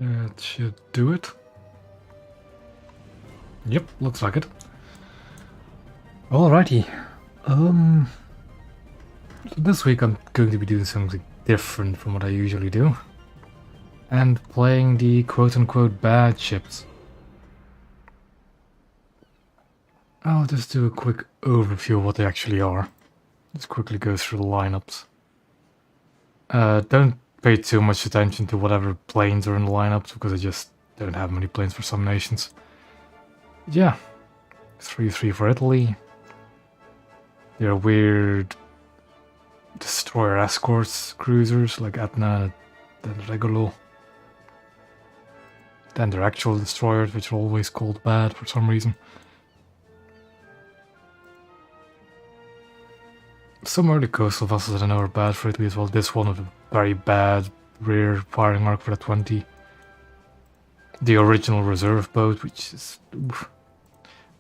That should do it. Yep, looks like it. Alrighty. So this week I'm going to be doing something different from what I usually do. And playing the quote-unquote bad ships. I'll just do a quick overview of what they actually are. Let's quickly go through the lineups. Don't pay too much attention to whatever planes are in the lineups, because I just don't have many planes for some nations. But yeah, 3-3 for Italy. They're weird destroyer escorts cruisers like Etna and Regolo. Then they're actual destroyers, which are always called bad for some reason. Some early coastal vessels I know are bad for Italy as well. This one with a very bad rear firing arc for the 20. The original reserve boat, which is... Oof.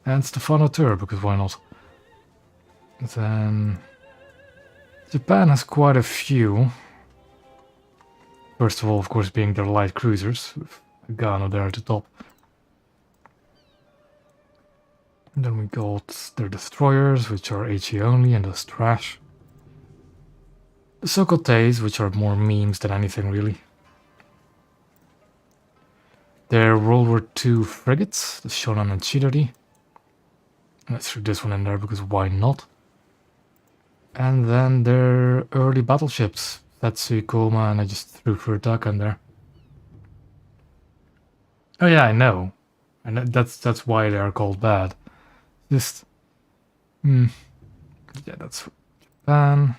And Stefano Tur, because why not? Then... Japan has quite a few. First of all, of course, being their light cruisers, with Gabbiano there at the top. And then we got their destroyers, which are HE only and thus trash. The Sokotes, which are more memes than anything really. Their World War II frigates, the Shonan and Chidori. Let's throw this one in there because why not? And then their early battleships, Tetsu, Koma, and I just threw Furutaka in there. Oh yeah, I know. And that's why they are called bad. Just... Yeah, that's for Japan.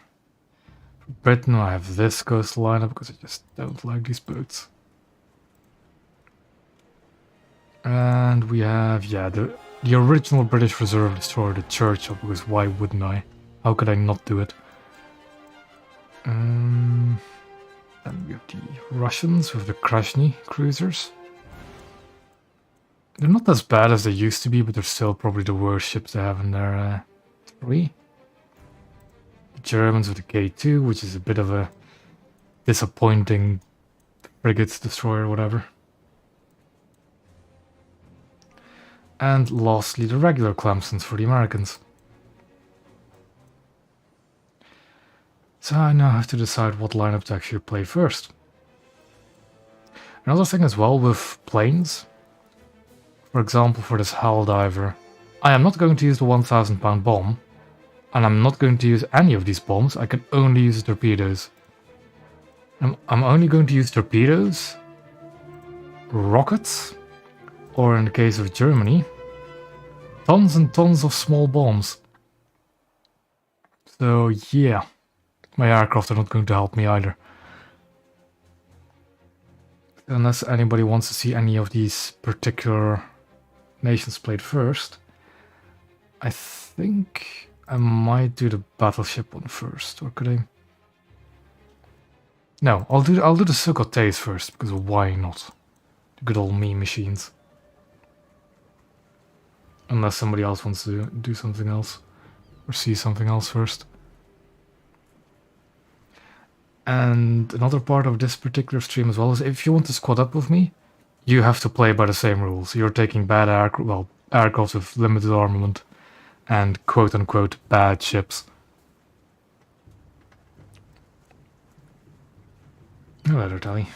For Britain, I have this coastal lineup because I just don't like these boats. And we have, yeah, the original British Reserve destroyer, the Churchill, because why wouldn't I? How could I not do it? Then we have the Russians with the Krasny cruisers. They're not as bad as they used to be, but they're still probably the worst ships they have in their fleet. The Germans with the K2, which is a bit of a disappointing frigate destroyer, whatever. And lastly, the regular Clemsons for the Americans. So I now have to decide what lineup to actually play first. Another thing as well with planes. For example, for this Helldiver, I am not going to use the 1,000-pound bomb, and I'm not going to use any of these bombs. I can only use torpedoes. I'm only going to use torpedoes, rockets, or in the case of Germany, tons and tons of small bombs. So yeah, my aircraft are not going to help me either. Unless anybody wants to see any of these particular nations played first, I think I might do the battleship one first, or could I? No, I'll do the Sokotes first, because why not? The good old meme machines. Unless somebody else wants to do something else, or see something else first. And another part of this particular stream as well is if you want to squad up with me, you have to play by the same rules. You're taking bad aircraft with limited armament and quote-unquote bad ships. No letter tally.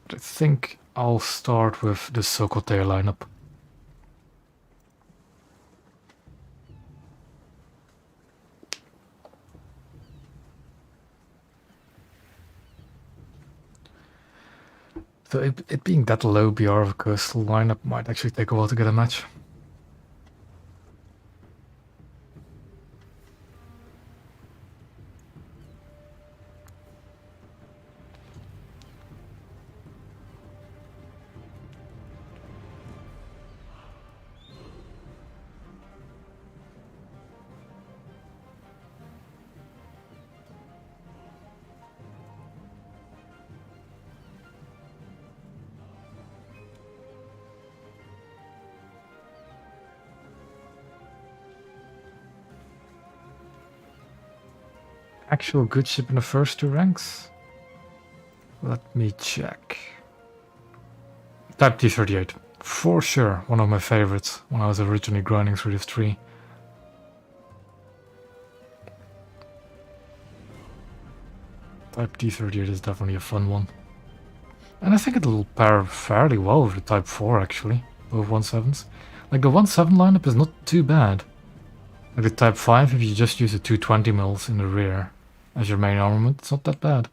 But I think I'll start with the Sokote lineup. So it being that low BR of a coastal lineup might actually take a while to get a match. Actual good ship in the first two ranks? Let me check. Type T-38. For sure, one of my favorites when I was originally grinding through this tree. Type T-38 is definitely a fun one. And I think it'll pair fairly well with the Type 4 actually, both 1.7s. Like the 1.7 lineup is not too bad. Like the Type 5, if you just use the 220 mils in the rear as your main armament, it's not that bad.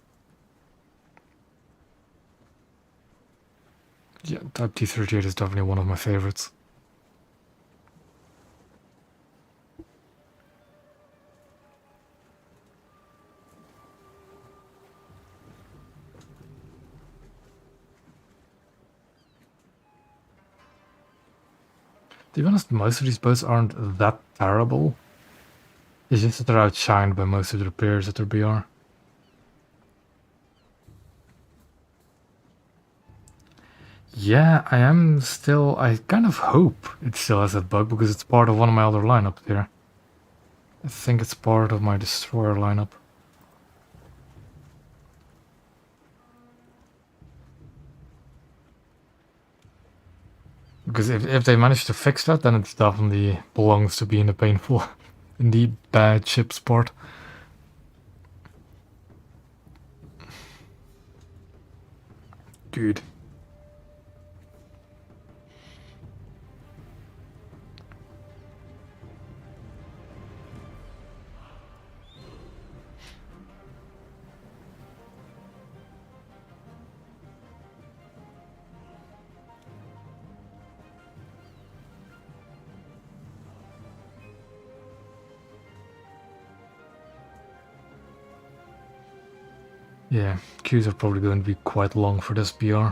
Yeah, Type T-38 is definitely one of my favorites. To be honest, most of these boats aren't that terrible. It's just that they're outshined by most of the repairs at their BR. Yeah, I kind of hope it still has that bug because it's part of one of my other lineups here. I think it's part of my destroyer lineup. Because if they manage to fix that, then it definitely belongs to be in the painful, in the bad ships part. Good. Yeah, queues are probably going to be quite long for this BR.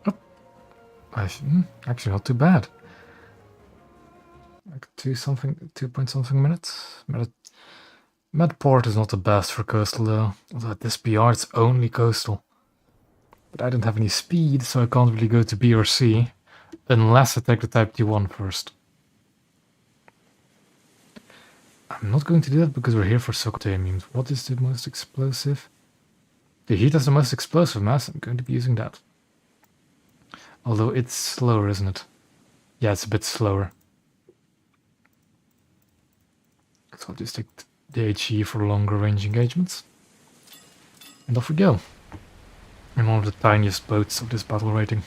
Oh, actually not too bad. Like 2 point something minutes. Medport is not the best for coastal though. Although at this BR it's only coastal. But I don't have any speed, so I can't really go to B or C. Unless I take the Type T1 first. I'm not going to do that because we're here for Socotamiums. What is the most explosive? The heat has the most explosive mass. I'm going to be using that. Although it's slower, isn't it? Yeah, it's a bit slower. So I'll just take the HE for longer range engagements. And off we go. In one of the tiniest boats of this battle rating.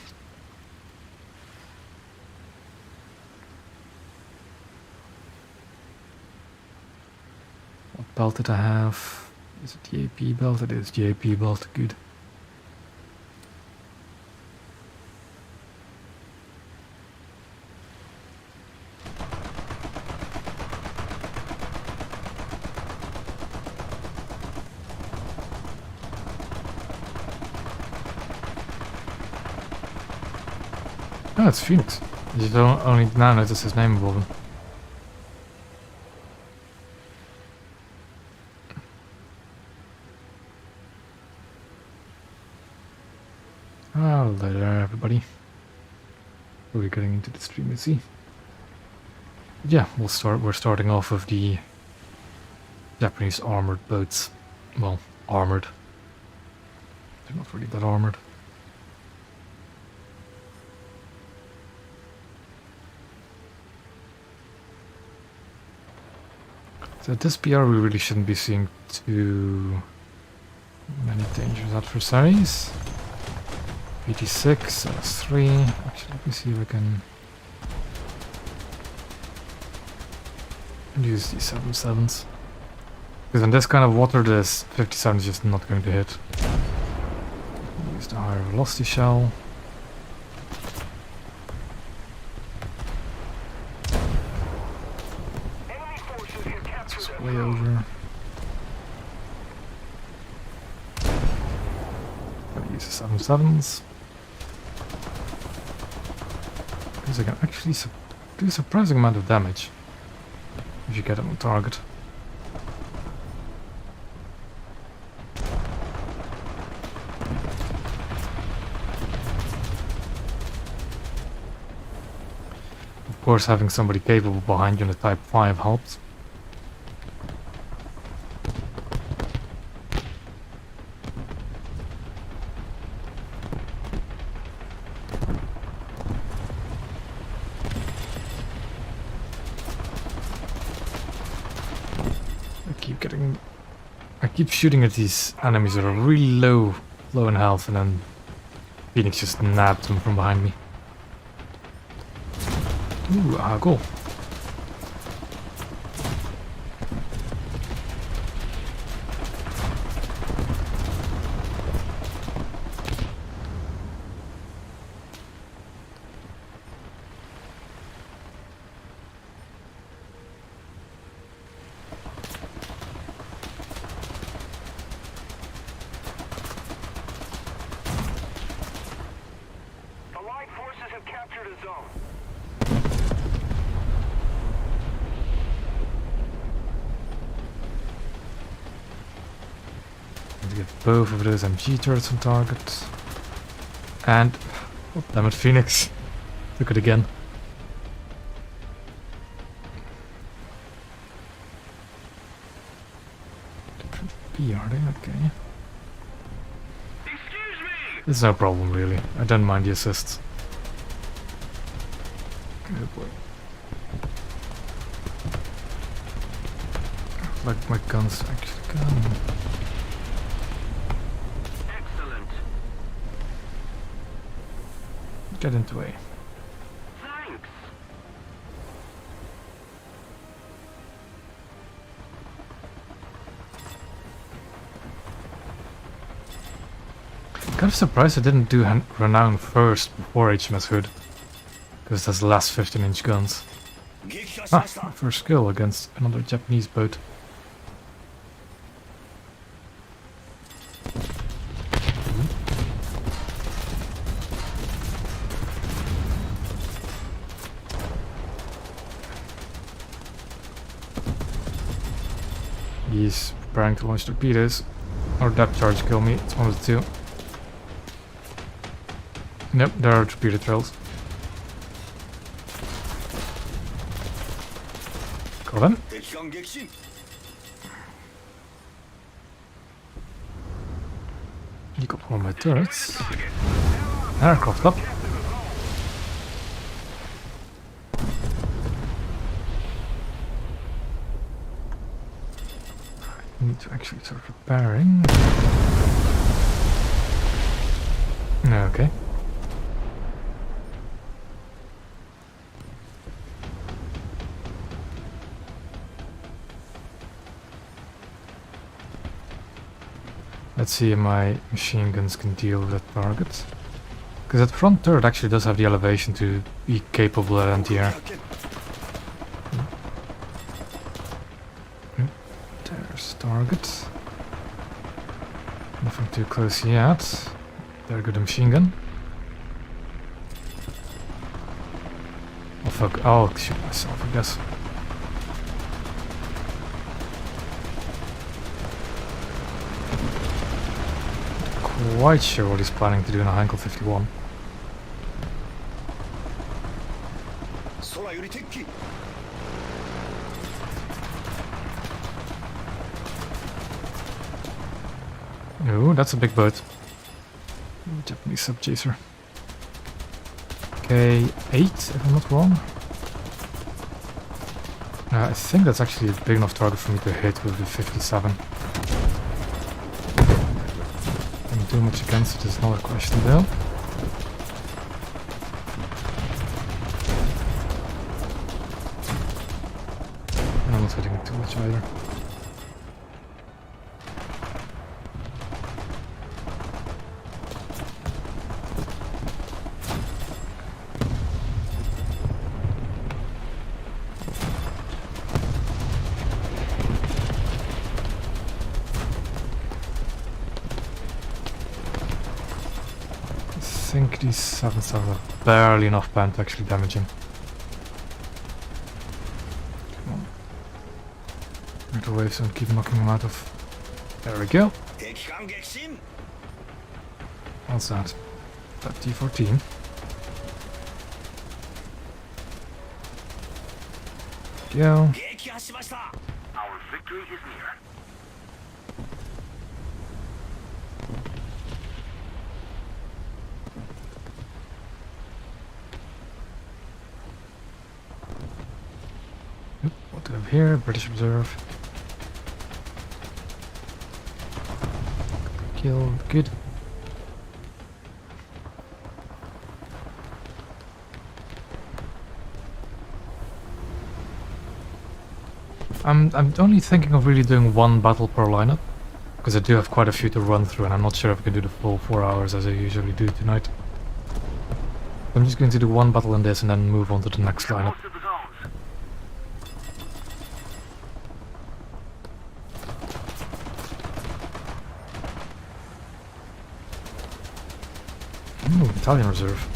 What belt did I have? Is it the AP belt? It is the AP belt. Good. Oh, it's Phoenix. You don't only now notice his name above him. Hello there, everybody. We're getting into the stream, you see. Yeah, we're starting off with the Japanese armored boats. Well, armored. They're not really that armored. So at this BR we really shouldn't be seeing too many dangerous adversaries. 86, that's 3. Actually, let me see if I can use these 77s. Because in this kind of water, this 57 is just not going to hit. Use the higher velocity shell. It's way over. Gonna use the 77s. Because I can actually do a surprising amount of damage if you get them on target. Of course, having somebody capable behind you in a Type 5 helps. I keep shooting at these enemies that are really low in health, and then Phoenix just nabbed them from behind me. Ooh, cool. Both of those MG turrets on target. And, oh, damn it, Phoenix. Took it again. Different B, are they? Okay. Excuse me! It's no problem, really. I don't mind the assists. Good boy. Like my guns actually can. Get into A. Thanks. Kind of surprised I didn't do Renown first before HMS Hood, because that's the last 15-inch guns. Ah, my first skill against another Japanese boat. He's preparing to launch torpedoes. Or depth charge kill me. It's one of the two. Nope, there are torpedo trails. Got him. You got one of my turrets. Aircraft up. Need to actually start repairing. Okay. Let's see if my machine guns can deal with that target. Because that front turret actually does have the elevation to be capable at anti-air. There's target. Nothing too close yet. There go the machine gun. Oh fuck, I'll shoot myself, I guess. Quite sure what he's planning to do in a Heinkel 51. Oh, that's a big boat. Japanese sub chaser. K8, if I'm not wrong. I think that's actually a big enough target for me to hit with the 57. Can't do much against it is another question though. And I'm not hitting it too much either. I think these 7s are barely enough band to actually damage him. Come on. Get the waves and keep knocking him out of. There we go. What's that? That T-14. Go. Our victory is near. What do we have here? British Reserve. Killed. Good. I'm only thinking of really doing one battle per lineup, because I do have quite a few to run through, and I'm not sure if I can do the full 4 hours as I usually do tonight. I'm just going to do one battle in this and then move on to the next lineup. Most of the zones. Ooh, Italian reserve.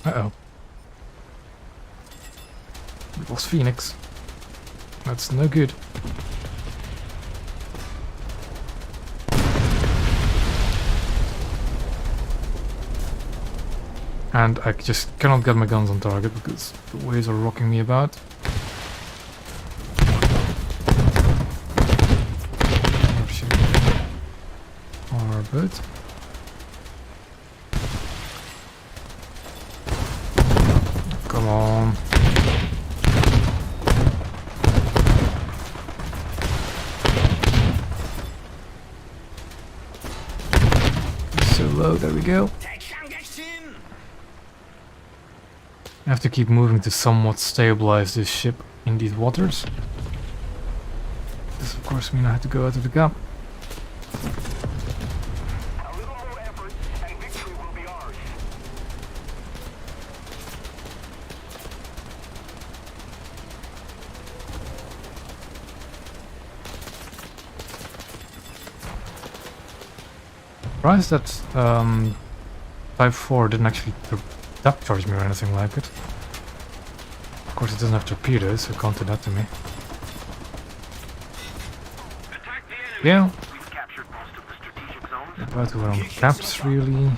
Uh-oh. We lost Phoenix. That's no good. And I just cannot get my guns on target because the waves are rocking me about. Our boat. Come on. So low, there we go. I have to keep moving to somewhat stabilize this ship in these waters. This of course means I have to go out of the gap. A little more effort and victory will be ours. Surprised that Type 4 didn't actually depth charge me or anything like it. Of course it doesn't have torpedoes, so it can't do that to me. Attack the enemy. Yeah, We've captured most of the strategic zones. about to run caps really.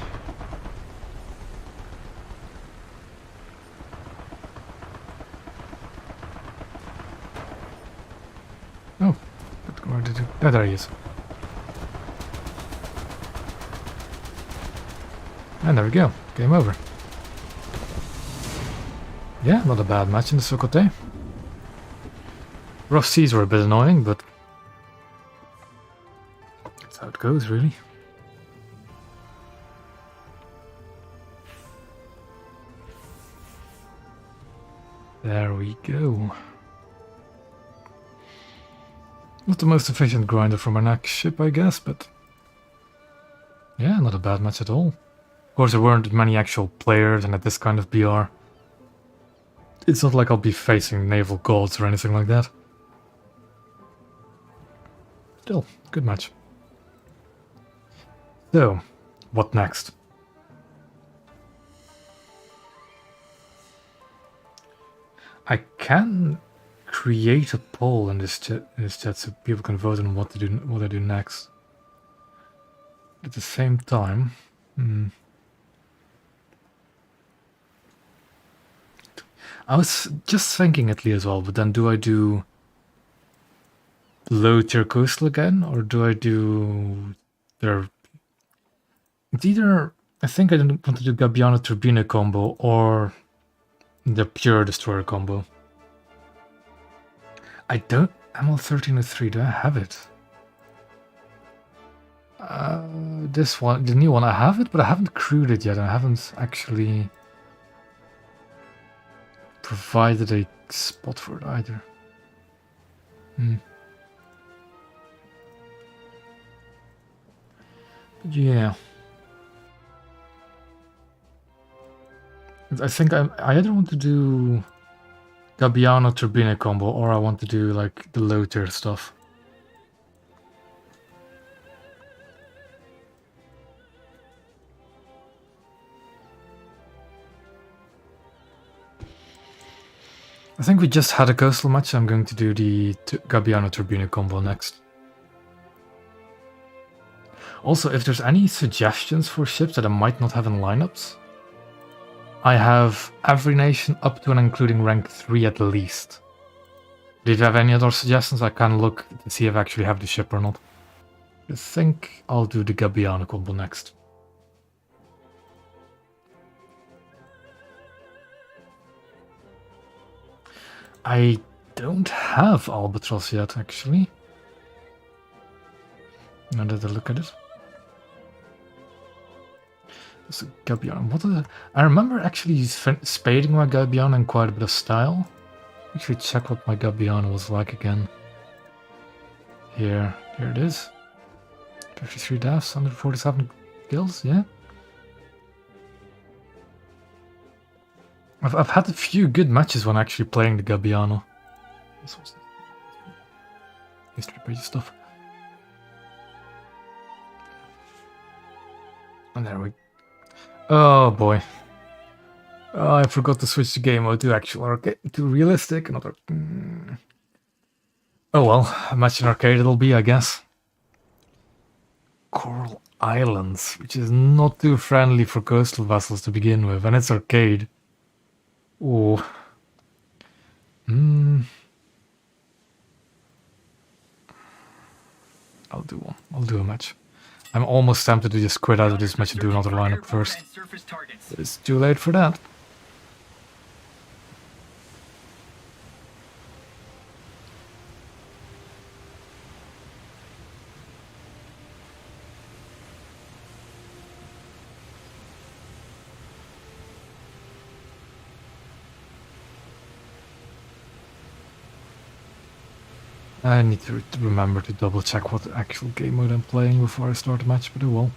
Oh, but where did it? Oh, there he is. And there we go, game over. Yeah, not a bad match in the Sokote. Rough seas were a bit annoying, but that's how it goes, really. There we go. Not the most efficient grinder from our next ship, I guess, but yeah, not a bad match at all. Of course, there weren't many actual players, and at this kind of BR, it's not like I'll be facing naval gods or anything like that. Still, good match. So, what next? I can create a poll in this chat so people can vote on what I do next. At the same time, I was just thinking Italy as well, but then do I do low tier coastal again, or do I do their? It's either I think I want to do Gabbiano turbine combo or the pure destroyer combo. I don't. ML1303. Do I have it? This one, the new one, I have it, but I haven't crewed it yet. I haven't actually provided a spot for it either. But yeah. I think I either want to do Gabbiano turbine combo or I want to do like the low tier stuff. I think we just had a coastal match, so I'm going to do the Gabbiano turbine combo next. Also, if there's any suggestions for ships that I might not have in lineups, I have every nation up to and including rank 3 at least. Did you have any other suggestions? I can look to see if I actually have the ship or not. I think I'll do the Gabbiano combo next. I don't have Albatross yet, actually. Now that I look at it. It's a Gabbiano. What is it? I remember actually spading my Gabbiano in quite a bit of style. Actually check what my Gabbiano was like again. Here it is. 53 deaths, 147 kills, yeah. I've had a few good matches when actually playing the Gabbiano. This was history page stuff. And there we go. Oh boy. Oh, I forgot to switch the game mode to actual arcade, to realistic. Another. Oh well, a match in arcade it'll be, I guess. Coral Islands, which is not too friendly for coastal vessels to begin with, and it's arcade. Oh. I'll do one. I'll do a match. I'm almost tempted to just quit out of this match and do another lineup first. But it's too late for that. I need to remember to double check what actual game mode I'm playing before I start the match, but I will.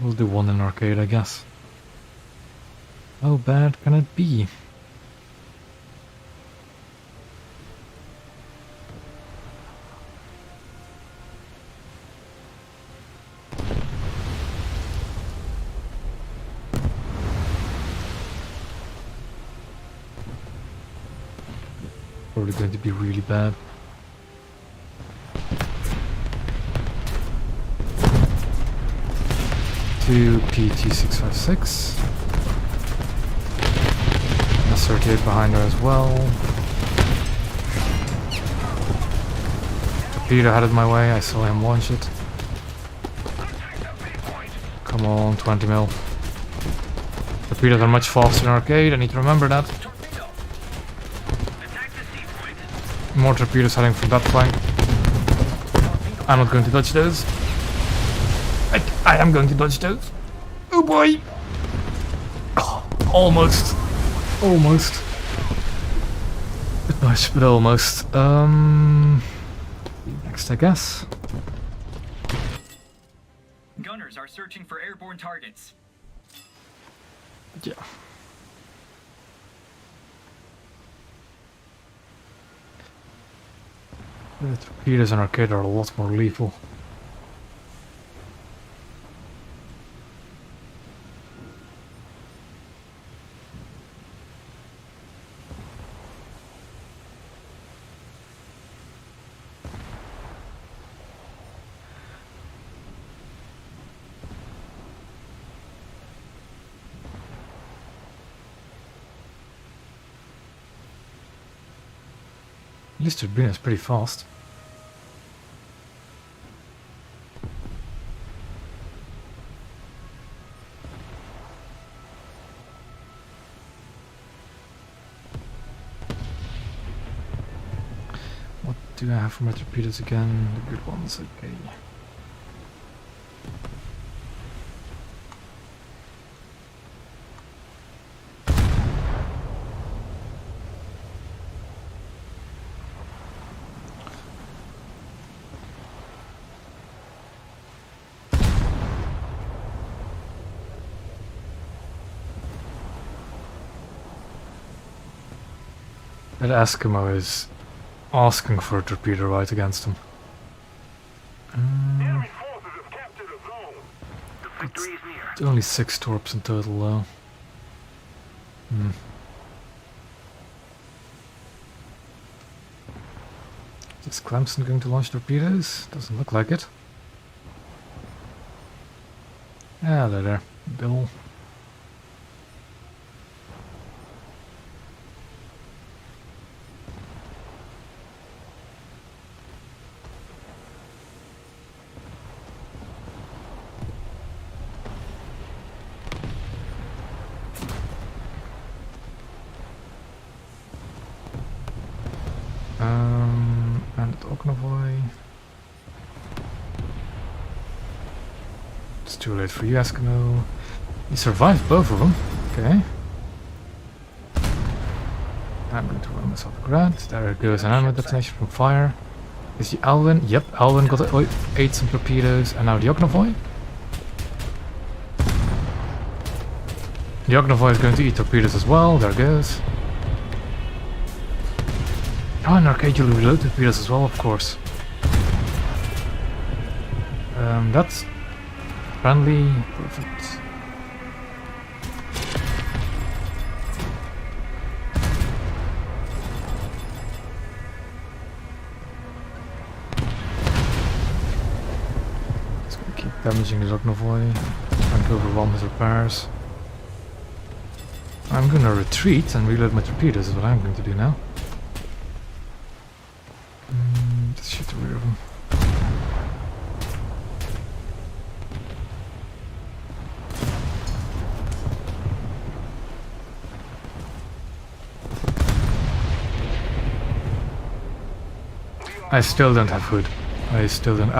We'll do one in arcade, I guess. How bad can it be? Probably going to be really bad. Two PT656. S38 behind her as well. Torpedo headed my way, I saw him launch it. Come on, 20 mil. Torpedoes are much faster in arcade, I need to remember that. More torpedoes heading from that flank. I'm not going to dodge those. I am going to dodge those. Oh boy! Oh, almost. Almost. Bit much, but almost. Next, I guess. Gunners are searching for airborne targets. Yeah. The torpedoes in arcade are a lot more lethal. At least Turbine is pretty fast. What do I have for my torpedoes again? The good ones, okay. That Eskimo is asking for a torpedo right against him. Enemy forces have captured a zone. The victory is near. Only 6 torps in total though. Is Clemson going to launch torpedoes? Doesn't look like it. Yeah, they're there. Bill. It's too late for you, Eskimo. You survived both of them. Okay. I'm going to run myself a grad. There goes an ammo detonation from fire. Is the Alvin? Yep, Alvin got 8 some torpedoes. And now the Ognovoy. The Ognovoy is going to eat torpedoes as well. There goes. Oh, and Arcade will reload torpedoes as well, of course. That's friendly. Perfect. Just gonna keep damaging the Ognovoy. Trying to overwhelm his repairs. I'm gonna retreat and reload my torpedoes is what I'm going to do now. Just shoot the rear of him. I still don't have hood. I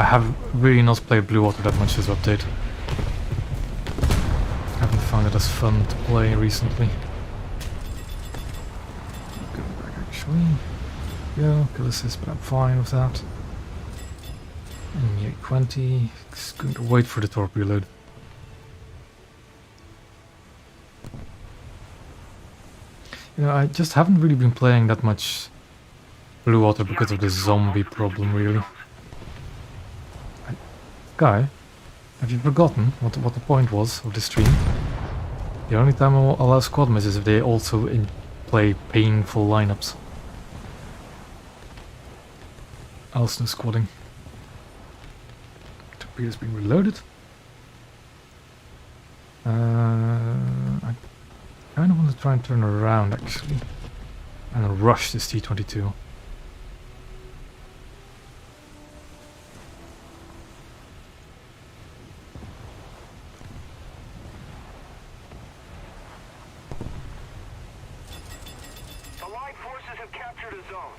have really not played Blue Water that much this update. Haven't found it as fun to play recently. Going back actually. Yeah, kill assist, but I'm fine with that. And the 820. Just going to wait for the torpedo reload. You know, I just haven't really been playing that much Blue Water because of the zombie problem, really. Guy, have you forgotten what the point was of the stream? The only time I'll allow squad mates is if they also play painful lineups. Else no squadding. Torpedo's being reloaded. I kind of want to try and turn around actually and rush this T-22. Allied forces have captured a zone.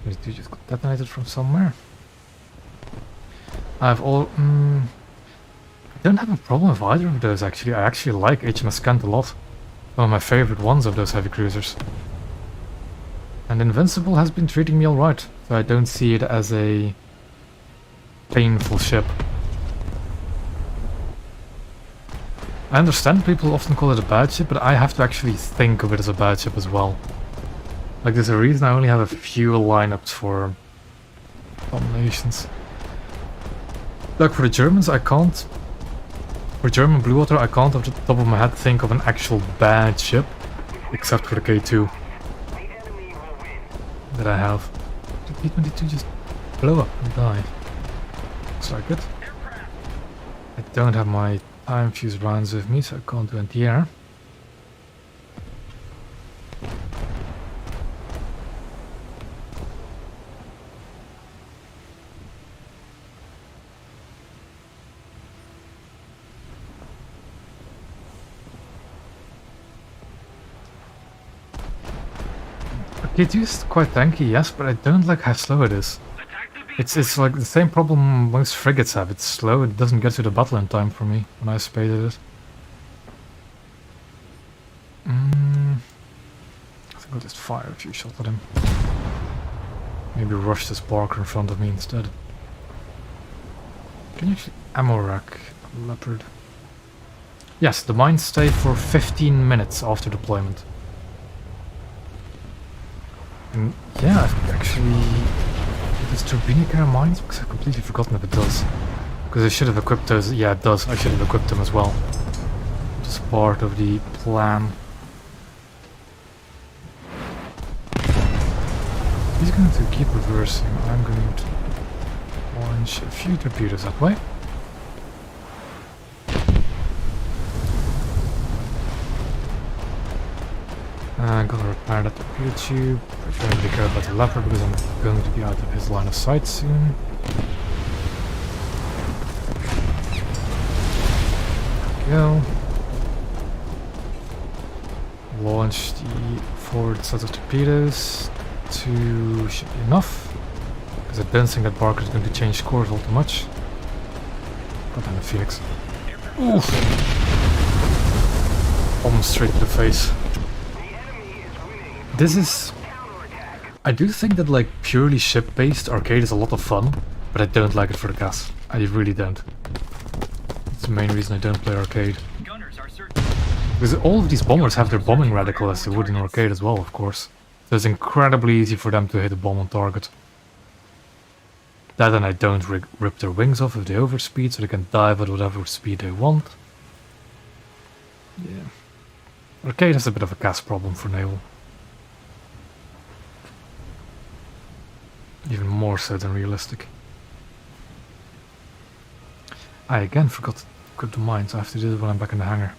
These two just got detonated from somewhere. I don't have a problem with either of those actually. I actually like HMS Kent a lot. One of my favorite ones of those heavy cruisers. And Invincible has been treating me alright, so I don't see it as a painful ship. I understand people often call it a bad ship, but I have to actually think of it as a bad ship as well. Like, there's a reason I only have a few lineups for combinations. Like for the Germans, I can't... For German Blue Water, I can't off the top of my head think of an actual bad ship, except for the K2 that I have. Did P-22 just blow up and die? Looks like it. I don't have my time fuse rounds with me, so I can't do anti-air. K2 is quite tanky, yes, but I don't like how slow it is. It's like the same problem most frigates have. It's slow, it doesn't get to the battle in time for me when I spaded it. I think I'll just fire a few shots at him. Maybe rush this Barker in front of me instead. Can you actually ammo rack a Leopard? Yes, the mines stay for 15 minutes after deployment. And yeah, actually, does turbine carry mines? Because I've completely forgotten if it does. Because I should have equipped those. Yeah, it does. I should have equipped them as well. Just part of the plan. He's going to keep reversing. I'm going to launch a few torpedoes that way. I'm gonna repair that torpedo tube. I don't really care about the Leopard because I'm going to be out of his line of sight soon. There we go. Launch the forward set of torpedoes. 2 should be enough. Because I don't think that Barker is going to change course all too much. God damn it, Phoenix. Oof! Almost straight to the face. This is... I do think that like purely ship-based arcade is a lot of fun, but I don't like it for the gas. I really don't. It's the main reason I don't play arcade. Gunners are searching. Because all of these bombers have their bombing reticle as they would in arcade as well, of course. So it's incredibly easy for them to hit a bomb on target. That and I don't rip their wings off if they overspeed, so they can dive at whatever speed they want. Yeah. Arcade has a bit of a gas problem for naval. Even more so than realistic. I again forgot to equip the mines. I have to do it when I'm back in the hangar.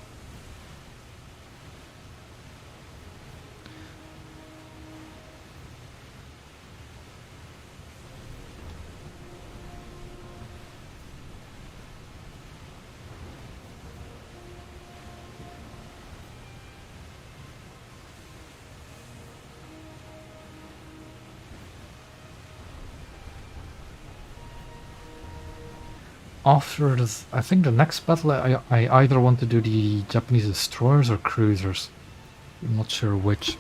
After this, I think the next battle I either want to do the Japanese destroyers or cruisers. I'm not sure which.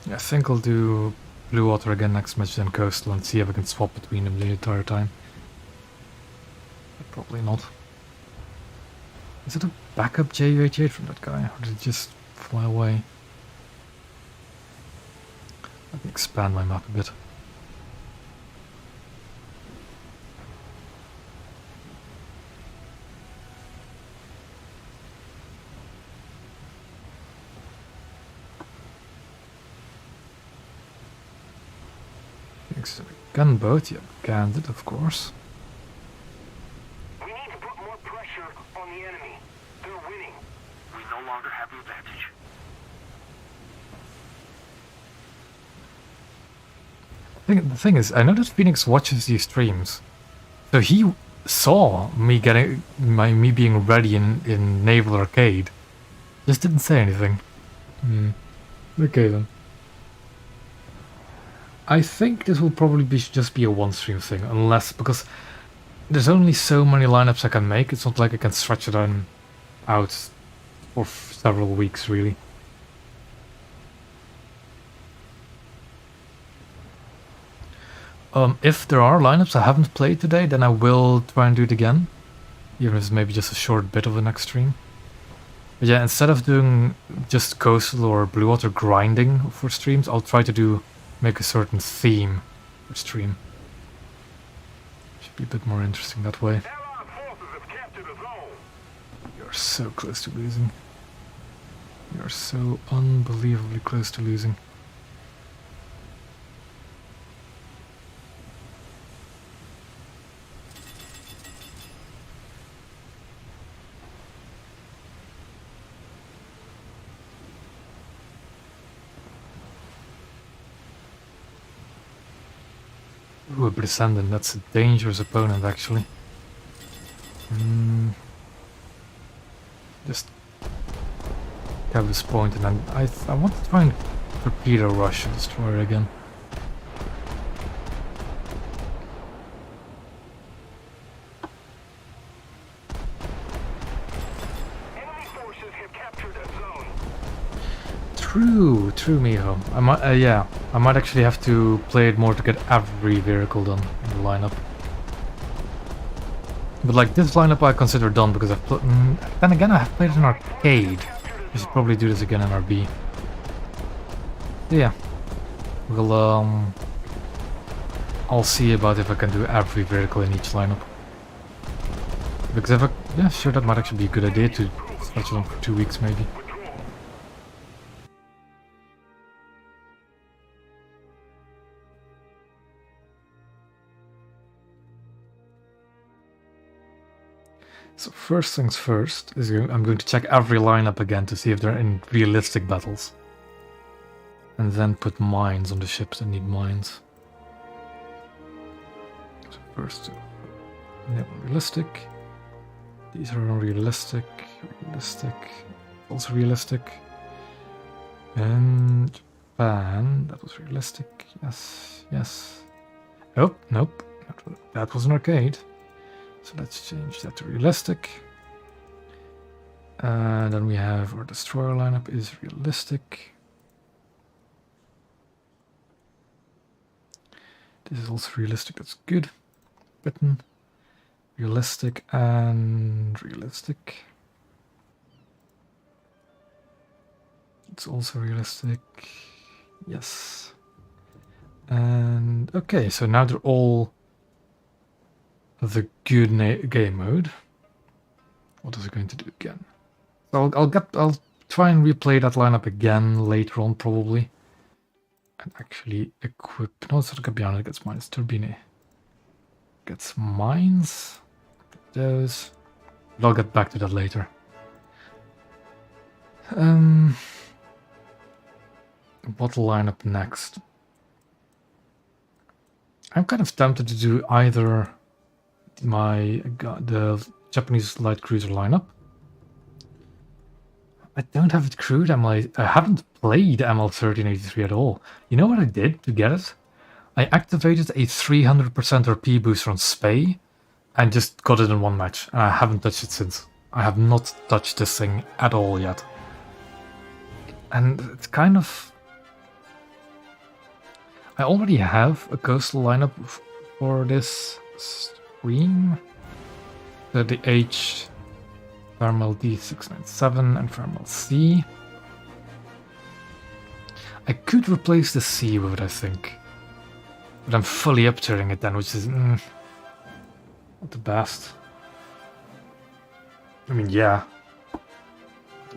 Yeah, I think I'll do Blue Water again next match, then Coastal, and see if I can swap between them the entire time. But probably not. Is it a backup Ju-88 from that guy, or did it just fly away? Let me expand my map a bit. Gunboat, yeah, canned it, of course. We need to put more pressure on the enemy. They're winning. We no longer have the advantage. The thing is, I know that Phoenix watches these streams, so he saw me me being ready in Naval Arcade. Just didn't say anything. Okay then. I think this will probably just be a one-stream thing, unless, because there's only so many lineups I can make. It's not like I can stretch it out for several weeks, really. If there are lineups I haven't played today, then I will try and do it again. Even if it's maybe just a short bit of the next stream. But yeah, instead of doing just Coastal or Blue Water grinding for streams, I'll try to make a certain theme for stream. Should be a bit more interesting that way. Allied forces have captured a zone. You're so close to losing. You're so unbelievably close to losing. Ooh, a Brisanden, that's a dangerous opponent actually. Just have this point, and then I want to try and torpedo rush and destroy it again. Enemy forces have captured a zone. True, Miho. I might, yeah, I might actually have to play it more to get every vehicle done in the lineup. But like this lineup I consider done because I've then again I have played it in arcade. I should probably do this again in RB. Yeah, we'll I'll see about if I can do every vehicle in each lineup. Because if yeah, sure, that might actually be a good idea to stretch it on for 2 weeks maybe. So first things first is I'm going to check every lineup again to see if they're in realistic battles. And then put mines on the ships that need mines. So first, realistic. These are unrealistic. Realistic. Also realistic. And Japan, that was realistic. Yes, yes. Oh, nope. That was an arcade. So let's change that to realistic. Then we have our destroyer lineup is realistic. This is also realistic, that's good. Britain, realistic and realistic. It's also realistic. Yes. And okay, so now they're all the good game mode. What is it going to do again? So I'll try and replay that lineup again later on probably. And actually equip. No, it's not Gabbiano, it gets mines. Turbine gets mines. Those. But I'll get back to that later. What lineup next? I'm kind of tempted to do either the Japanese light cruiser lineup. I don't have it crewed. I haven't played ML1383 at all. You know what I did to get it? I activated a 300% RP booster on Spey and just got it in one match. And I haven't touched it since. I have not touched this thing at all yet. And it's kind of... I already have a coastal lineup for this stream. The H... Thermal D697 and Thermal C. I could replace the C with it, I think. But I'm fully up-tiering it then, which is not the best. I mean, yeah.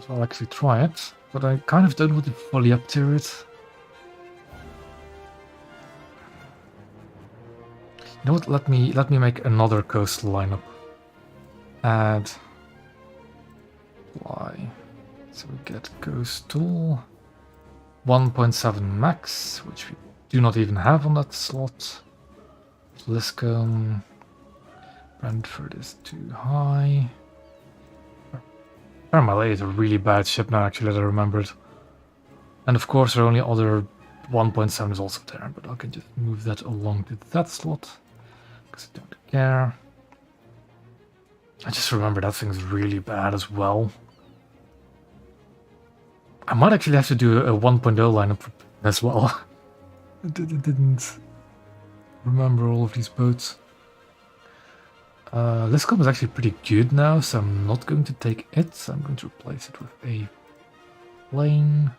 I'll actually try it, but I kind of don't want to fully up-tier it. You know what? Let me make another coastal lineup. Add. Why? So we get coastal 1.7 max, which we do not even have on that slot. Liscombe. Brentford is too high. Thermal A is a really bad ship now, actually, that I remembered. And of course, our only other 1.7 is also there, but I can just move that along to that slot because I don't care. I just remember that thing's really bad as well. I might actually have to do a 1.0 lineup as well. I didn't remember all of these boats. Liscombe is actually pretty good now, so I'm not going to take it. I'm going to replace it with a plane.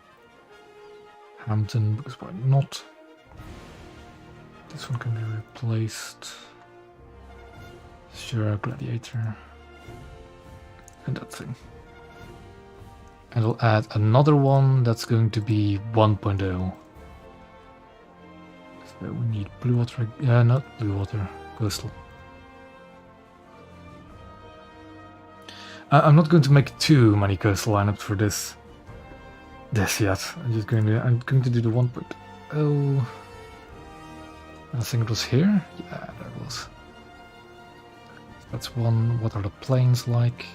Hampton, because why not? This one can be replaced. Sure, Gladiator. And that thing. And I'll add another one that's going to be 1.0. So we need blue water, not blue water, coastal. I'm not going to make too many coastal lineups for this yet. I'm going to do the 1.0. I think it was here. Yeah, there it was. That's one. What are the planes like?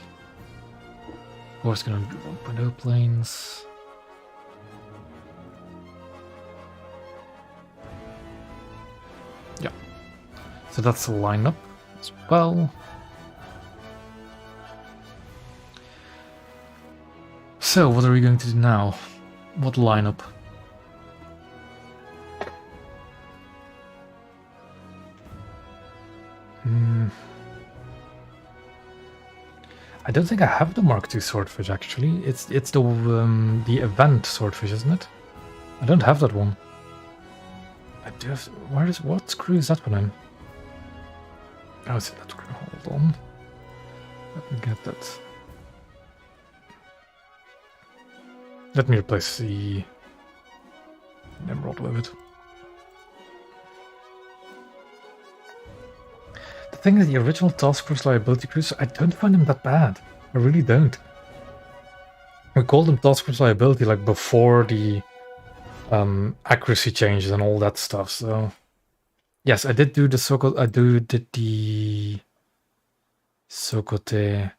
Of course, going to do 1.0 planes. Yeah. So that's the lineup as well. So, what are we going to do now? What lineup? I don't think I have the Mark II swordfish actually. It's the event swordfish, isn't it? I don't have that one. I do have. What crew is that one in? Oh, it's in that crew. Hold on. Let me get that. Let me replace the Emerald with it. The thing is, the original Taskforce Liability crews, I don't find them that bad. I really don't. We called them Taskforce Liability like before the accuracy changes and all that stuff. So yes, I did do the Sokote. I did the Sokote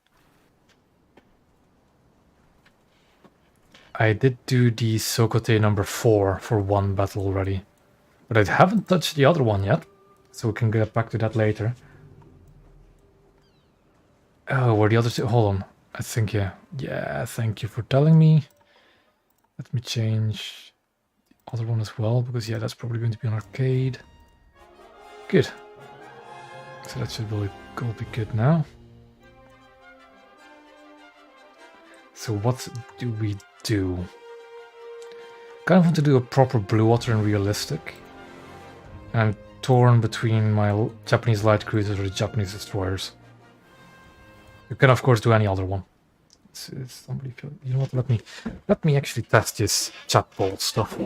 I did do the Sokote number 4 for one battle already. But I haven't touched the other one yet. So we can get back to that later. Oh, were the other two? Hold on. I think, yeah. Yeah, thank you for telling me. Let me change the other one as well, because yeah, that's probably going to be an arcade. Good. So that should really all be good now. So what do we do? Kind of want to do a proper blue water and realistic. And I'm torn between my Japanese light cruisers or the Japanese destroyers. You can of course do any other one. It's somebody feel, you know what? Let me actually test this chat ball stuff.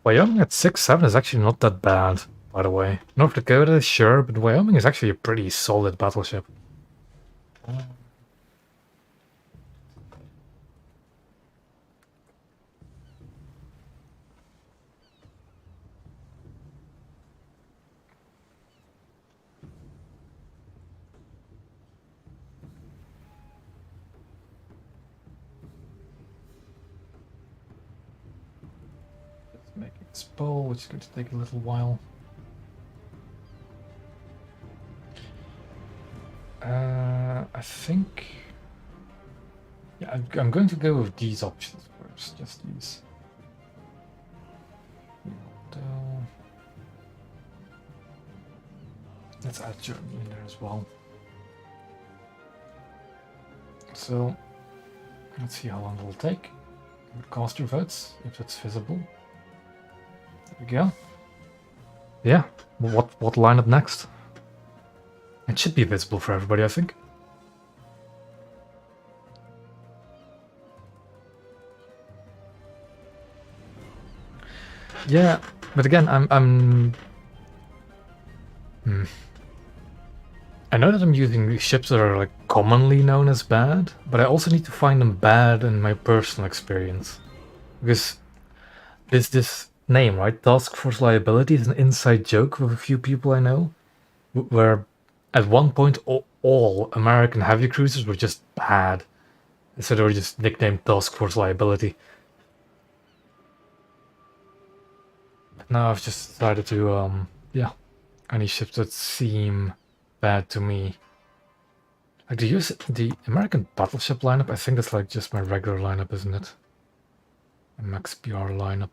Wyoming at 6-7 is actually not that bad, by the way. North Dakota, sure, but Wyoming is actually a pretty solid battleship. Making this bowl, which is going to take a little while. I think... Yeah, I'm going to go with these options first, just these. Let's add Germany in there as well. So, let's see how long it will take. Cast your votes, if it's visible. There we go. Yeah, what line up next? It should be visible for everybody, I think. Yeah, but again, I know that I'm using ships that are like commonly known as bad, but I also need to find them bad in my personal experience. Because this name, right? Taskforce Liability is an inside joke with a few people I know, where at one point all American heavy cruisers were just bad. So they were just nicknamed Taskforce Liability. But now I've just decided to, yeah, any ships that seem bad to me. Like the American battleship lineup, I think that's like just my regular lineup, isn't it? A Max BR lineup.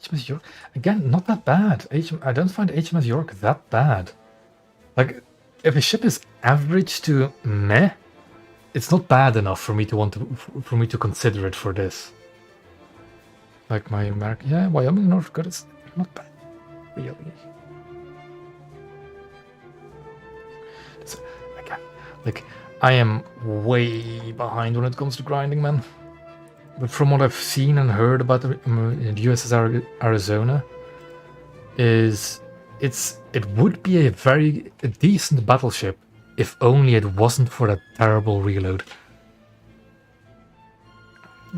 HMS York, again, not that bad. I don't find HMS York that bad. Like, if a ship is average to meh, it's not bad enough for me to consider it for this. Like my American, yeah, Wyoming and North Dakota is not bad, really. So, again, like I am way behind when it comes to grinding, man. But from what I've seen and heard about the USS Arizona, it would be a decent battleship if only it wasn't for that terrible reload.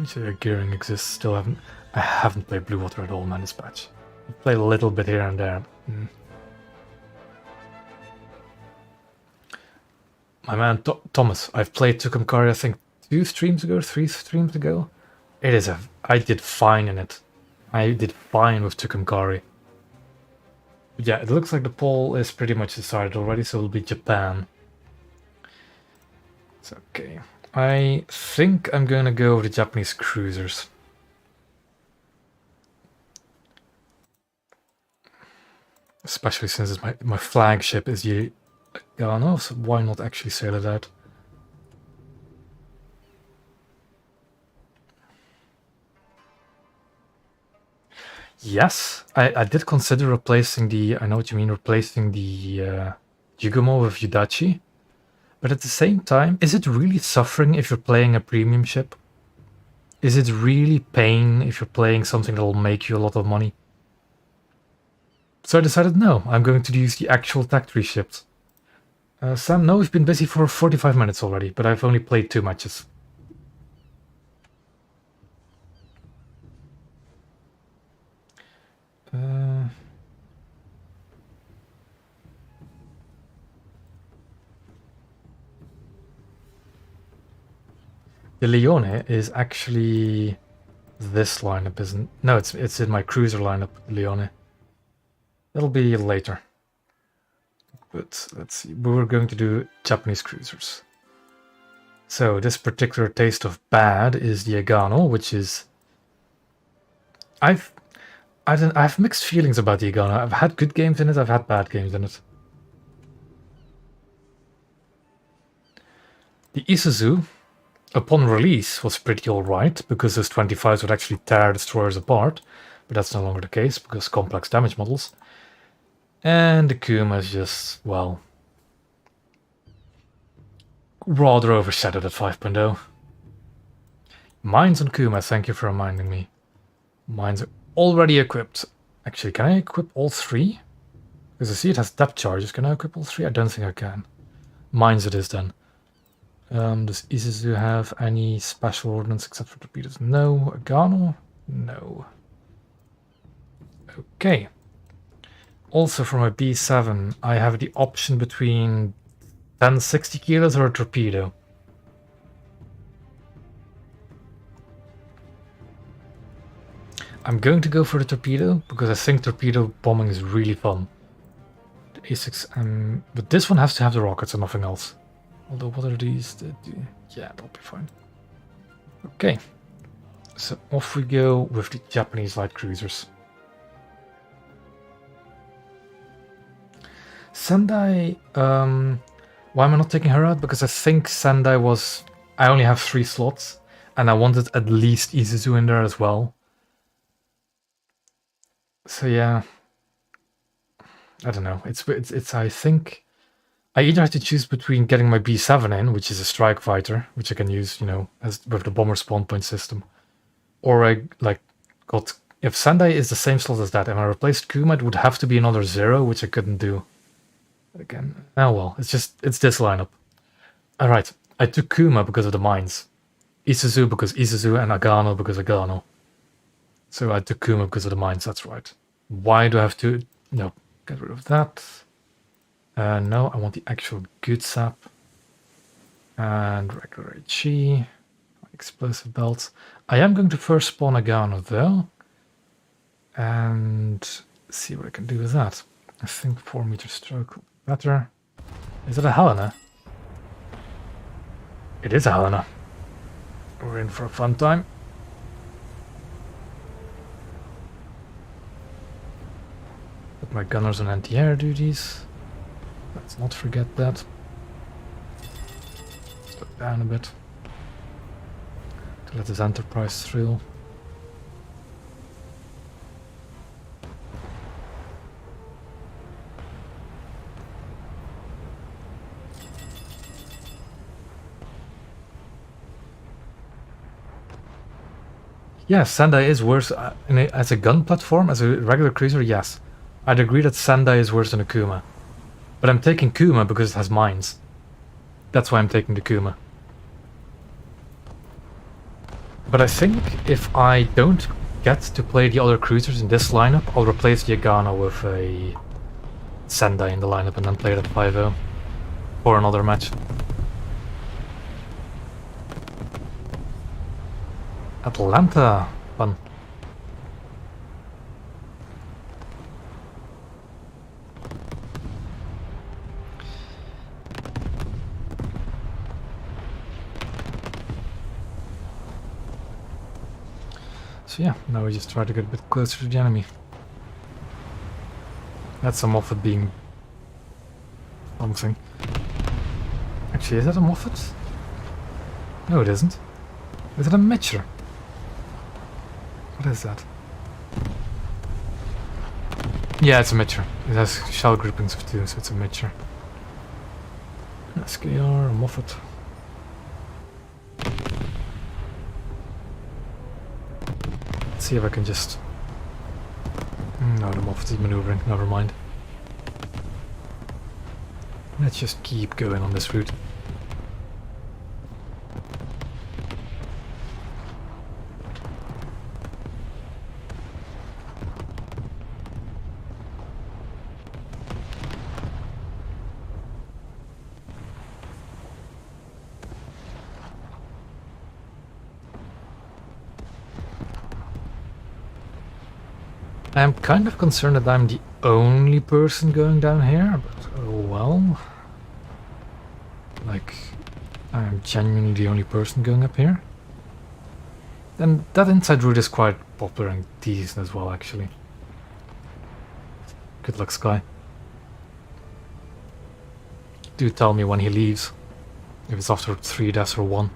So gearing exists. I haven't played Blue Water at all, man. This patch. I played a little bit here and there. My man Thomas, I've played Tucumcari I think 3 streams ago. I did fine in it. I did fine with Tucumcari. But yeah, it looks like the poll is pretty much decided already, so it'll be Japan. It's okay. I think I'm gonna go with the Japanese cruisers. Especially since it's my flagship is the Gabbiano, so why not actually sail it out? Yes, I did consider replacing I know what you mean, replacing the Yugumo with Yudachi. But at the same time, is it really suffering if you're playing a premium ship? Is it really pain if you're playing something that will make you a lot of money? So I decided no, I'm going to use the actual tech tree ships. Sam, no, we've been busy for 45 minutes already, but I've only played 2 matches. The Leone is actually this lineup, isn't? No, it's in my cruiser lineup, Leone. That'll be later. But let's see. We were going to do Japanese cruisers. So this particular taste of bad is the Gabbiano, which is. I have mixed feelings about the Gabbiano. I've had good games in it. I've had bad games in it. The Isuzu, upon release, was pretty alright, because those 25s would actually tear destroyers apart, but that's no longer the case, because complex damage models. And the Kuma is just, well, rather overshadowed at 5.0. Mines on Kuma, thank you for reminding me. Mines are already equipped. Actually, can I equip all 3? Because I see it has depth charges. Can I equip all 3? I don't think I can. Mines it is then. Does Isuzu have any special ordnance except for torpedoes? No. Gabbiano? No. Okay. Also for my B7, I have the option between 10 60 kilos or a torpedo. I'm going to go for the torpedo, because I think torpedo bombing is really fun. The A6M, but this one has to have the rockets and nothing else. Although, what are these that do? Yeah, that'll be fine. Okay, so off we go with the Japanese light cruisers. Sendai, why am I not taking her out? Because I think Sendai was... I only have 3 slots, and I wanted at least Isuzu in there as well. So yeah, I don't know. It's I think I either have to choose between getting my B7 in, which is a strike fighter, which I can use, you know, as with the bomber spawn point system, or I got if Sendai is the same slot as that, and I replaced Kuma, it would have to be another 0, which I couldn't do. Again, oh well, it's this lineup. All right, I took Kuma because of the mines, Isuzu because Isuzu, and Agano because Agano. So I took Kuma because of the mines, that's right. Why do I have to... No, get rid of that. No, I want the actual good sap. And regular HE. Explosive belts. I am going to first spawn Agano though. And see what I can do with that. I think 4 meter stroke will be better. Is it a Helena? It is a Helena. We're in for a fun time. Put my gunners on anti-air duties. Let's not forget that. Slow down a bit. To let this Enterprise through. Yeah, Sendai is worse as a gun platform, as a regular cruiser, yes. I'd agree that Sendai is worse than a Kuma. But I'm taking Kuma because it has mines. That's why I'm taking the Kuma. But I think if I don't get to play the other cruisers in this lineup, I'll replace the Agano with a Sendai in the lineup and then play it at 5-0 for another match. Atlanta, fun. So yeah, now we just try to get a bit closer to the enemy. That's a Moffat being something. Actually, is that a Moffat? No, it isn't. Is it a Mitcher? What is that? Yeah, it's a Mitcher. It has shell groupings of 2, so it's a Mitcher. SKR, a Moffat. Let's see if I can just No, the Moffat is maneuvering, never mind. Let's just keep going on this route. I'm kind of concerned that I'm the only person going down here, but oh well. Like, I'm genuinely the only person going up here. Then that inside route is quite popular and decent as well, actually. Good luck, Sky. Do tell me when he leaves. If it's after 3 deaths or 1.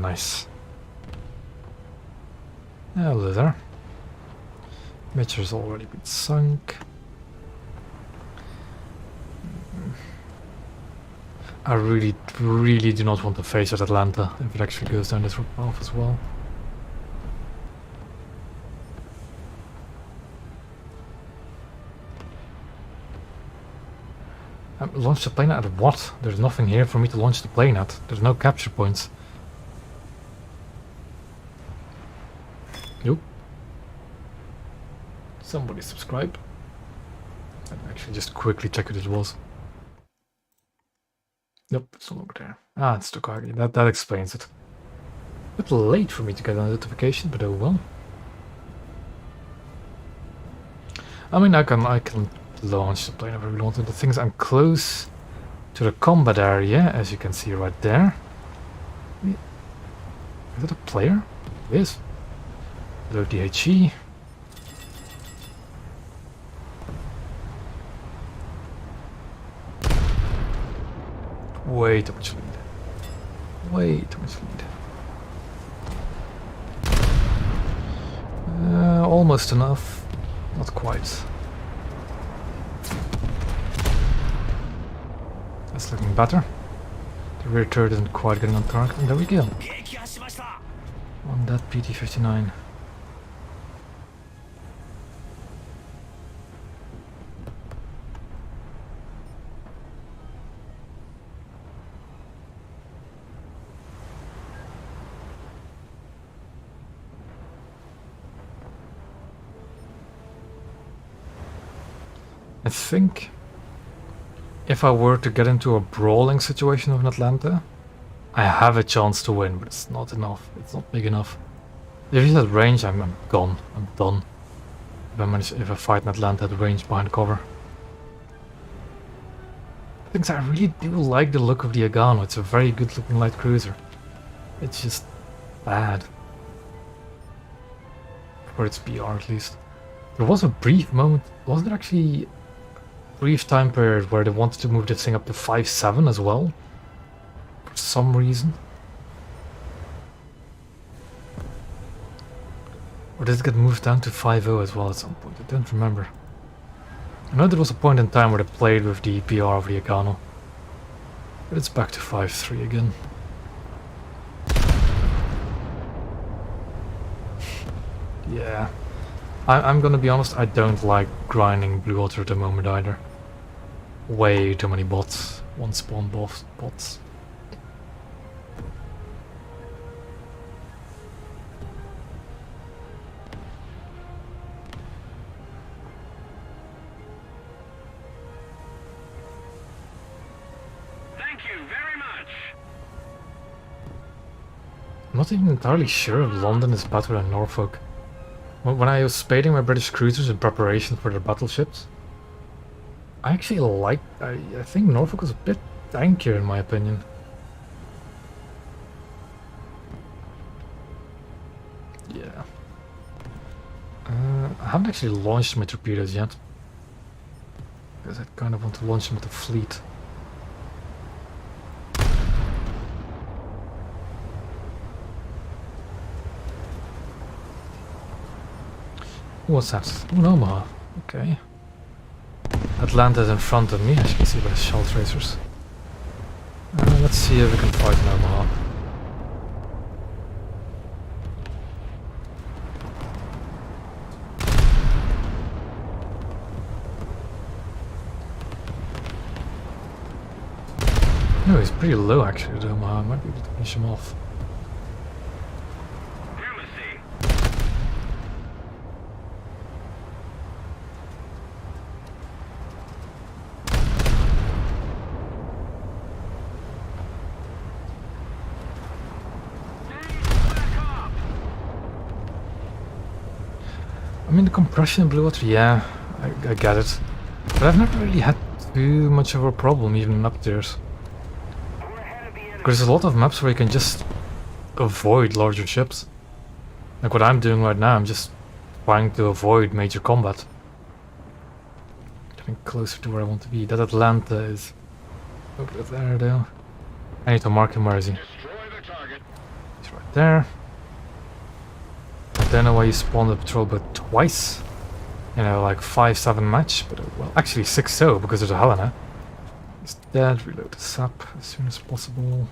Nice. Hello there. Mitcher's already been sunk. I really do not want to face at Atlanta if it actually goes down this path as well. Launch the plane at what? There's nothing here for me to launch the plane at. There's no capture points. Nope. Somebody subscribe. I'll actually just quickly check what it was. Nope, it's no longer there. Ah, it's Tokagi. That explains it. A bit late for me to get a notification, but oh well. I mean, I can launch the plane if I really want to. The thing is, I'm close to the combat area, as you can see right there. Is it a player? It is. Hello, DHE. Way too much lead. Way too much lead. Almost enough. Not quite. That's looking better. The rear turret isn't quite getting on target, and there we go. On that PT-59. I think if I were to get into a brawling situation with Atlanta, I have a chance to win, but it's not enough. It's not big enough. If he's at range, I'm gone. I'm done. If I fight in Atlanta at range behind cover. Things I really do like the look of the Gabbiano. It's a very good looking light cruiser. It's just bad. For its PR at least. There was a brief moment, wasn't there actually a brief time period where they wanted to move this thing up to 5.7 as well? For some reason. Or did it get moved down to 5.0 as well at some point? I don't remember. I know there was a point in time where they played with the PR of the Gabbiano. But it's back to 5.3 again. Yeah. I'm gonna be honest, I don't like grinding blue water at the moment either. Way too many bots. One spawn bots. Thank you very much. I'm not even entirely sure if London is better than Norfolk. When I was spading my British cruisers in preparation for their battleships, I actually liked... I think Norfolk was a bit tankier in my opinion. Yeah, haven't actually launched my torpedoes yet. Because I kind of want to launch them with the fleet. What's that? Oh, Omaha. Okay. Atlanta's in front of me, as you can see by the shell tracers. Let's see if we can fight in Omaha. No, he's pretty low actually at Omaha. I might be able to finish him off. I mean, the compression in blue water, yeah, I get it. But I've never really had too much of a problem even up there. Because there's a lot of maps where you can just avoid larger ships. Like what I'm doing right now, I'm just trying to avoid major combat. Getting closer to where I want to be. That Atlanta is over there though. I need to mark him, where is he? He's right there. I don't know why you spawned the patrol boat twice. You know, like 5-7 match, but well, actually 6-0 because there's a Helena. He's dead. Reload the sap as soon as possible.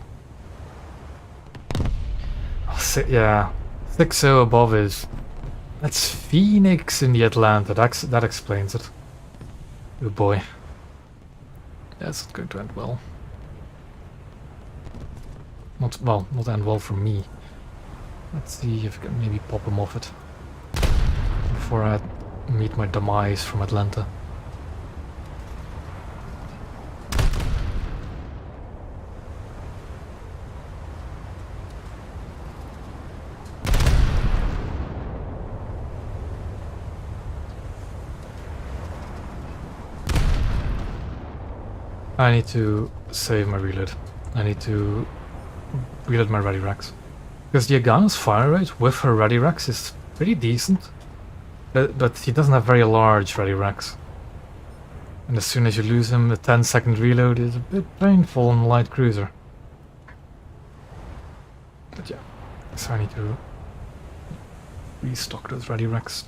Yeah, 6-0 above is... That's Phoenix in the Atlanta. That explains it. Oh boy. That's not going to end well. Not end well for me. Let's see if we can maybe pop him off it before I meet my demise from Atlanta. I need to save my reload. I need to reload my ready racks. Because the Gabbiano's fire rate with her ready racks is pretty decent. But he doesn't have very large ready racks. And as soon as you lose him, a 10-second reload is a bit painful on a light cruiser. But yeah, so I need to restock those ready racks.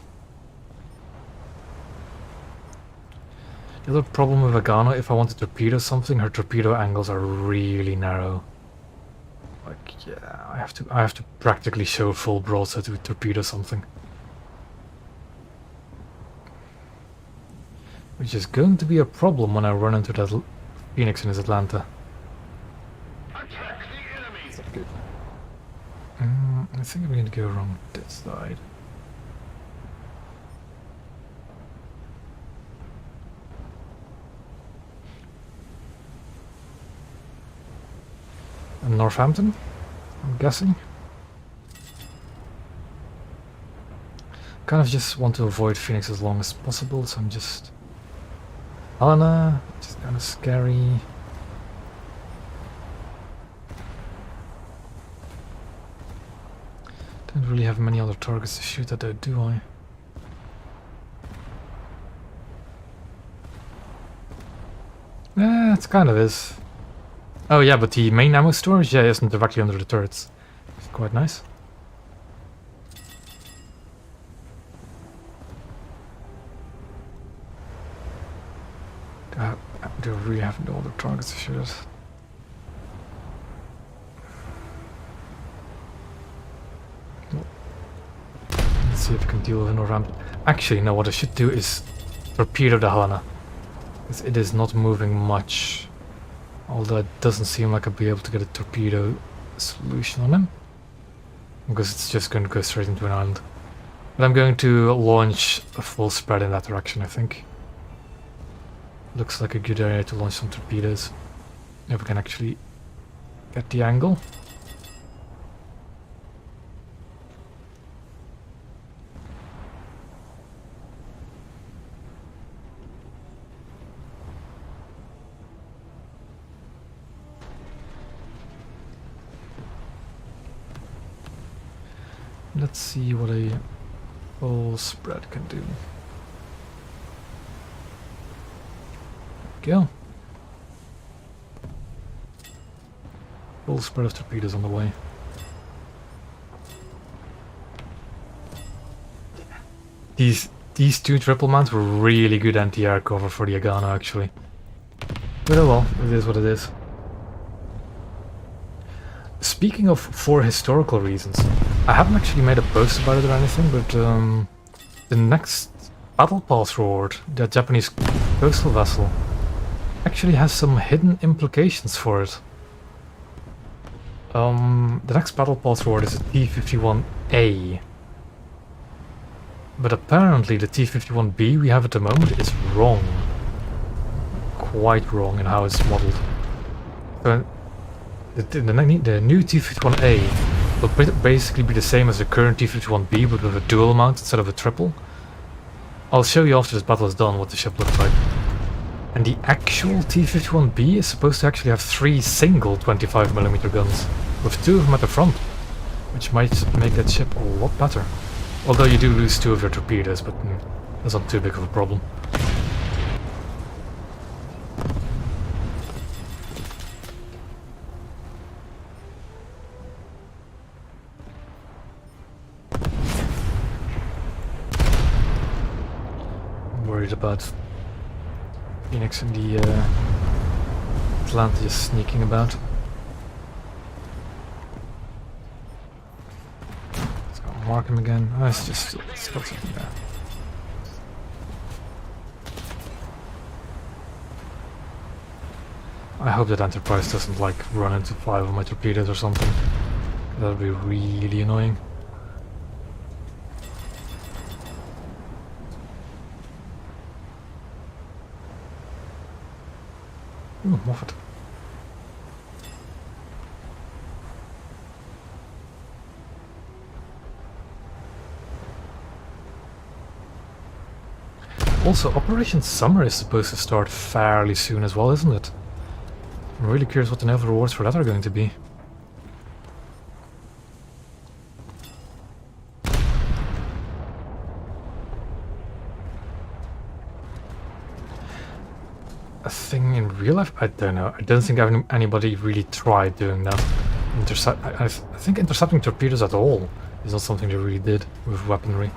The other problem with Gabbiano, if I want to torpedo something, her torpedo angles are really narrow. Like, yeah, I have to practically show full broadside to torpedo something. Which is going to be a problem when I run into that Phoenix in his Atlanta. That's not good. I think I'm going to go around this side. And Northampton, I'm guessing. Kind of just want to avoid Phoenix as long as possible, so I'm just... Helena, which is kind of scary. Don't really have many other targets to shoot at though, do I? It kind of is. Oh yeah, but the main ammo storage, yeah, isn't directly under the turrets. It's quite nice. Do I really have no other targets to shoot at? Well, let's see if I can deal with an ramp. Actually, no, what I should do is torpedo the Helena. Because it is not moving much. Although it doesn't seem like I'll be able to get a torpedo solution on him. Because it's just going to go straight into an island. But I'm going to launch a full spread in that direction, I think. Looks like a good area to launch some torpedoes. If we can actually get the angle. Let's see what I Full spread can do. Go. Full spread of torpedoes on the way. These two triple mounts were really good anti-air cover for the Gabbiano actually. But oh well, it is what it is. Speaking of for historical reasons, I haven't actually made a post about it or anything, but the next Battle Pass reward, the Japanese coastal vessel, actually has some hidden implications for it. The next Battle Pass reward is a T-51A. But apparently the T-51B we have at the moment is wrong. Quite wrong in how it's modeled. So the new T-51A will basically be the same as the current T-51B, but with a dual mount instead of a triple. I'll show you after this battle is done what the ship looks like. And the actual T-51B is supposed to actually have 3 single 25mm guns, with 2 of them at the front, which might make that ship a lot better. Although you do lose 2 of your torpedoes, but that's not too big of a problem. I'm worried about Phoenix and the Atlanta just sneaking about. Mark him again. Oh, it's just still sitting there. I hope that Enterprise doesn't like run into 5 of my torpedoes or something. That would be really annoying. Ooh, Moffat. Also, Operation Summer is supposed to start fairly soon as well, isn't it? I'm really curious what the naval rewards for that are going to be. A thing in real life? I don't know. I don't think anybody really tried doing that. I think intercepting torpedoes at all is not something they really did with weaponry.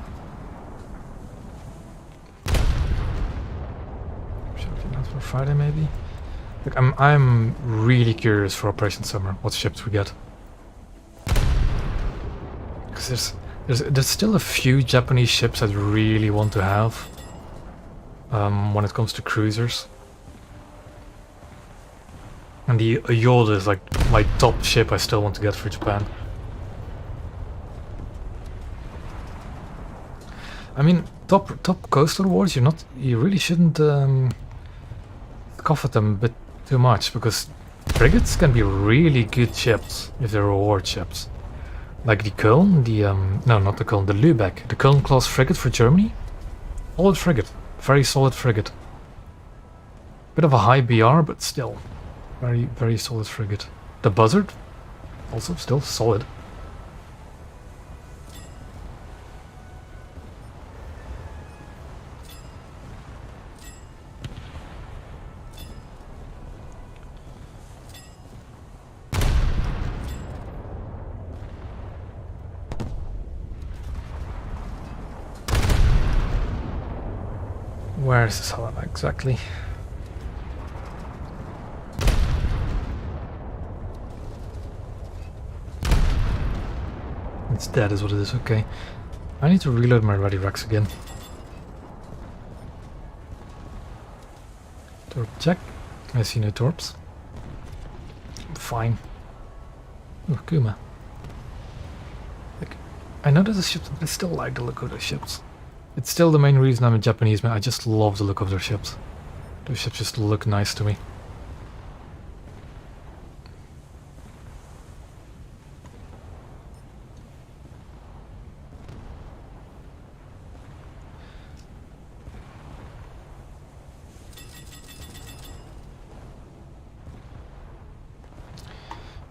Friday maybe? Look, I'm really curious for Operation Summer, what ships we get. Because there's still a few Japanese ships I really want to have when it comes to cruisers. And the Yoda is like my top ship I still want to get for Japan. I mean, top coastal wars, you really shouldn't cough at them a bit too much, because frigates can be really good ships if they're reward ships. Like the Köln, no, not the Köln, the Lübeck, the Köln class frigate for Germany. Solid frigate, very solid frigate. Bit of a high BR, but still very, very solid frigate. The Buzzard, also still solid. Where is this hole exactly? It's dead is what it is, okay. I need to reload my ready racks again. Torp check. I see no torps. Fine. Oh, Kuma. Like, I know there's a ship, but I still like the look of those ships. It's still the main reason I'm a Japanese man. I just love the look of their ships. Those ships just look nice to me.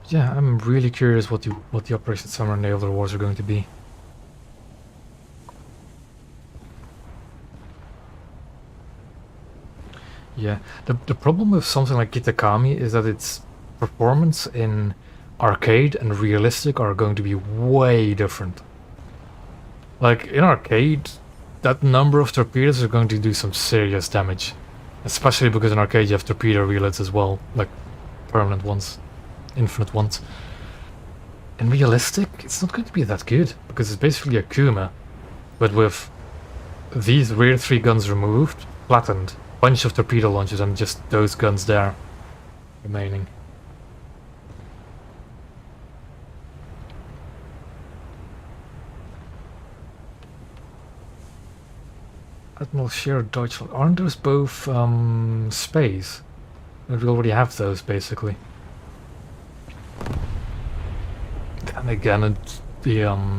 Yeah, I'm really curious what the Operation Summer naval rewards are going to be. Yeah, the problem with something like Kitakami is that its performance in arcade and realistic are going to be way different. Like, in arcade, that number of torpedoes are going to do some serious damage. Especially because in arcade you have torpedo relets as well, like permanent ones, infinite ones. In realistic, it's not going to be that good, because it's basically a Kuma, but with these rear 3 guns removed, flattened, bunch of torpedo launchers and just those guns there remaining. Admiral Scheer Deutschland. Aren't those both space? We already have those basically. Then again, there's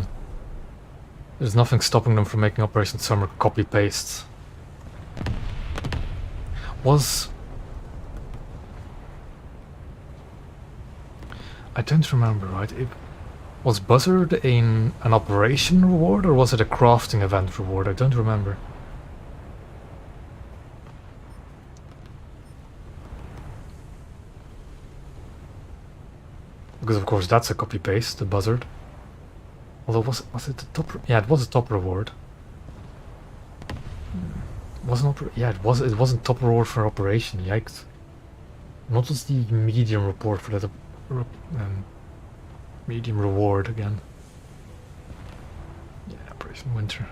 nothing stopping them from making Operation Summer copy pastes. I don't remember, right? Was Buzzard an operation reward or was it a crafting event reward? I don't remember. Because of course that's a copy paste, the Buzzard. Although was it the top? Yeah, it was a top reward. Wasn't yeah, it wasn't top reward for operation. Yikes! What was the medium report for that? Medium reward again. Yeah, Operation Winter.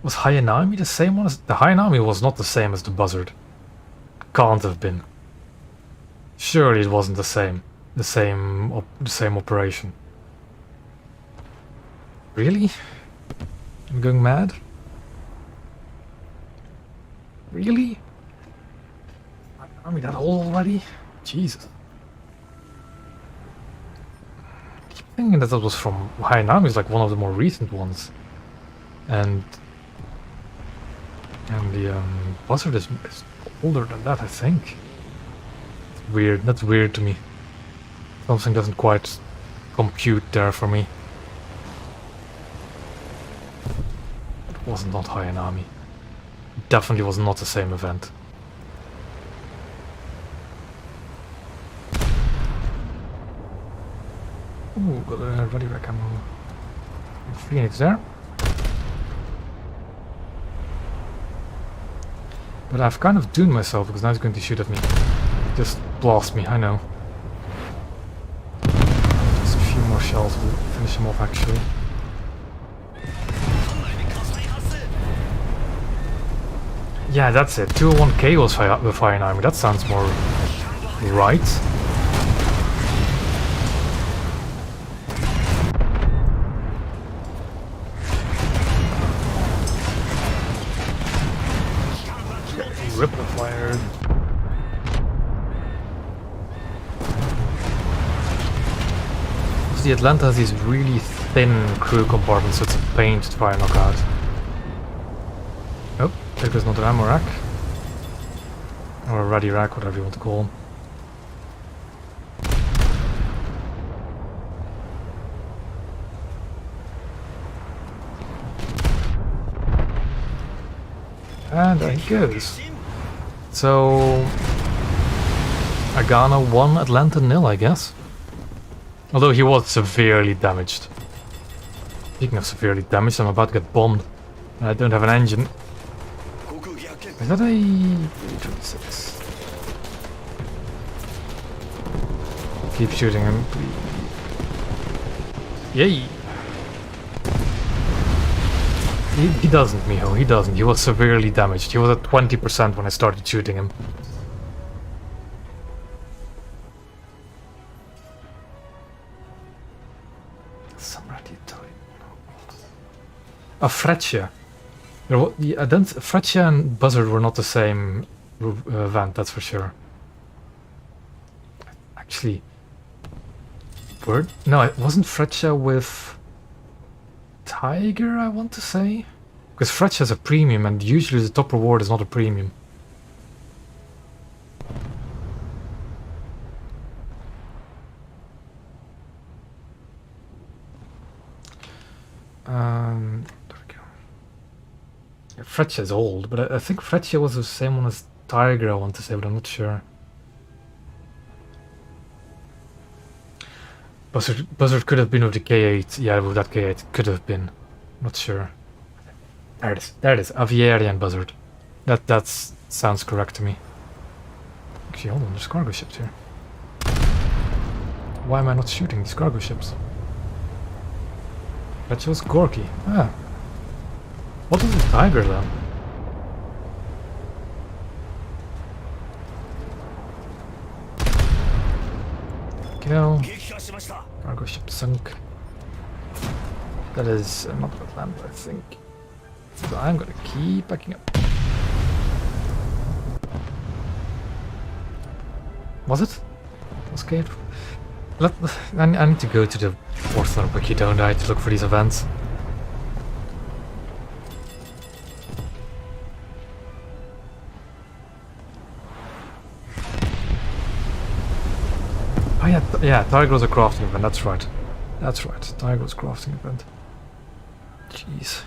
Was Hayanami the same one as... The Hayanami was not the same as the Buzzard. Can't have been. Surely it wasn't the same. The same operation. Really? I'm going mad? Really? Hayanami that old already? Jesus. I keep thinking that was from... Hayanami is like one of the more recent ones. And the Buzzard is older than that, I think. It's weird. That's weird to me. Something doesn't quite compute there for me. It was not Hayanami. It definitely was not the same event. Ooh, got a ready rack ammo. Phoenix there. But I've kind of doomed myself because now he's going to shoot at me. Just blast me, I know. Just a few more shells will finish him off actually. Yeah, that's it. 201k was with Hayanami. That sounds more right. Ripple fired. The Atlanta has these really thin crew compartments, so it's a pain to try and knock out. Oh, there goes another ammo rack. Or a ready rack, whatever you want to call them. And there he goes. So Gabbiano 1, Atlanta 0, I guess. Although he was severely damaged. Speaking of severely damaged, I'm about to get bombed. And I don't have an engine. Is that a 26? Keep shooting him, please. Yay! He doesn't, Miho, he doesn't. He was severely damaged. He was at 20% when I started shooting him. A Freccia. Freccia and Buzzard were not the same event, that's for sure. Actually, no, it wasn't Freccia with Tiger, I want to say? Because Freccia is a premium and usually the top reward is not a premium. There we go. Yeah, Freccia is old, but I think Freccia was the same one as Tiger, I want to say, but I'm not sure. Buzzard could have been with the K8. Yeah, with that K8, could have been. Not sure. There it is. There it is. Aviarian Buzzard. That sounds correct to me. Actually, hold on. There's cargo ships here. Why am I not shooting these cargo ships? That shows Gorky. Ah. What is a Tiger then? Go. Cargo ship sunk. That is not wetland, I think. So I'm gonna keep backing up. Was it? Escape? I need to go to the Portland Wiki, don't I, to look for these events. Oh yeah, Tiger was a crafting event, that's right. That's right, Tiger was a crafting event. Jeez.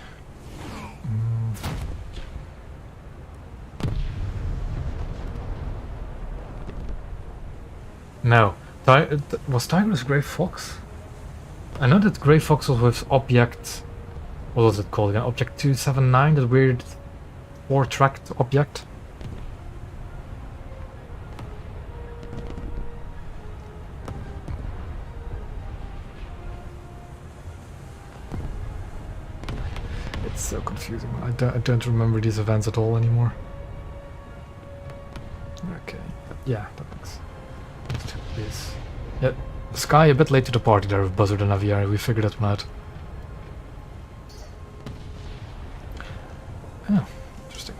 No. Was Tiger with Grey Fox? I know that Grey Fox was with Object... What was it called again? Object 279, that weird 4-tracked object. It's so confusing. I don't remember these events at all anymore. Okay. Yeah, that makes... Please. Yeah, Sky a bit late to the party there with Buzzard and Aviary, we figured that one out. Oh, interesting.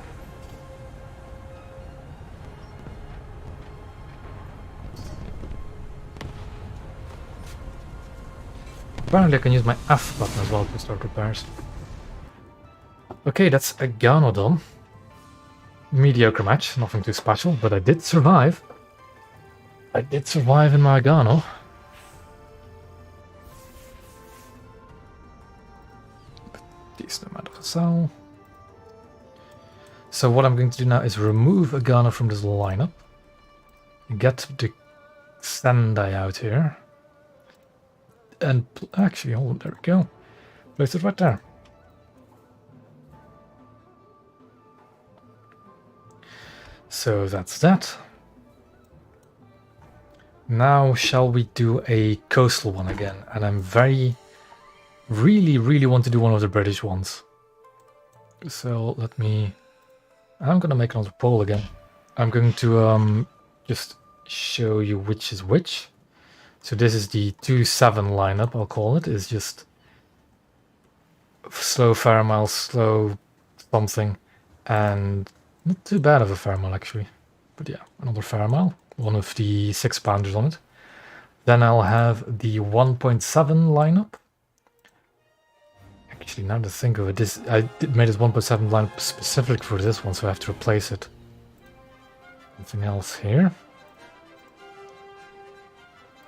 Apparently I can use my F button as well to start repairs. Okay, that's a Gabbiano done. Mediocre match, nothing too special, but I did survive. I did survive in my Gabbiano. Decent amount of a cell. So what I'm going to do now is remove a Gabbiano from this lineup. Get the Sendai out here. And actually, hold on, there we go. Place it right there. So that's that. Now shall we do a coastal one again? And I'm really want to do one of the British ones. So I'm gonna make another poll again. I'm going to just show you which is which. So this is the 2-7 lineup, I'll call it. It's just slow fair mile, slow something, and not too bad of a fair mile actually. But yeah, another fair mile. One of the 6-pounders on it. Then I'll have the 1.7 lineup. Actually, now to think of it, I made this 1.7 lineup specific for this one, so I have to replace it. Something else here.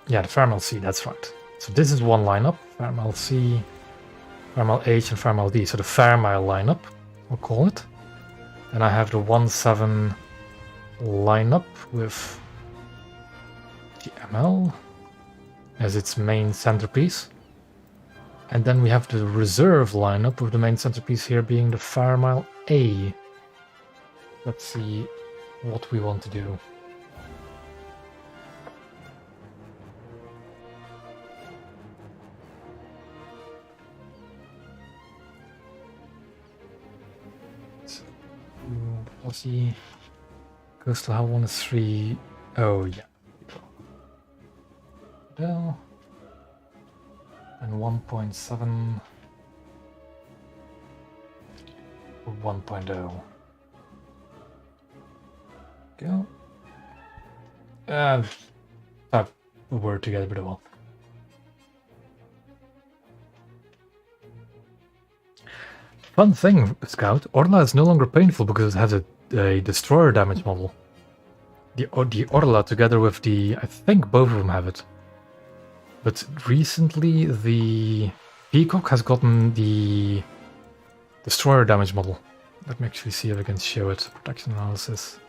Yeah, the Fairmile C, that's right. So this is one lineup. Fairmile C, Fairmile H, and Fairmile D. So the Fairmile lineup, I'll call it. And I have the 1.7 lineup with the ML as its main centerpiece. And then we have the reserve lineup with the main centerpiece here being the Fairmile A. Let's see what we want to do. So, Aussie Coastal Hull 1 is 3. Oh, yeah. Bell. And 1.7 or 1.0. Go. Type the word together pretty well. Fun thing, Scout, Orla is no longer painful because it has a destroyer damage model. The Orla together with the... I think both of them have it. But recently the Peacock has gotten the destroyer damage model. Let me actually see if I can show it. Protection analysis.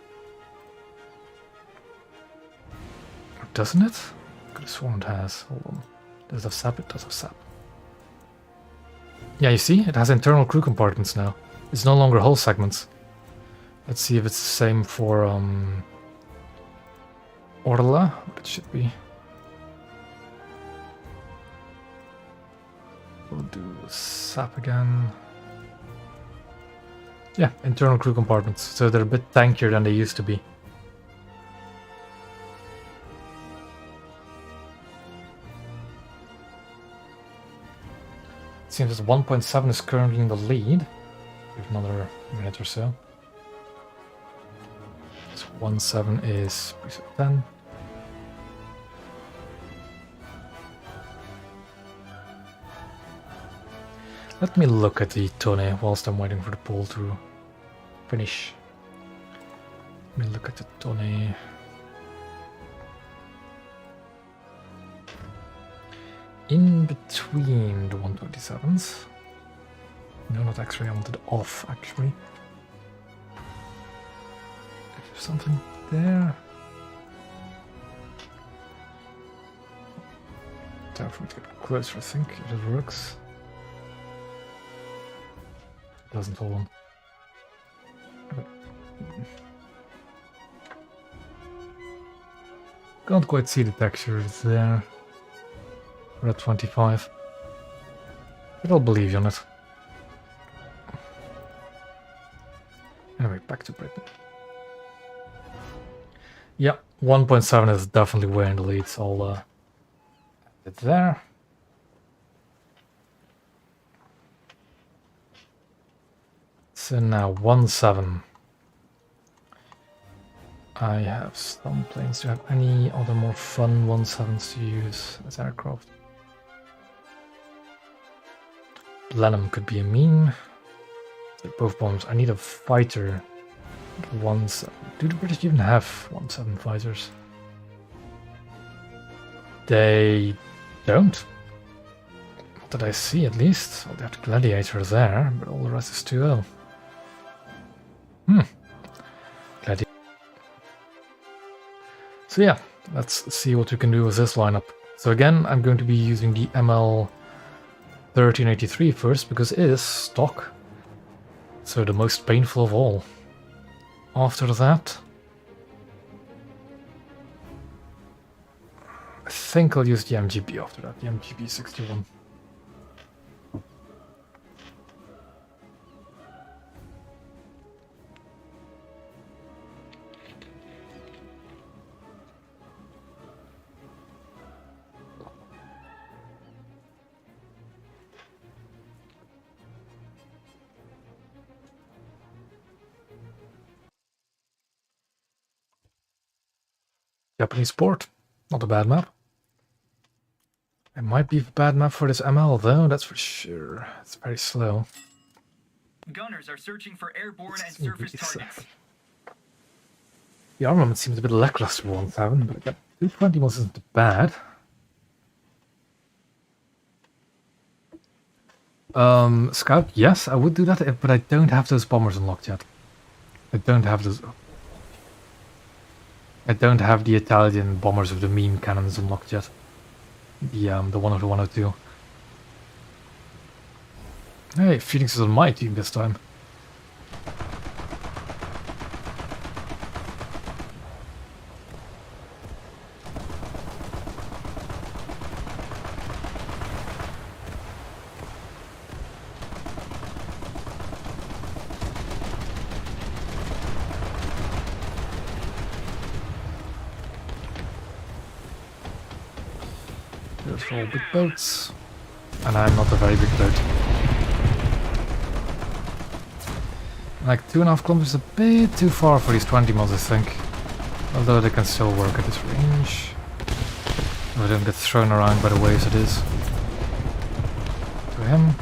Doesn't it? I could have sworn it has. Hold on. Does it have SAP? It does have SAP. Yeah, you see? It has internal crew compartments now. It's no longer hull segments. Let's see if it's the same for Orla. It should be. We'll do SAP again. Yeah, internal crew compartments. So they're a bit tankier than they used to be. It seems that 1.7 is currently in the lead. Give another minute or so. So 1.7 is preset 10. Let me look at the Tone whilst I'm waiting for the poll to finish. Let me look at the Tone. In between the 127s. No, not X-ray, I wanted off actually. Is there something there? Time for me to get closer, I think, if it works. It doesn't, hold on. Okay. Can't quite see the textures there. We're at 25. But I'll believe you on it. Anyway, back to Britain. Yeah, 1.7 is definitely way in the lead, so I'll add it there. So now 1.7. I have some planes. Do you have any other more fun 1.7s to use as aircraft? Blenheim could be a meme. They're both bombs. I need a fighter. 1.7. Do the British even have 1.7 fighters? They don't. Not that I see, at least. Well, they have the Gladiator there, but all the rest is 2.0. Gladiator. So yeah, let's see what we can do with this lineup. So again, I'm going to be using the ML 1383 first, because it is stock. So the most painful of all. After that, I think I'll use the MGB after that, the MGB 61. Japanese port, not a bad map. It might be a bad map for this ML though, that's for sure. It's very slow. Gunners are searching for airborne and surface targets. The armament seems a bit lackluster for 1.7, but yeah, 220 wasn't bad. Scout, yes, I would do that, but I don't have those bombers unlocked yet. I don't have those. I don't have the Italian bombers with the meme cannons unlocked yet. The one of the 102. Hey, Phoenix is on my team this time. There's all big boats. And I'm not a very big boat. Like 2.5 kilometers is a bit too far for these 20 miles, I think. Although they can still work at this range. If I don't get thrown around by the waves it is. To him.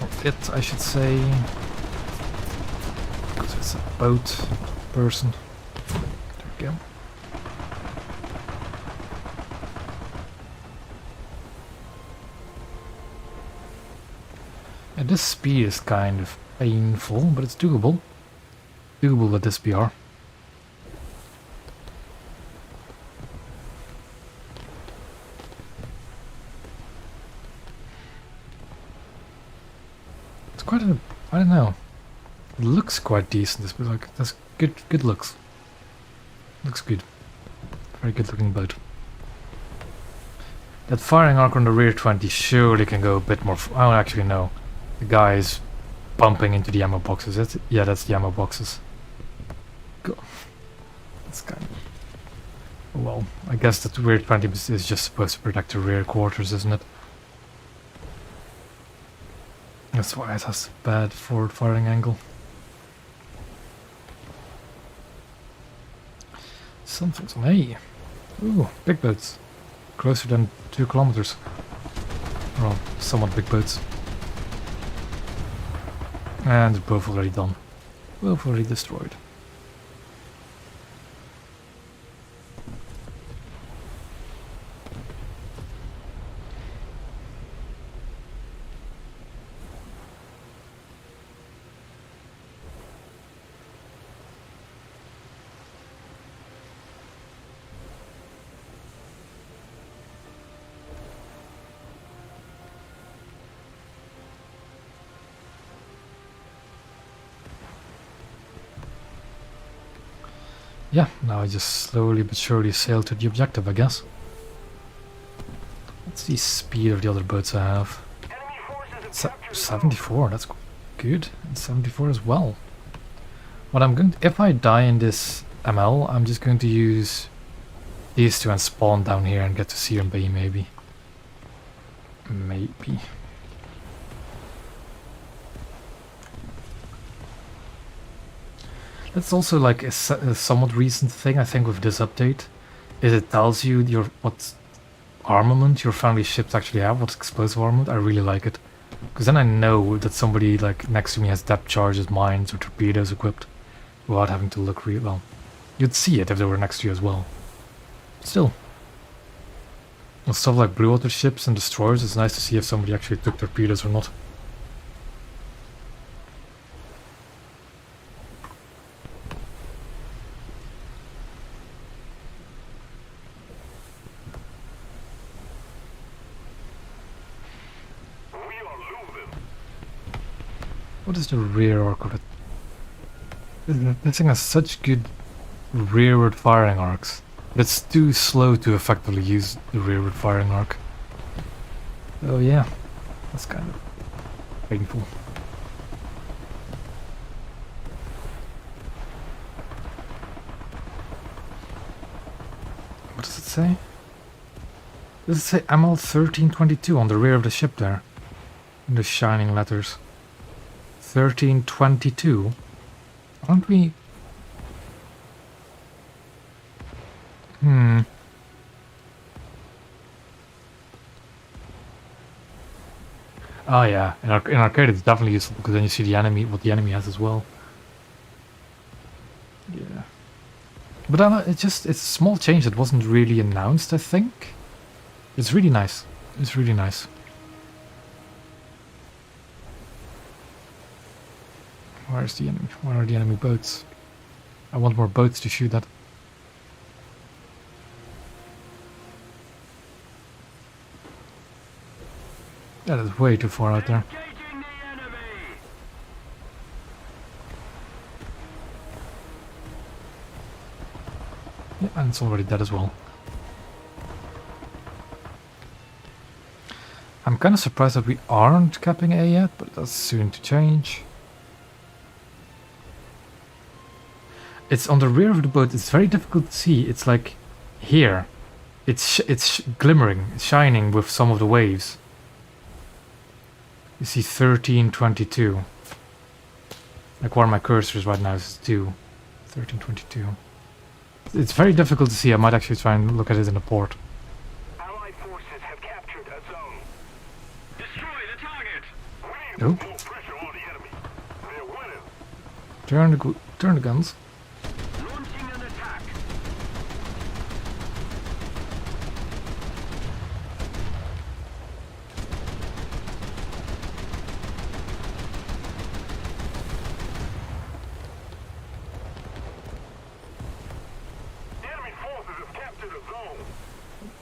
Or it, I should say. Because it's a boat person. There we go. And this speed is kind of painful, but it's doable. Doable with this PR. It's quite a, I don't know. It looks quite decent, but like that's good looks. Looks good. Very good looking boat. That firing arc on the rear 20 surely can go a bit more. I don't actually know. The guy is bumping into the ammo boxes. That's the ammo boxes. Go. That's kind of. Well, I guess that rear 20 is just supposed to protect the rear quarters, isn't it? That's why it has a bad forward firing angle. Something's on A. Ooh, big boats. Closer than 2 kilometers. Well, somewhat big boats. And both already done. Both already destroyed. Yeah, now I just slowly but surely sail to the objective, I guess. What's the speed of the other boats I have? Enemy forces have captured 74, that's good. And 74 as well. What I'm going to, if I die in this ML, I'm just going to use these two and spawn down here and get to C and B maybe. Maybe. That's also like a somewhat recent thing I think with this update, is it tells you what armament your friendly ships actually have, what explosive armament. I really like it, because then I know that somebody like next to me has depth charges, mines, or torpedoes equipped, without having to look real well. You'd see it if they were next to you as well. Still, with stuff like blue water ships and destroyers, it's nice to see if somebody actually took torpedoes or not. What is the rear arc of it? This thing has such good rearward firing arcs, but it's too slow to effectively use the rearward firing arc. Oh yeah, that's kind of painful. What does it say? Does it say ML 1322 on the rear of the ship there? In the shining letters. 1322? Aren't we... Oh yeah, in arcade it's definitely useful because then you see the enemy, what the enemy has as well. Yeah. But it's a small change that wasn't really announced, I think. It's really nice. It's really nice. Where's the enemy? Where are the enemy boats? I want more boats to shoot at. That is way too far out there. engaging the enemy. Yeah, and it's already dead as well. I'm kind of surprised that we aren't capping A yet, but that's soon to change. It's on the rear of the boat. It's very difficult to see. It's like here. It's glimmering, it's shining with some of the waves. You see 1322. Like where my cursor is right now is 2. 1322. It's very difficult to see. I might actually try and look at it in a port. Allied forces have captured a zone. Destroy the target! We need Nope. more pressure on the enemy. They're winning. Turn the guns. Launching an attack.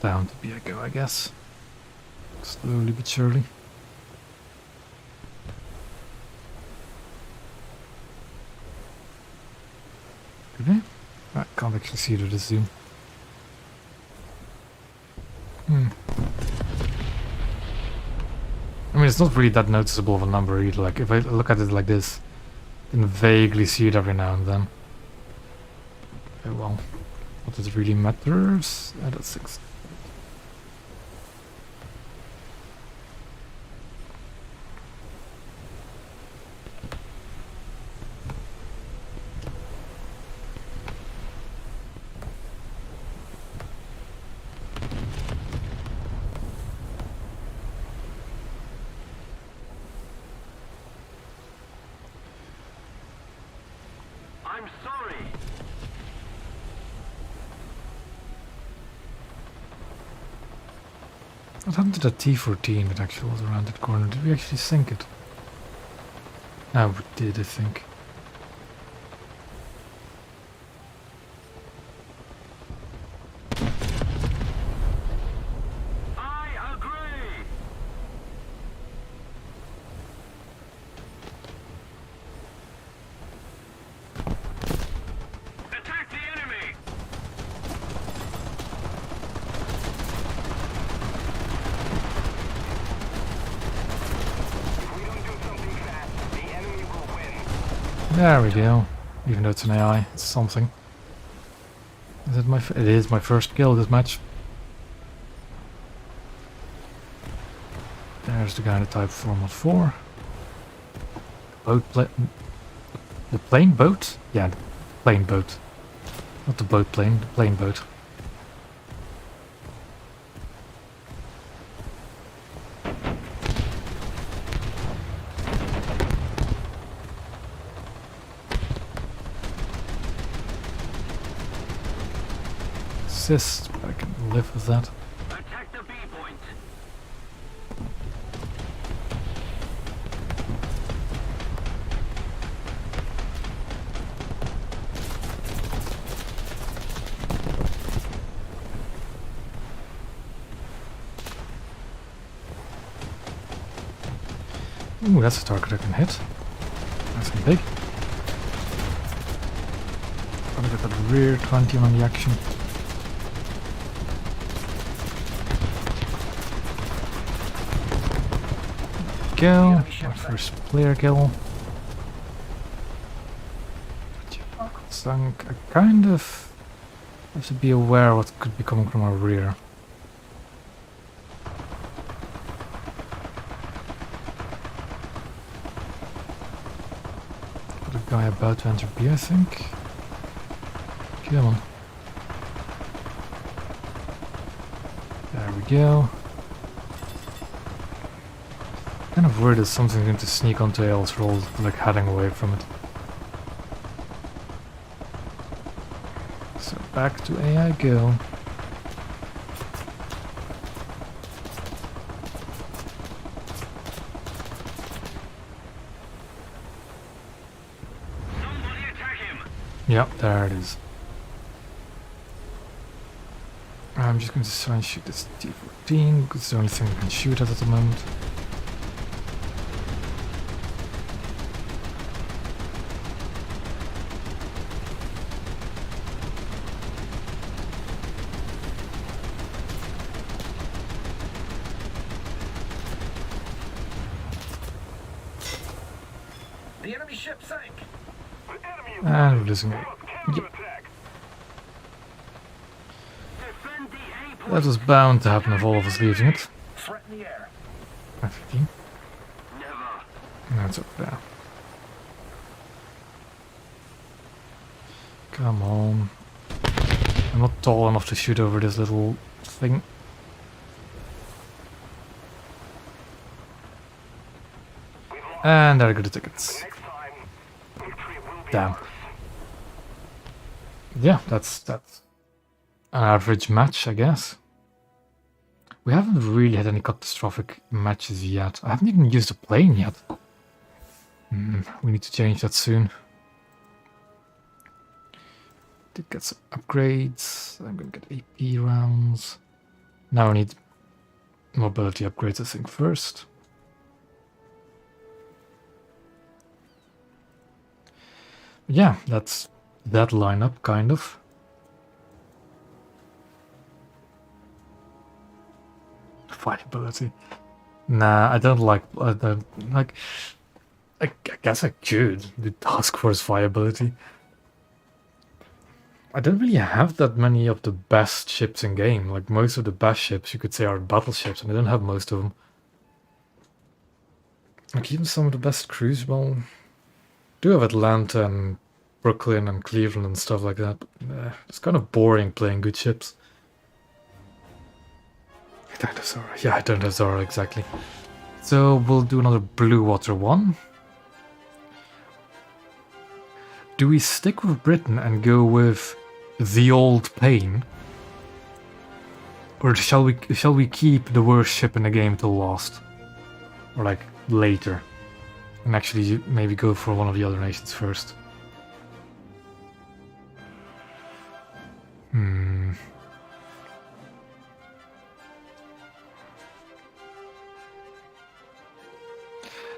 bound to be a go, I guess. Slowly but surely. Okay. I can't actually see it with the zoom. I mean, it's not really that noticeable of a number either. Like, if I look at it like this, I can vaguely see it every now and then. Okay, well, what does really matters? That's 6. I'm sorry. What happened to the T-14 that actually was around that corner? Did we actually sink it? No, we did, I think. I agree. Attack the enemy. If we don't do something fast, the enemy will win. There we go. Even though it's an AI, it's something. Is it it is my first kill this match. There's the guy in the Type 404. The plane boat? Yeah, the plane boat. Not the boat plane, the plane boat. Assist, but I can live with that. Attack the B point. Ooh, that's a target I can hit. Nice and big. Gotta get that rear 20 on the action. Go. My first player kill. Sunk. I kind of have to be aware what could be coming from our rear. Got a guy about to enter B, I think. Come on. There we go. Kind of worried that something's going to sneak onto Ales roll, like heading away from it. So back to A I go. Somebody attack him. Yep, there it is. I'm just going to try and shoot this T-14 because it's the only thing I can shoot at the moment. The enemy ship sank. The enemy is And we're losing it. counterattack. Defend the A point. That was bound to happen with all of us leaving it. Threat in the air. F-15. Never. That's up there. Come on. I'm not tall enough to shoot over this little thing. We've lost. And there go the tickets. Next time, victory will be Damn. ours. Yeah, that's an average match, I guess. We haven't really had any catastrophic matches yet. I haven't even used a plane yet. We need to change that soon. Did get some upgrades. I'm gonna get AP rounds. Now I need mobility upgrades, I think, first. Yeah, that's that lineup, kind of. Fiability. Nah, I don't like. I don't like. I guess I could do Taskforce Viability. I don't really have that many of the best ships in game. Like, most of the best ships you could say are battleships, and I don't have most of them. Like, even some of the best crews, well, do have Atlanta and Brooklyn and Cleveland and stuff like that. But, it's kind of boring playing good ships. I don't have Zora. Yeah, I don't have Zora, exactly. So we'll do another blue water one. Do we stick with Britain and go with the old pain? Or shall we keep the worst ship in the game till last? Or like later? And actually maybe go for one of the other nations first.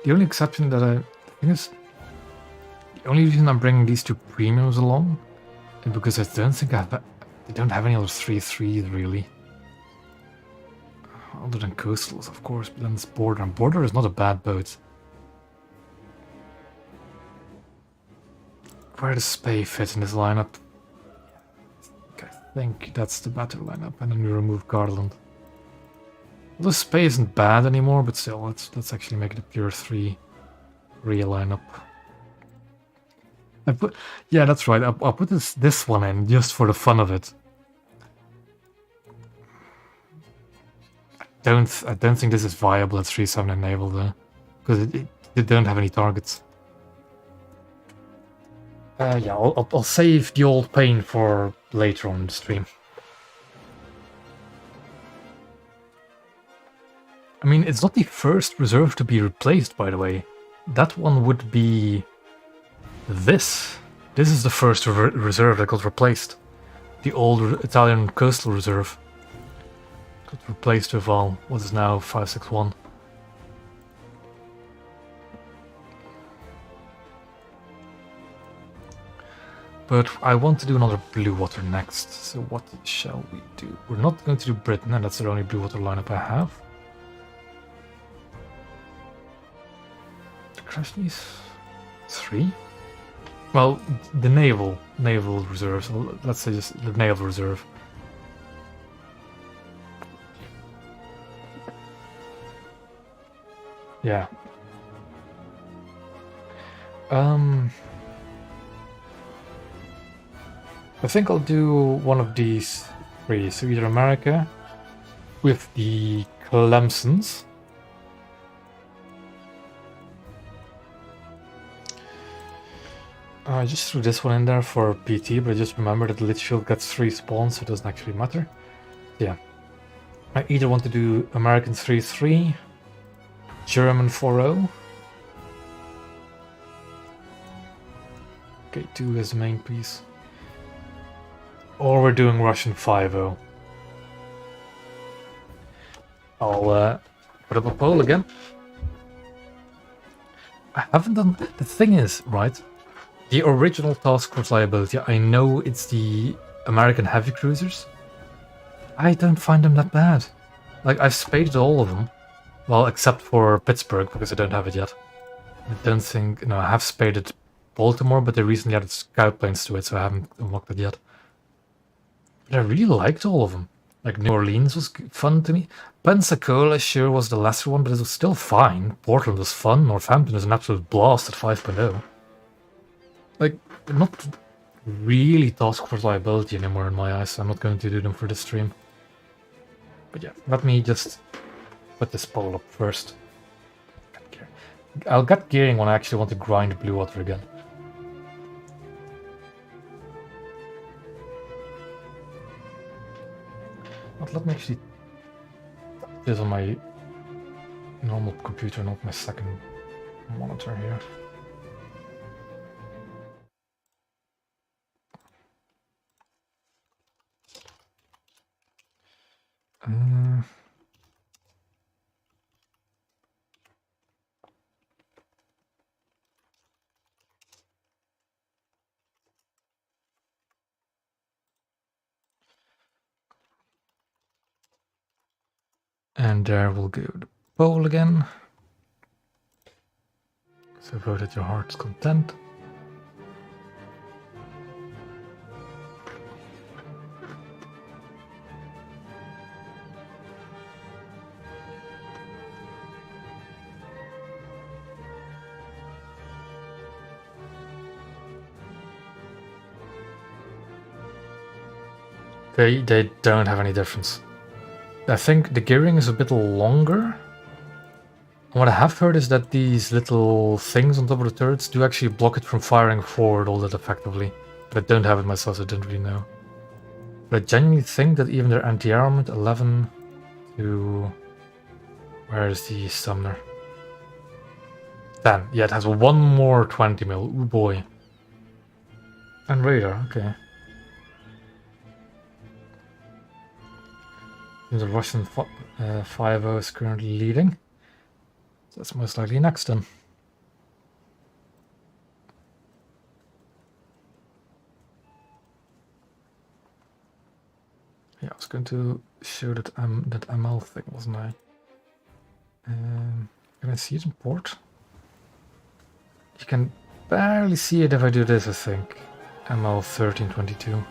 The only exception that I think is the only reason I'm bringing these two premiums along is because I don't think they don't have any other 3-3s really. Other than coastals, of course, but then it's border, and border is not a bad boat. Where does Spey fit in this lineup? I think that's the better lineup, and then we remove Garland. Although Spey isn't bad anymore, but still, let's actually make it a pure 3 real lineup. Yeah, that's right. I'll put this one in just for the fun of it. I don't think this is viable at 3-7 in naval though, because they don't have any targets. Yeah, I'll save the old pain for later on in the stream. I mean, it's not the first reserve to be replaced, by the way. That one would be this. This is the first reserve that got replaced. The old Italian coastal reserve got replaced with what is now 561. But I want to do another blue water next, so what shall we do? We're not going to do Britain, and that's the only blue water lineup I have. The Krasny's 3? Well, the naval reserves. Let's say just the naval reserve. Yeah. I think I'll do one of these 3. So either America with the Clemsons. I just threw this one in there for PT, but I just remembered that Litchfield gets 3 spawns, so it doesn't actually matter. Yeah. I either want to do American 3-3, German 4-0. Okay, 2 is the main piece. Or we're doing Russian 5-0. I'll put up a poll again. I haven't done... The thing is, right, the original Taskforce Liability, I know it's the American heavy cruisers. I don't find them that bad. Like, I've spaded all of them. Well, except for Pittsburgh, because I don't have it yet. I don't think... No, I have spaded Baltimore, but they recently added scout planes to it, so I haven't unlocked it yet. But I really liked all of them. Like, New Orleans was fun to me. Pensacola sure was the lesser one, but it was still fine. Portland was fun. Northampton is an absolute blast at 5.0. Like, not really Taskforce Liability anymore in my eyes, so I'm not going to do them for this stream. But yeah, let me just put this poll up first. I'll get gearing when I actually want to grind blue water again. But let me actually do this on my normal computer, not my second monitor here. And there we'll go the pole again. So vote at your heart's content. They don't have any difference. I think the gearing is a bit longer. And what I have heard is that these little things on top of the turrets do actually block it from firing forward all that effectively. But I don't have it myself, so I don't really know. But I genuinely think that even their anti-air armament 11 to... Where is the Sumner? 10. Yeah, it has one more 20 mil. Ooh boy. And radar, okay. The Russian 5-0 is currently leading. So that's most likely next then. Yeah, I was going to show that that ML thing, wasn't I? Can I see it in port? You can barely see it if I do this, I think. ML 1322.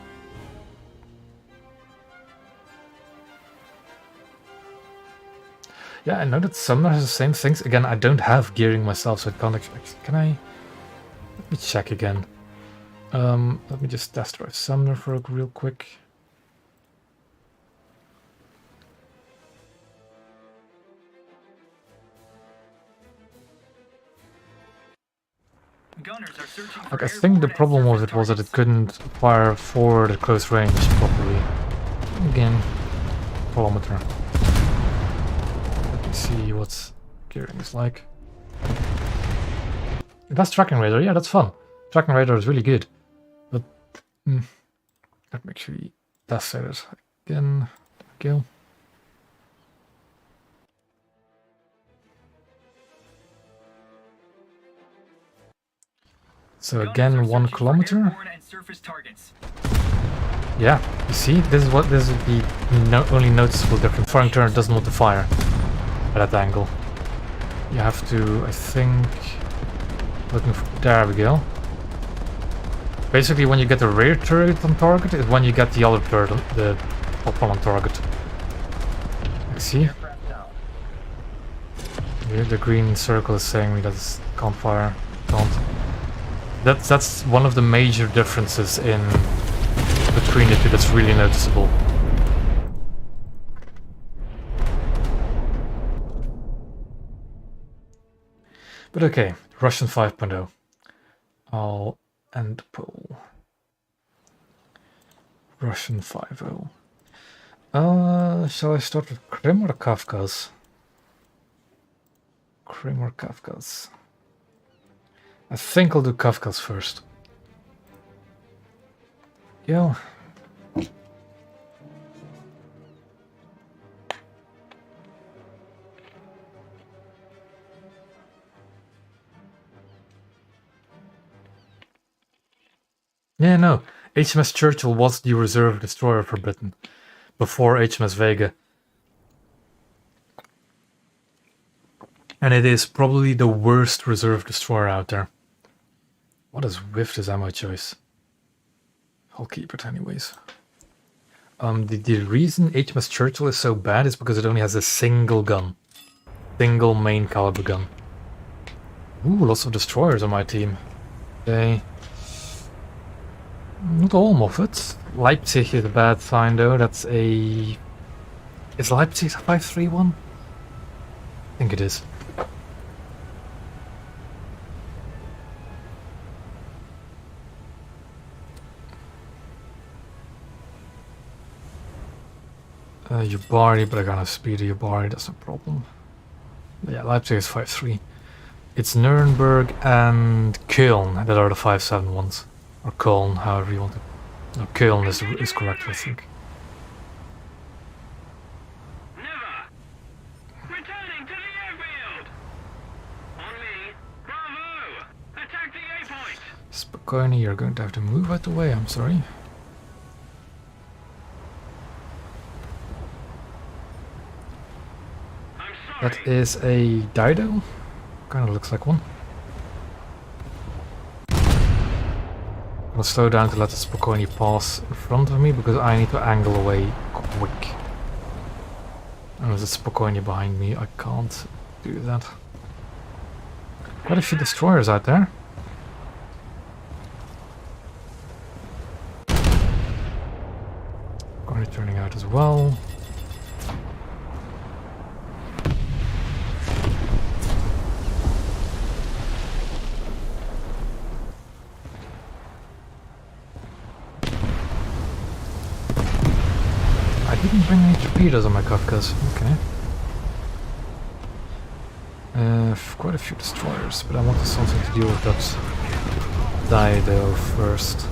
Yeah, I know that Sumner has the same things. Again, I don't have gearing myself, so I can't actually... Can I... Let me check again. Let me just test drive Sumner for real quick. Gunners are searching for Like, I think the problem with it was that it couldn't fire forward at close range properly. Again, kilometer. Let me see what gearing is like. That's tracking radar, yeah, that's fun. Tracking radar is really good. But, let me actually test it again. There we go. So again, 1 kilometer. Yeah, you see, this is the only noticeable difference. Foreign turret doesn't want to fire at that angle. You have to, I think, looking for, there we go. Basically, when you get the rear turret on target, is when you get the other turret, the top one on target. I see. Yeah, the green circle is saying me that it can't fire. Can't. That's one of the major differences in between the two that's really noticeable. But okay, Russian 5.0. I'll end poll. Russian 5.0. Shall I start with Krim or Kafkas? Krim or Kafkas? I think I'll do Kafkas first. Go. Yeah, no. HMS Churchill was the reserve destroyer for Britain before HMS Vega. And it is probably the worst reserve destroyer out there. What is with this ammo choice? I'll keep it anyways. The reason HMS Churchill is so bad is because it only has a single gun. Single main caliber gun. Ooh, lots of destroyers on my team. Okay. Not all Moffat. Leipzig is a bad sign though. That's a... Is Leipzig a 531? I think it is. Yubari, but I got a speedy Yubari, that's no problem. But yeah, Leipzig is 5.3. It's Nuremberg and Köln that are the 5.7 ones. Or Köln, however you want to... No, Köln is correct, I think. Never! Returning to the airfield! On me! Bravo! Attack the A point! Spokojny, you're going to have to move out the way, I'm sorry. That is a Dido. Kind of looks like one. I'm gonna slow down to let the Spokoni pass in front of me because I need to angle away quick. And there's a Spokoni behind me, I can't do that. Quite a few destroyers out there. Spokoni turning out as well. I didn't bring any torpedoes on my Kafkas, okay. Quite a few destroyers, but I wanted something to deal with that Dido first.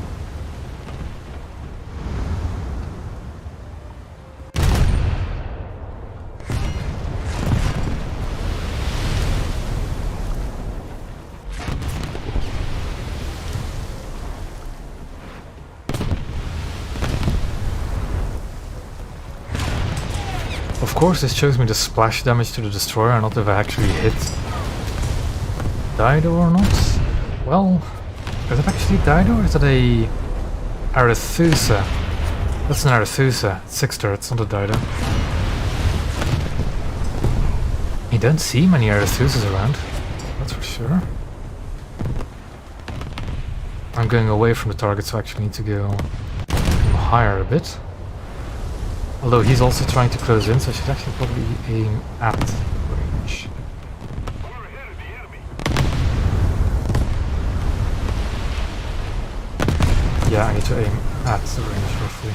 Of course, this shows me the splash damage to the destroyer, not if I actually hit Dido or not. Well, is it actually Dido or is it a Arethusa? That's an Arethusa. It's 6 turrets, not a Dido. You don't see many Arethusas around, that's for sure. I'm going away from the target, so I actually need to go higher a bit. Although he's also trying to close in, so I should actually probably aim at range. Yeah, I need to aim at the range roughly.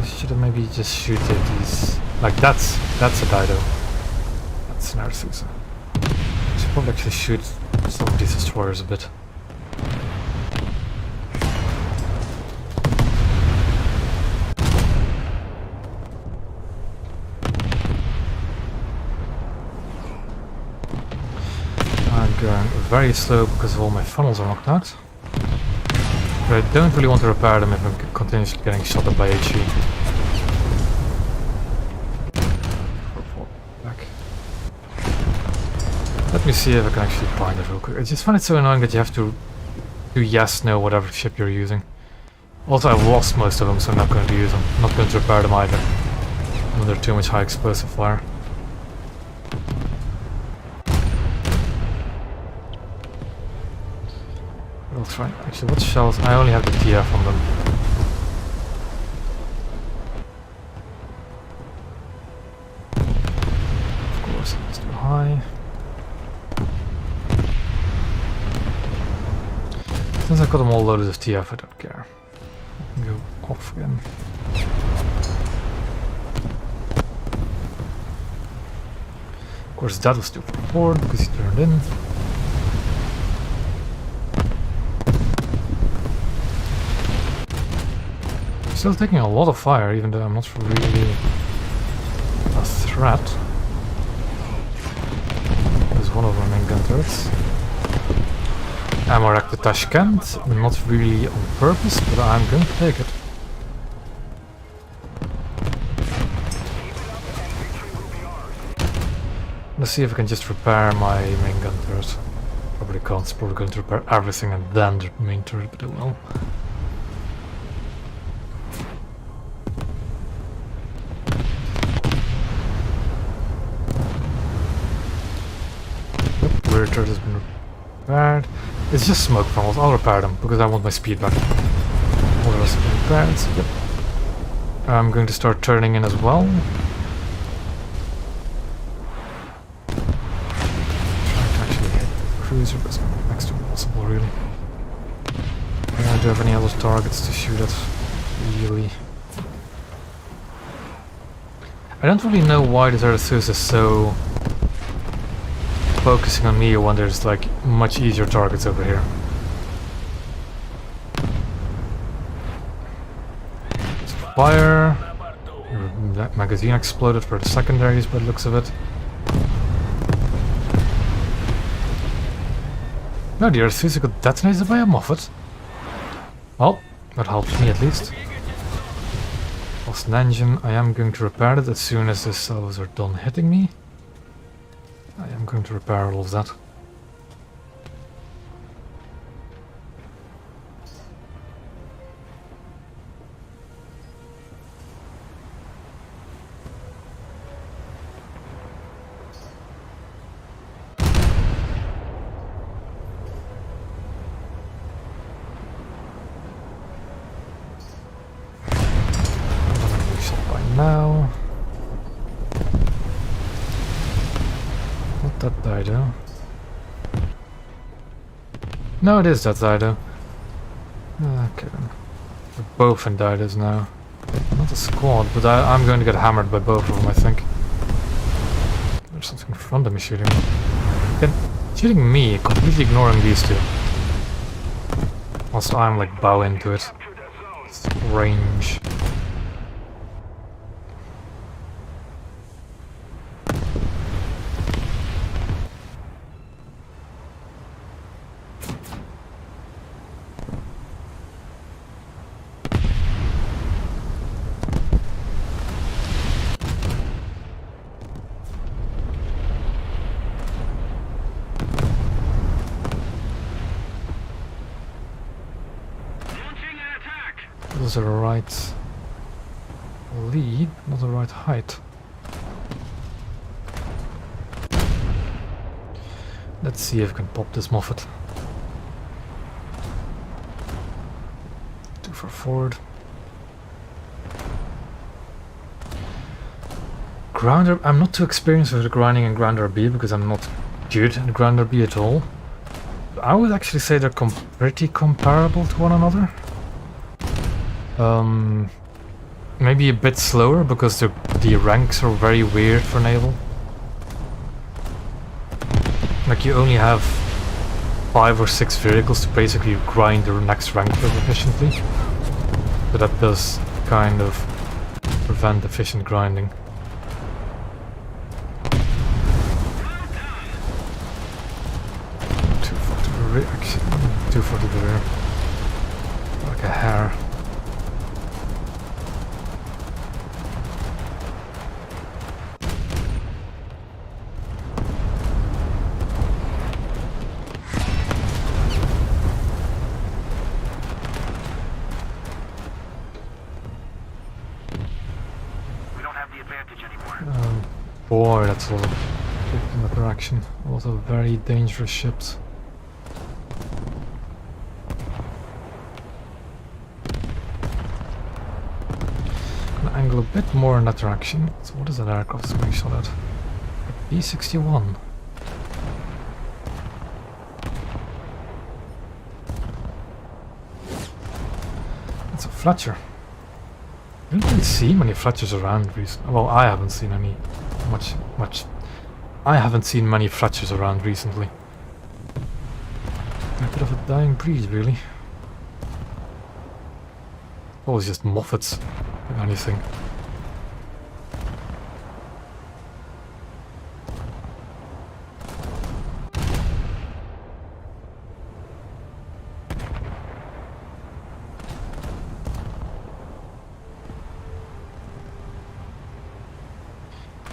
Should I maybe just shoot at these? Like that's a Dido. That's an Arethusa. I should probably actually shoot some of these destroyers a bit. Going very slow because all my funnels are knocked out. But I don't really want to repair them if I'm continuously getting shot at by HE. Back. Let me see if I can actually find it real quick. I just find it so annoying that you have to do yes, no, whatever ship you're using. Also, I've lost most of them, so I'm not going to use them. I'm not going to repair them either. They're too much high explosive fire. I'll try. Actually, what shells? I only have the TF on them. Of course, it's too high. Since I've got them all loaded with TF, I don't care. I can go off again. Of course, that was still forward because he turned in. Still taking a lot of fire, even though I'm not really a threat. There's one of my main gun turrets. Ammo rack to Tashkent, not really on purpose, but I'm going to take it. Let's see if I can just repair my main gun turret. Probably can't, it's probably going to repair everything and then the main turret, but it will. Rear turret has been repaired. It's just smoke funnels. I'll repair them because I want my speed back. All the rest have been repaired. So yep. I'm going to start turning in as well. Trying to actually hit the cruiser, but it's next to impossible, really. I don't have any other targets to shoot at, really. I don't really know why this Arethusa is so focusing on me when there's like much easier targets over here. Fire. That magazine exploded for the secondaries by the looks of it. No, the Arethusa got detonated by a Moffat. Well, that helps me at least. Lost an engine. I am going to repair it as soon as the salvos are done hitting me. I am going to repair all of that. Now, not that Dido. No, it is that Dido. Okay, then. We're both in Didos now. Not a squad, but I'm going to get hammered by both of them, I think. There's something in front of me shooting me. Again, shooting me, completely ignoring these two. Whilst I'm like bow into it. It's range. Those are the right lead, not the right height. Let's see if we can pop this Moffat. 2 for forward. Grounder, I'm not too experienced with the grinding and Grounder B because I'm not good at Grounder B at all. But I would actually say they're pretty comparable to one another. Maybe a bit slower because the ranks are very weird for naval. Like you only have 5 or 6 vehicles to basically grind the next rank up efficiently. So that does kind of prevent efficient grinding. Too far to the rear. Like a hare. Boy, that's a lot of ships in that direction. A lot of very dangerous ships. Gonna angle a bit more in that direction. So what is that aircraft being shot at? B-61. It's a Fletcher. I don't really see many Fletchers around recently. Well, I haven't seen any much. I haven't seen many Fletchers around recently. A bit of a dying breed, really. Always just Moffats, if anything.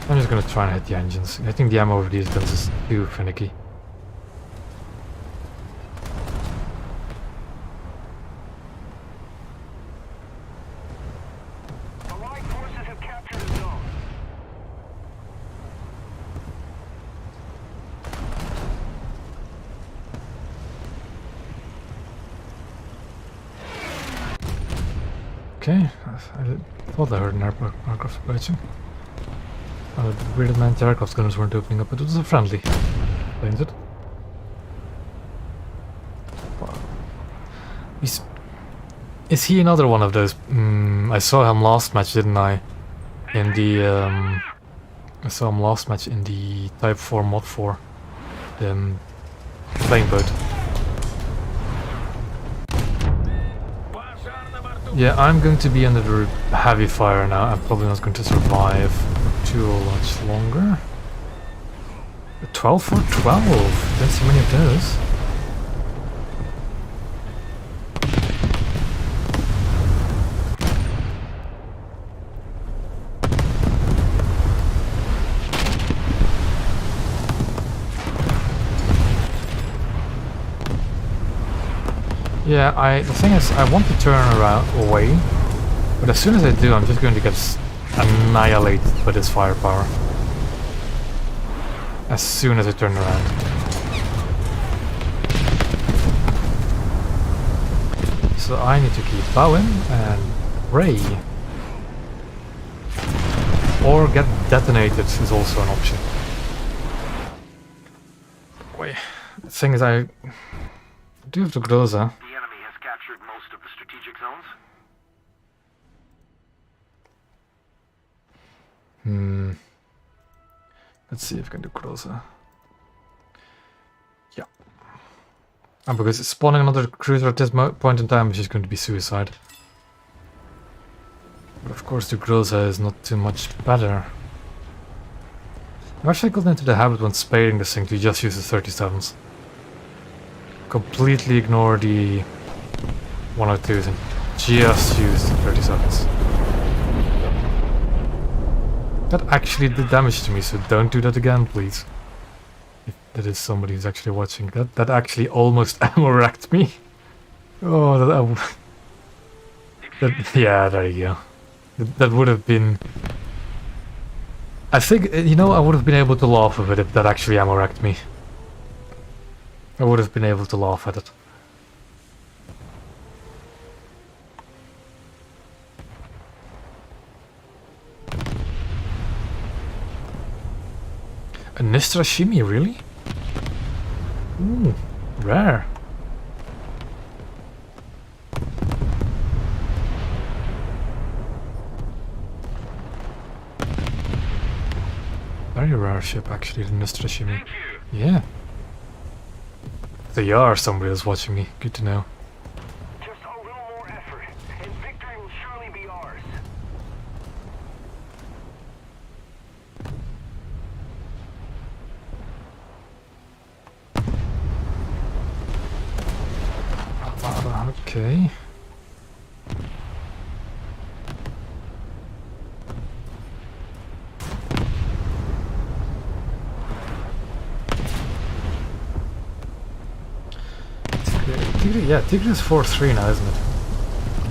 I'm just gonna try and hit the engines. I think the ammo over these guns is too finicky. Allied forces have captured a zone. Okay, I thought I heard an aircraft approaching. The weird that anti-aircraft gunners weren't opening up, but it was a friendly. Explains it. Is he another one of those? I saw him last match, didn't I? In the I saw him last match in the Type 4 Mod 4 plane boat. Yeah, I'm going to be under the heavy fire now. I'm probably not going to survive too much longer. 12 for 12. Don't see many of those. Yeah, the thing is, I want to turn around away, but as soon as I do, I'm just going to get annihilated by this firepower. As soon as I turn around. So I need to keep bowing and pray. Or get detonated is also an option. Wait, the thing is, I do have to close, huh? The enemy has captured most of the strategic zones. Let's see if I can do closer. Yeah. And because spawning another cruiser at this point in time is just going to be suicide. But of course the Groza is not too much better. I've actually gotten into the habit when spading this thing to just use the 37s. Completely ignore the 102s and just use the 37s. That actually did damage to me, so don't do that again, please. If that is somebody who's actually watching. That actually almost ammo wrecked me. Oh, yeah, there you go. That would have been... I think, you know, I would have been able to laugh at it if that actually ammo wrecked me. I would have been able to laugh at it. A Nistra Shimi, really? Ooh, rare. Very rare ship, actually, the Nistra Shimi. Yeah. They are somebody that's watching me. Good to know. Just a little more effort, and victory will surely be ours. Okay. Yeah, Tigre is 4-3 now, isn't it?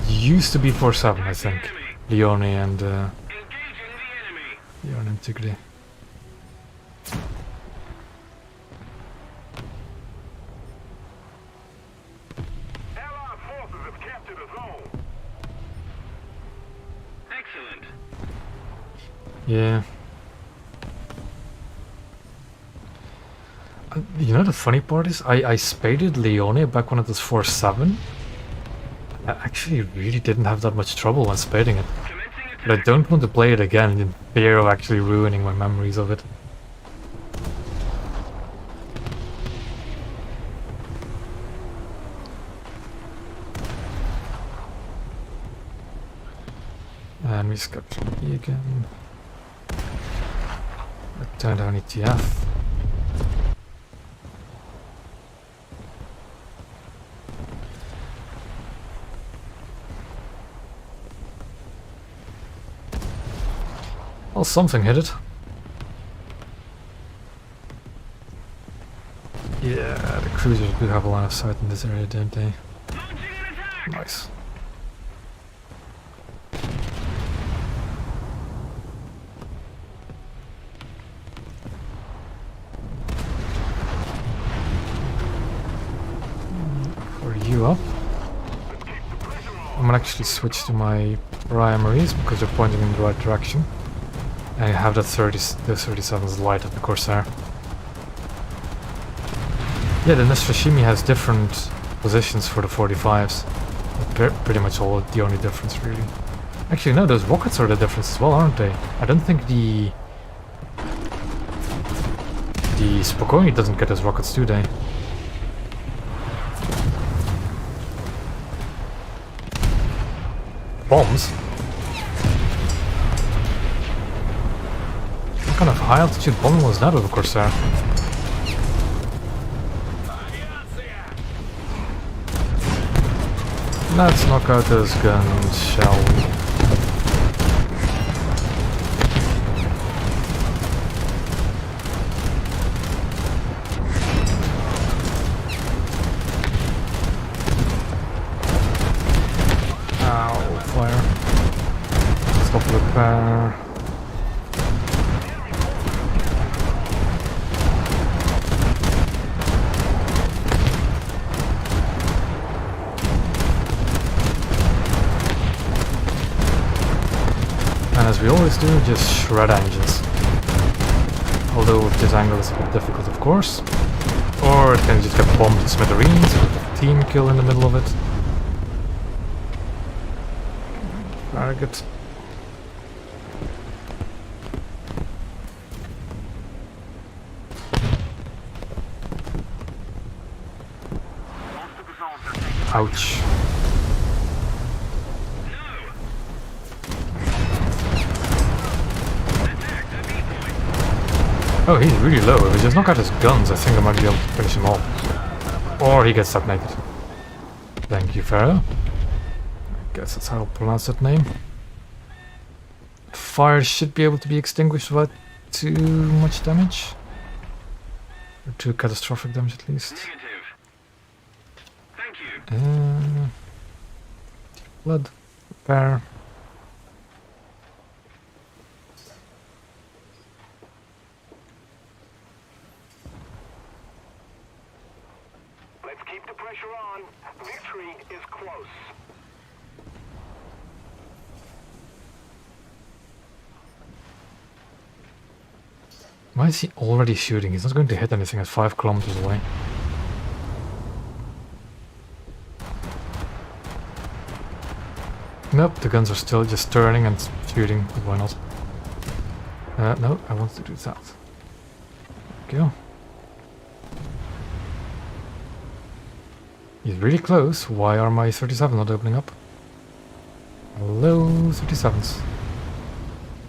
It used to be 4-7, I think. Leone and Tigre. Allied forces have captured a zone. Excellent. Yeah. You know the funny part is, I spaded Leone back when it was 4-7. I actually really didn't have that much trouble when spading it. But I don't want to play it again in fear of actually ruining my memories of it. And we skipped E again. I turned down ETF. Well, something hit it. Yeah, the cruisers do have a line of sight in this area, don't they? Nice. For you up. I'm gonna actually switch to my primaries because they're pointing in the right direction. And I have that 37s light at the Corsair. Yeah, the Nistra Shimi has different positions for the 45s. Pretty much all the only difference, really. Actually, no, those rockets are the difference as well, aren't they? I don't think the Spokoni doesn't get those rockets, do they? Bombs? What kind of high altitude bombing was that of a Corsair? Let's knock out those guns, shall we? fire. Stop repair. And as we always do, just shred engines. Although with this angle it's a bit difficult, of course. Or it can just get bombed to smithereens with a team kill in the middle of it. Very good. Ouch. Oh, he's really low. If we just knock out his guns, I think I might be able to finish him off. Or he gets stuck naked. Thank you, Pharaoh. I guess that's how I'll pronounce that name. Fire should be able to be extinguished without too much damage. Or too catastrophic damage at least. Negative. Thank you. Blood. Repair. Let's keep the pressure on. Victory is close. Why is he already shooting? He's not going to hit anything at 5 kilometers away. Nope, the guns are still just turning and shooting, but why not? No, I want to do that. There we go. He's really close. Why are my 37s not opening up? Hello, 37s.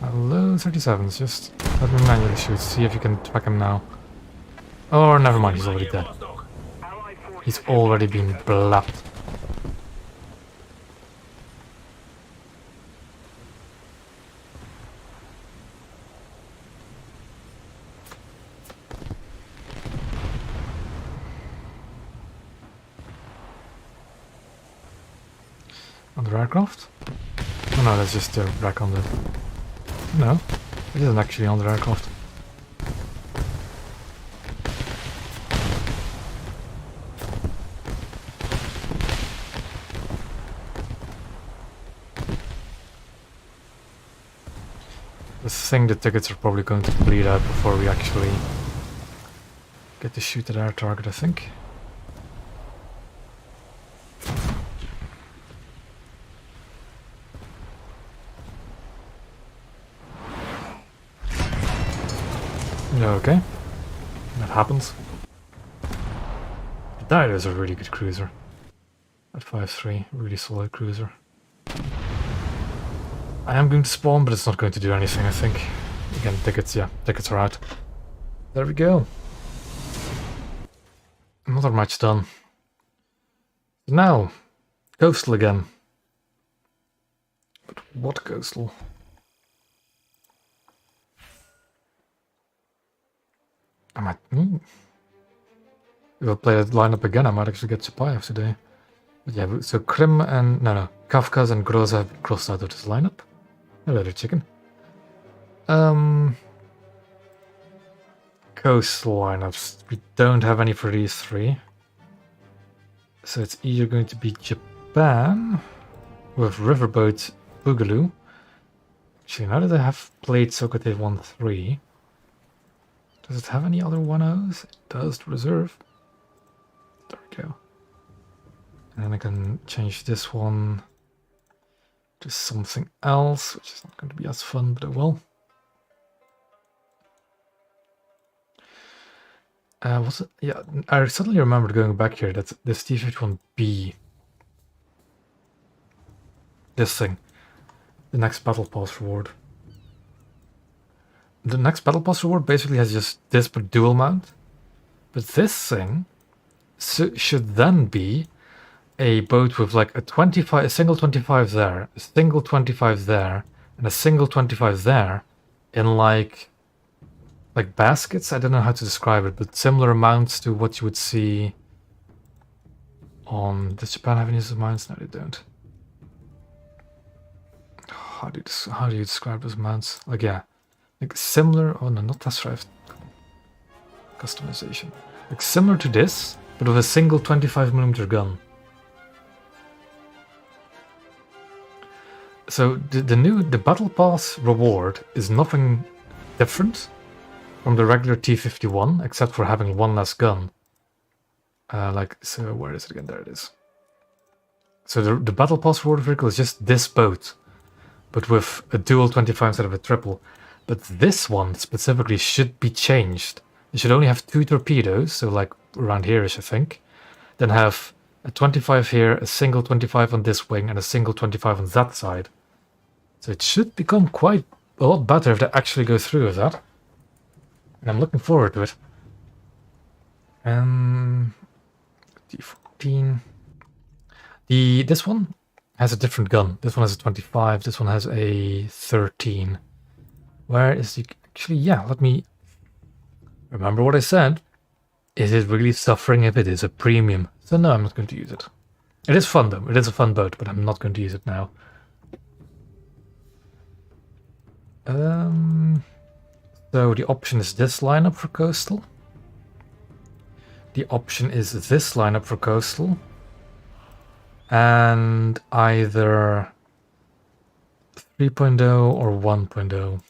Hello, 37s. Just let me manually shoot. See if you can track him now. Or never mind, he's already dead. Allied forces He's already been blapped. Under aircraft? Oh no, that's just the rack on the... No, it isn't actually under aircraft. I think the tickets are probably going to bleed out before we actually get to shoot at our target, I think. Okay, that happens. That is a really good cruiser. At 5.3, really solid cruiser. I am going to spawn, but it's not going to do anything, I think. Again, tickets, yeah, tickets are out. There we go. Another match done. Now, coastal again. But what coastal? I might... If I play that lineup again, I might actually get Chapayev today. But yeah, so Krim and... No, Kafkas and Groza have been crossed out of this lineup. Hello there, chicken. Coastal lineups. We don't have any for these three. So it's either going to be Japan with Riverboat Boogaloo. Actually, now that I have played Socrates 1-3, does it have any other 1-0s? It does, reserve. There we go. And then I can change this one to something else, which is not going to be as fun, but it will. Was it? Yeah, I suddenly remembered going back here that this T-51B, this thing, the next Battle Pass reward. The next Battle Pass reward basically has just this but dual mount. But this thing should then be a boat with like a single 25 there, a single 25 there, and a single 25 there in like baskets. I don't know how to describe it, but similar amounts to what you would see on... Does Japan have any of those mounts? No, they don't. how do you describe those mounts? Like, yeah, like similar. Oh no, not test drive. Customization. Like similar to this, but with a single 25mm gun. So the Battle Pass reward is nothing different from the regular T-51, except for having one less gun. So where is it again? There it is. So the Battle Pass reward vehicle is just this boat, but with a dual 25 instead of a triple. But this one specifically should be changed. It should only have 2 torpedoes, so like around here-ish, I think. Then have a 25 here, a single 25 on this wing, and a single 25 on that side. So it should become quite a lot better if they actually go through with that. And I'm looking forward to it. D14. This one has a different gun. This one has a 25. This one has a 13. Where is the... Actually, yeah, let me... Remember what I said? Is it really suffering if it is a premium? So no, I'm not going to use it. It is fun though. It is a fun boat, but I'm not going to use it now. So the option is this lineup for coastal. The option is this lineup for coastal. And either 3.0 or 1.0.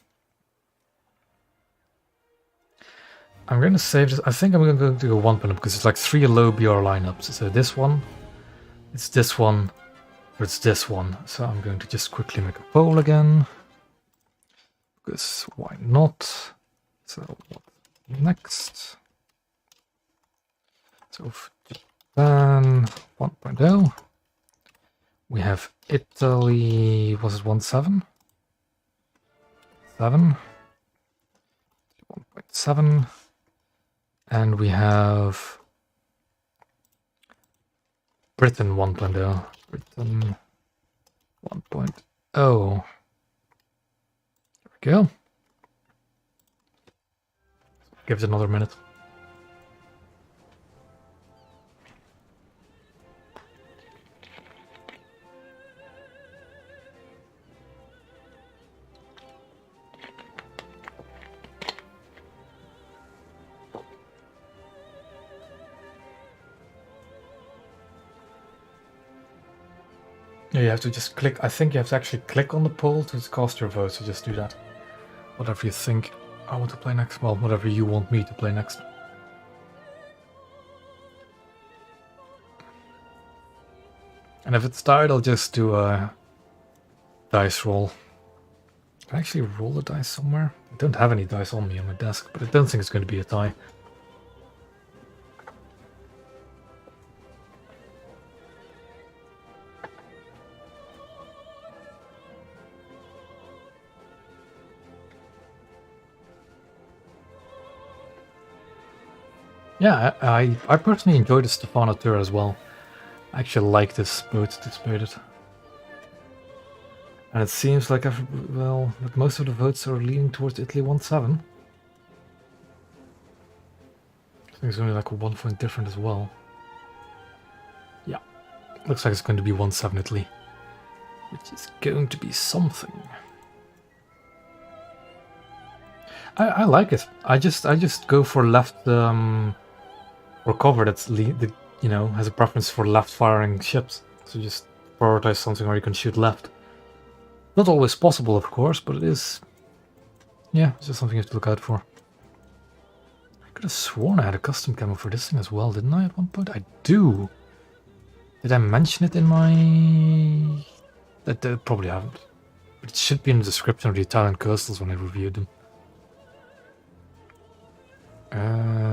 I'm going to save this. I think I'm going to go 1.0 because it's like 3 low BR lineups. So this one, it's this one, or it's this one. So I'm going to just quickly make a poll again. Because why not? So what next? So Japan 1.0. We have Italy, was it 1.7? 7. 1.7. And we have Britain 1.0. Britain 1.0. There we go. Give it another minute. Yeah, you have to just click. I think you have to actually click on the poll to cast your vote, so just do that. Whatever you think I want to play next. Well, whatever you want me to play next. And if it's tired, I'll just do a dice roll. Can I actually roll the dice somewhere? I don't have any dice on me on my desk, but I don't think it's going to be a tie. Yeah, I personally enjoyed the Stefano tour as well. I actually like this boat displayed. And it seems like that most of the votes are leaning towards Italy 1.7. I think it's only like a 1 point different as well. Yeah, looks like it's going to be 1.7 Italy, which is going to be something. I like it. I just go for left or cover that's has a preference for left firing ships. So just prioritize something where you can shoot left. Not always possible, of course, but it is. Yeah, it's just something you have to look out for. I could have sworn I had a custom camo for this thing as well, didn't I? At one point, I do. Did I mention it in my? I probably haven't. But it should be in the description of the Italian coastals when I reviewed them.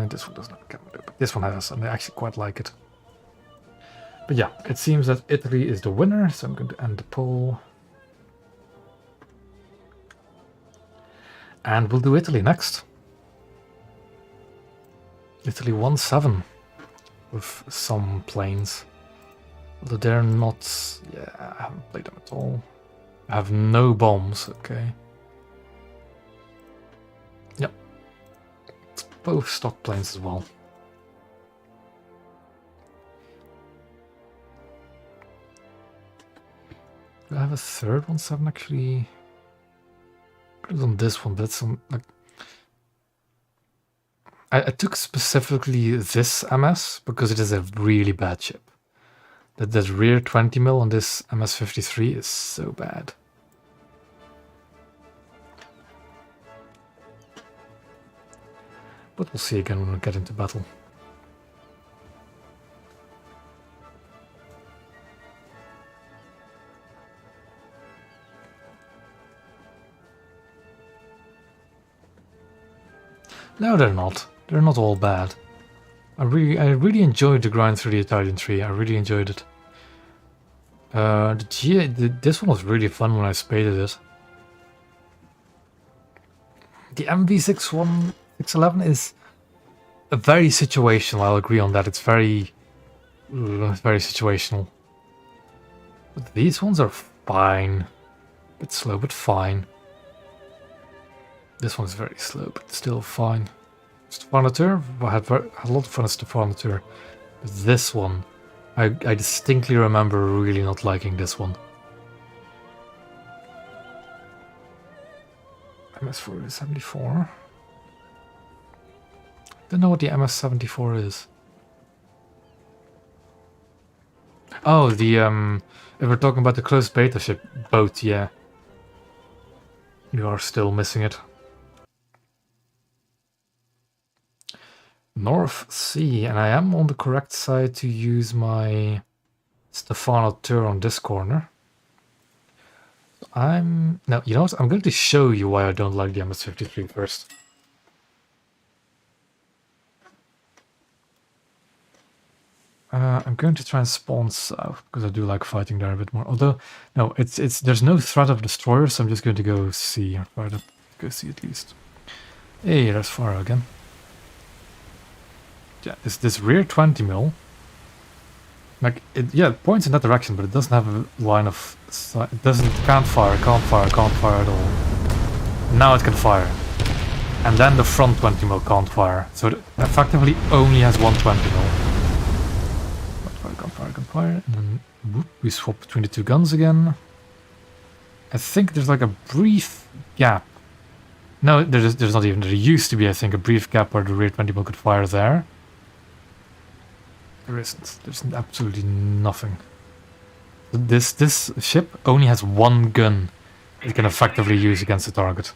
This one doesn't have a camo, but this one has, and I actually quite like it. But yeah, it seems that Italy is the winner, so I'm going to end the poll. And we'll do Italy next. Italy 1.7 with some planes. Although they're not... Yeah, I haven't played them at all. I have no bombs, okay. Yep. It's both stock planes as well. Do I have a third 1.7 actually? Put it on this one, that's on like. I took specifically this MS because it is a really bad ship. That rear 20 mil on this MS-53 is so bad. But we'll see again when we get into battle. No, they're not. They're not all bad. I really enjoyed the grind through the Italian tree. I really enjoyed it. This one was really fun when I spaded it. The MV611 is a very situational. I'll agree on that. It's very situational. But these ones are fine. Bit slow, but fine. This one's very slow, but still fine. Stefanateur, I had a lot of fun at Stefanateur. But this one, I distinctly remember really not liking this one. MS-74. Don't know what the MS-74 is. Oh, the if we're talking about the close beta ship boat, yeah. You are still missing it. North Sea, and I am on the correct side to use my Stefanateur on this corner. No, you know what? I'm going to show you why I don't like the MS-53 first. I'm going to try and spawn south because I do like fighting there a bit more. Although, no, there's no threat of destroyers, so I'm just going to go see. Or try to go see at least. Hey, there's Faro again. Yeah, this rear 20 mil. Like it points in that direction, but it doesn't have a line of sight. It can't fire at all. Now it can fire. And then the front 20 mil can't fire. So it effectively only has one 20 mil. Can't fire. And then whoop, we swap between the two guns again. I think there's like a brief gap. No, there's not even. There used to be, I think, a brief gap where the rear 20 mil could fire there. There isn't. There's absolutely nothing. This ship only has one gun it can effectively use against the target.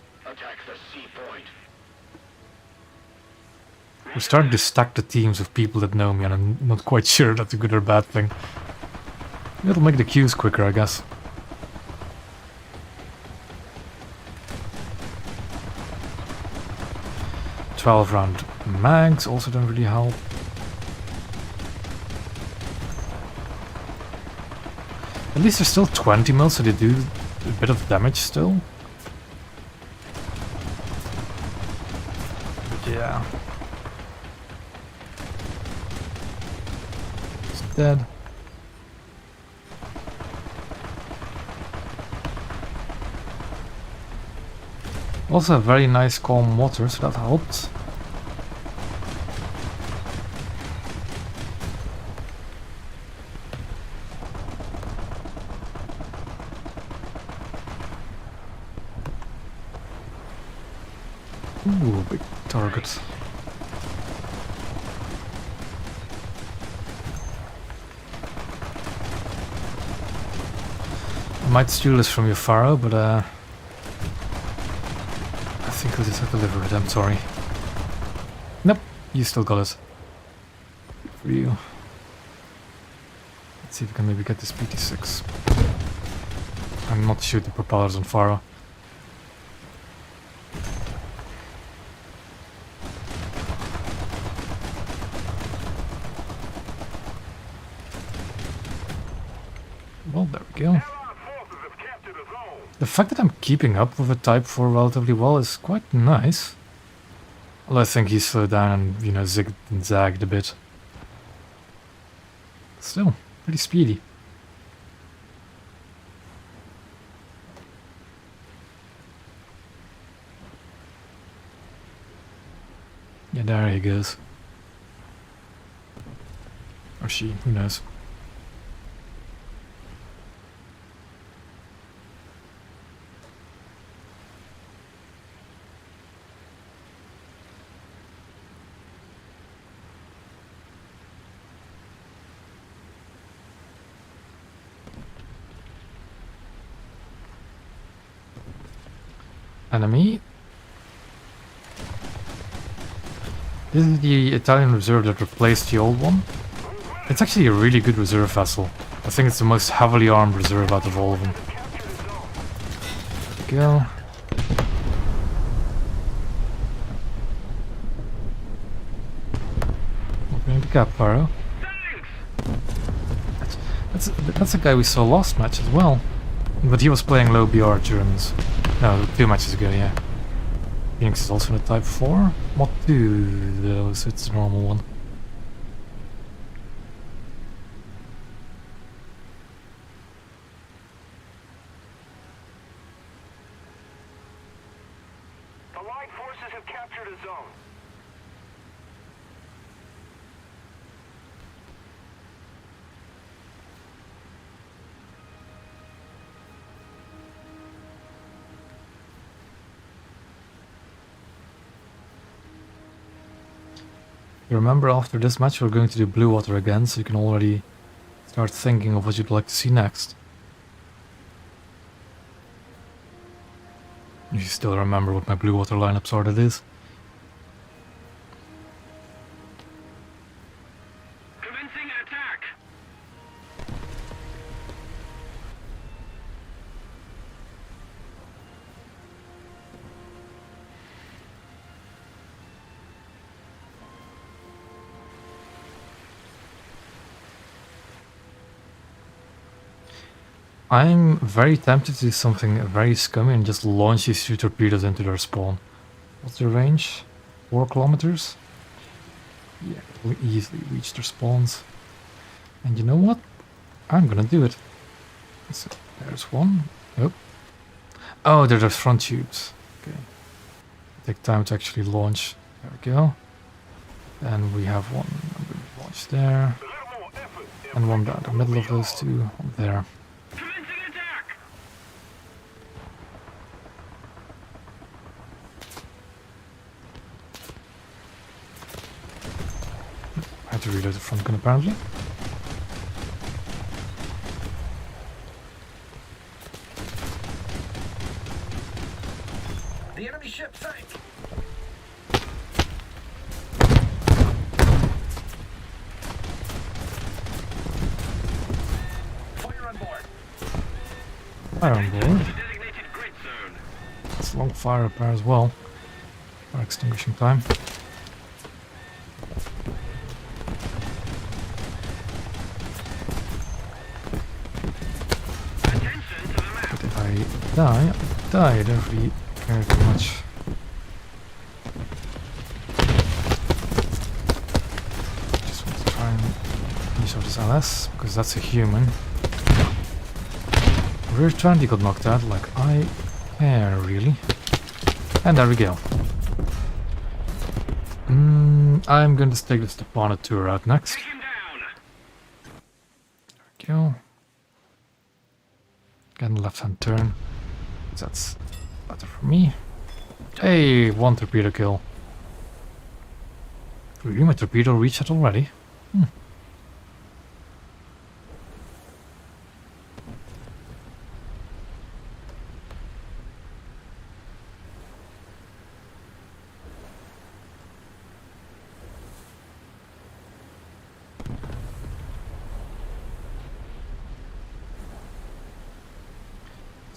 We're starting to stack the teams of people that know me, and I'm not quite sure that's a good or bad thing. It'll make the queues quicker, I guess. .12 round mags also don't really help. At least they're still 20 mil, so they do a bit of damage still. But yeah. It's dead. Also a very nice calm water, so that helped. Ooh, big target. I might steal this from your Faro, but I think I'll just have to deliver it, I'm sorry. Nope, you still got it. Good for you. Let's see if we can maybe get this PT6. I'm not shooting propellers on Faro. Well, there we go. The fact that I'm keeping up with a Type 4 relatively well is quite nice. Although I think he slowed down and, you know, zigged and zagged a bit. Still, pretty speedy. Yeah, there he goes. Or she, who knows. Enemy. This is the Italian reserve that replaced the old one. It's actually a really good reserve vessel. I think it's the most heavily armed reserve out of all of them. Go. Opening the cap, Faro. That's a guy we saw last match as well. But he was playing low BR Germans. No, 2 matches ago, yeah. Phoenix is also in a Type 4. Mod 2 though, so it's a normal one. The Allied forces have captured a zone. You remember after this match we're going to do blue water again, so you can already start thinking of what you'd like to see next. If you still remember what my blue water lineup sorted is. Commencing an attack. I'm very tempted to do something very scummy and just launch these 2 torpedoes into their spawn. What's their range? 4 kilometers? Yeah, we'll easily reach their spawns. And you know what? I'm gonna do it. So, there's one. Oh. Oh, they're the front tubes. Okay. Take time to actually launch. There we go. And we have one launch there. And one down the middle of those 2. One there. I had to reload the front gun apparently. The enemy ship sank. Fire on board. Fire on board. Designated grid zone. It's long fire repair as well. For extinguishing time. But if I die, I die. I don't really care too much. Just want to try and finish off this LS, because that's a human. Rear 20 got knocked out, like I care, really. And there we go. I'm going to take the Stefano tour out next. Take him down. There we go. Again, left hand turn. That's better for me. Hey, 1 torpedo kill. Really, my torpedo reached it already?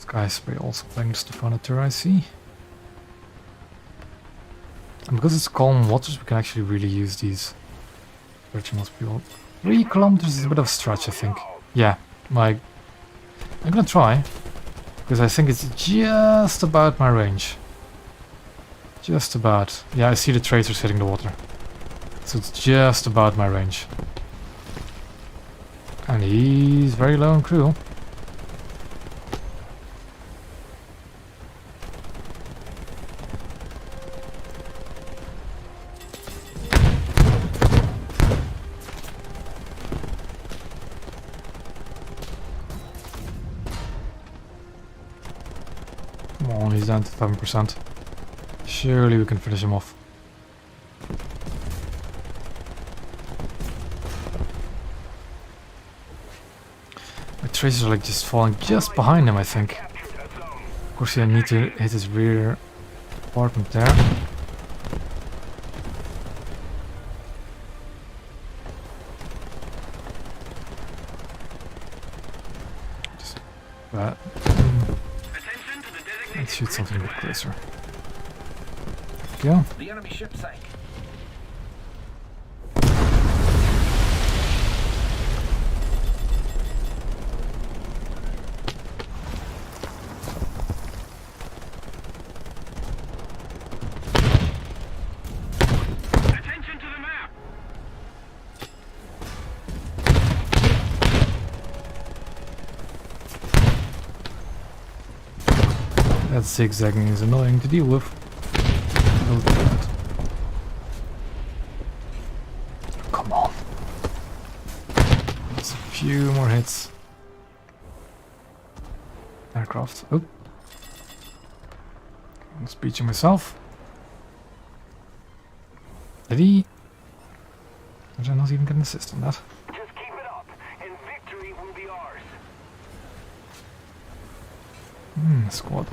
Guys, we're also playing the Stefano tour, I see. And because it's calm waters, we can actually really use these virtual people. 3 kilometers is a bit of a stretch, I think. Yeah, I'm gonna try, because I think it's just about my range. Just about. Yeah, I see the tracers hitting the water. So it's just about my range. And he's very low on crew. Come on, he's down to 7%. Surely we can finish him off. My tracers are like just falling just behind him, I think. course, I need to hit his rear compartment there. Just that. Let's shoot something a bit closer. There we go. The enemy ship sank. Attention to the map. That zigzagging is annoying to deal with. We'll do that. Come on. Just a few more hits. Aircraft. Oh. I'm speeching myself. Did he? Did I not even get an assist on that? Just keep it up, and victory will be ours. Squad.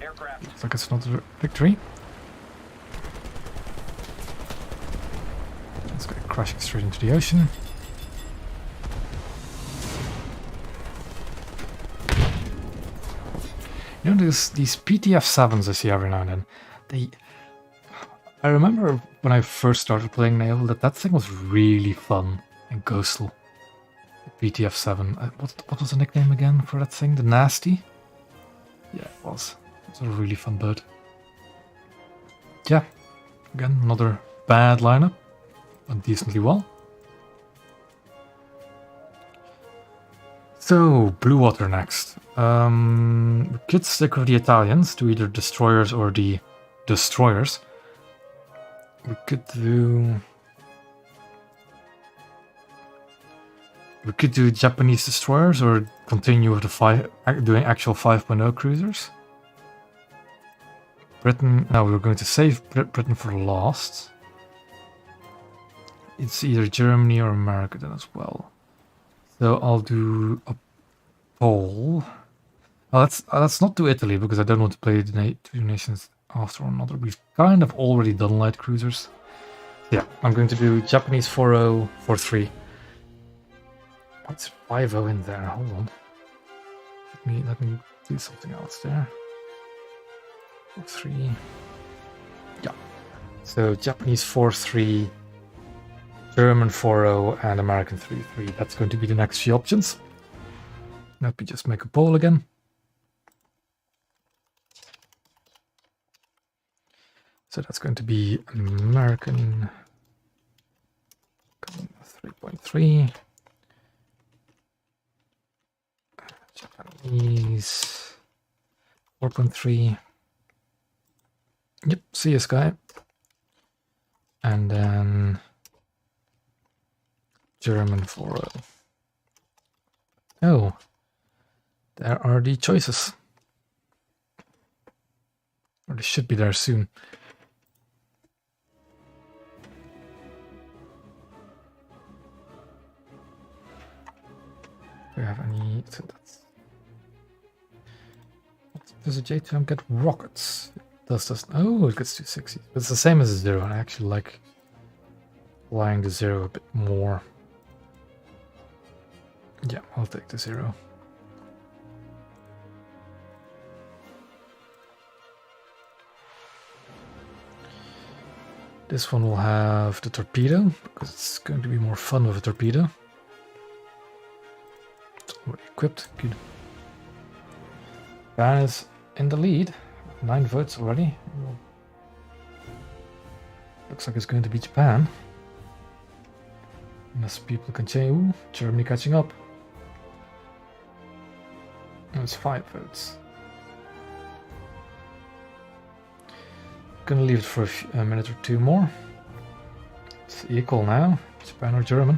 Aircraft. Looks like it's not a victory. Let's go crashing straight into the ocean. You know, these PTF-7s I see every now and then, I remember when I first started playing naval that thing was really fun and ghostful. The PTF-7. What was the nickname again for that thing? The Nasty? Yeah, it was. It was a really fun boat. Yeah, again, another bad lineup, but decently well. So, Blue Water next. We could stick with the Italians, do either destroyers or the destroyers. We could do Japanese destroyers or continue with the doing actual 5.0 cruisers. Britain. No, we're going to save Britain for last. It's either Germany or America then as well. So I'll do a poll. Well, let's not do Italy because I don't want to play the two nations after one another. We've kind of already done light cruisers. Yeah, I'm going to do Japanese 4-0, 4-3. What's 5-0 in there? Hold on. Let me do something else there. 4-3. Yeah. So Japanese 4-3, German 4-0, and American 3-3. That's going to be the next few options. Let me just make a poll again. So that's going to be American 3.3, Japanese 4.3. Yep, see you, Sky. And then German 4.0. Oh, there are the choices. Or they should be there soon. Do we have any? So that's. Does a J2M get rockets? It does. Oh, it gets 260. But it's the same as a 0. I actually like flying the 0 a bit more. Yeah, I'll take the 0. This one will have the torpedo, because it's going to be more fun with a torpedo. It's already equipped, good. Japan is in the lead, 9 votes already. Looks like it's going to be Japan. Unless people can say, ooh, Germany catching up. It's 5 votes. Gonna leave it for a minute or two more. It's equal now, Japan or German.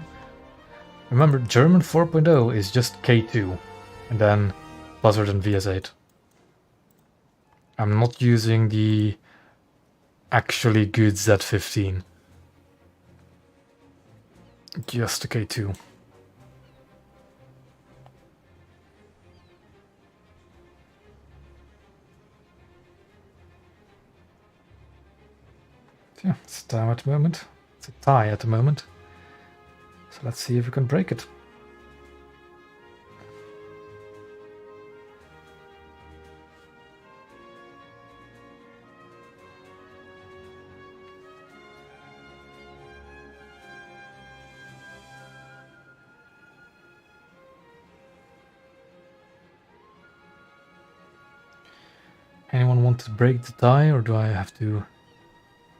Remember, German 4.0 is just K2, and then Buzzard and VS8. I'm not using the actually good Z15. Just the K2. Yeah, it's a tie at the moment. It's a tie at the moment. So let's see if we can break it. Anyone want to break the tie, or do I have to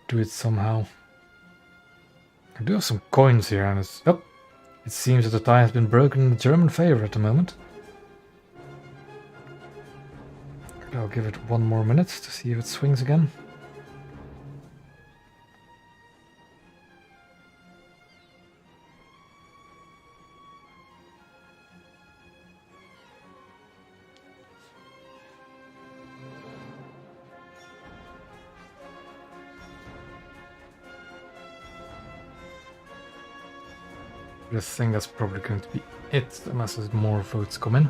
do it somehow? I do have some coins here, and it's... Oh! It seems that the tie has been broken in the German favor at the moment. I'll give it 1 more minute to see if it swings again. I think that's probably going to be it, unless there's more votes come in.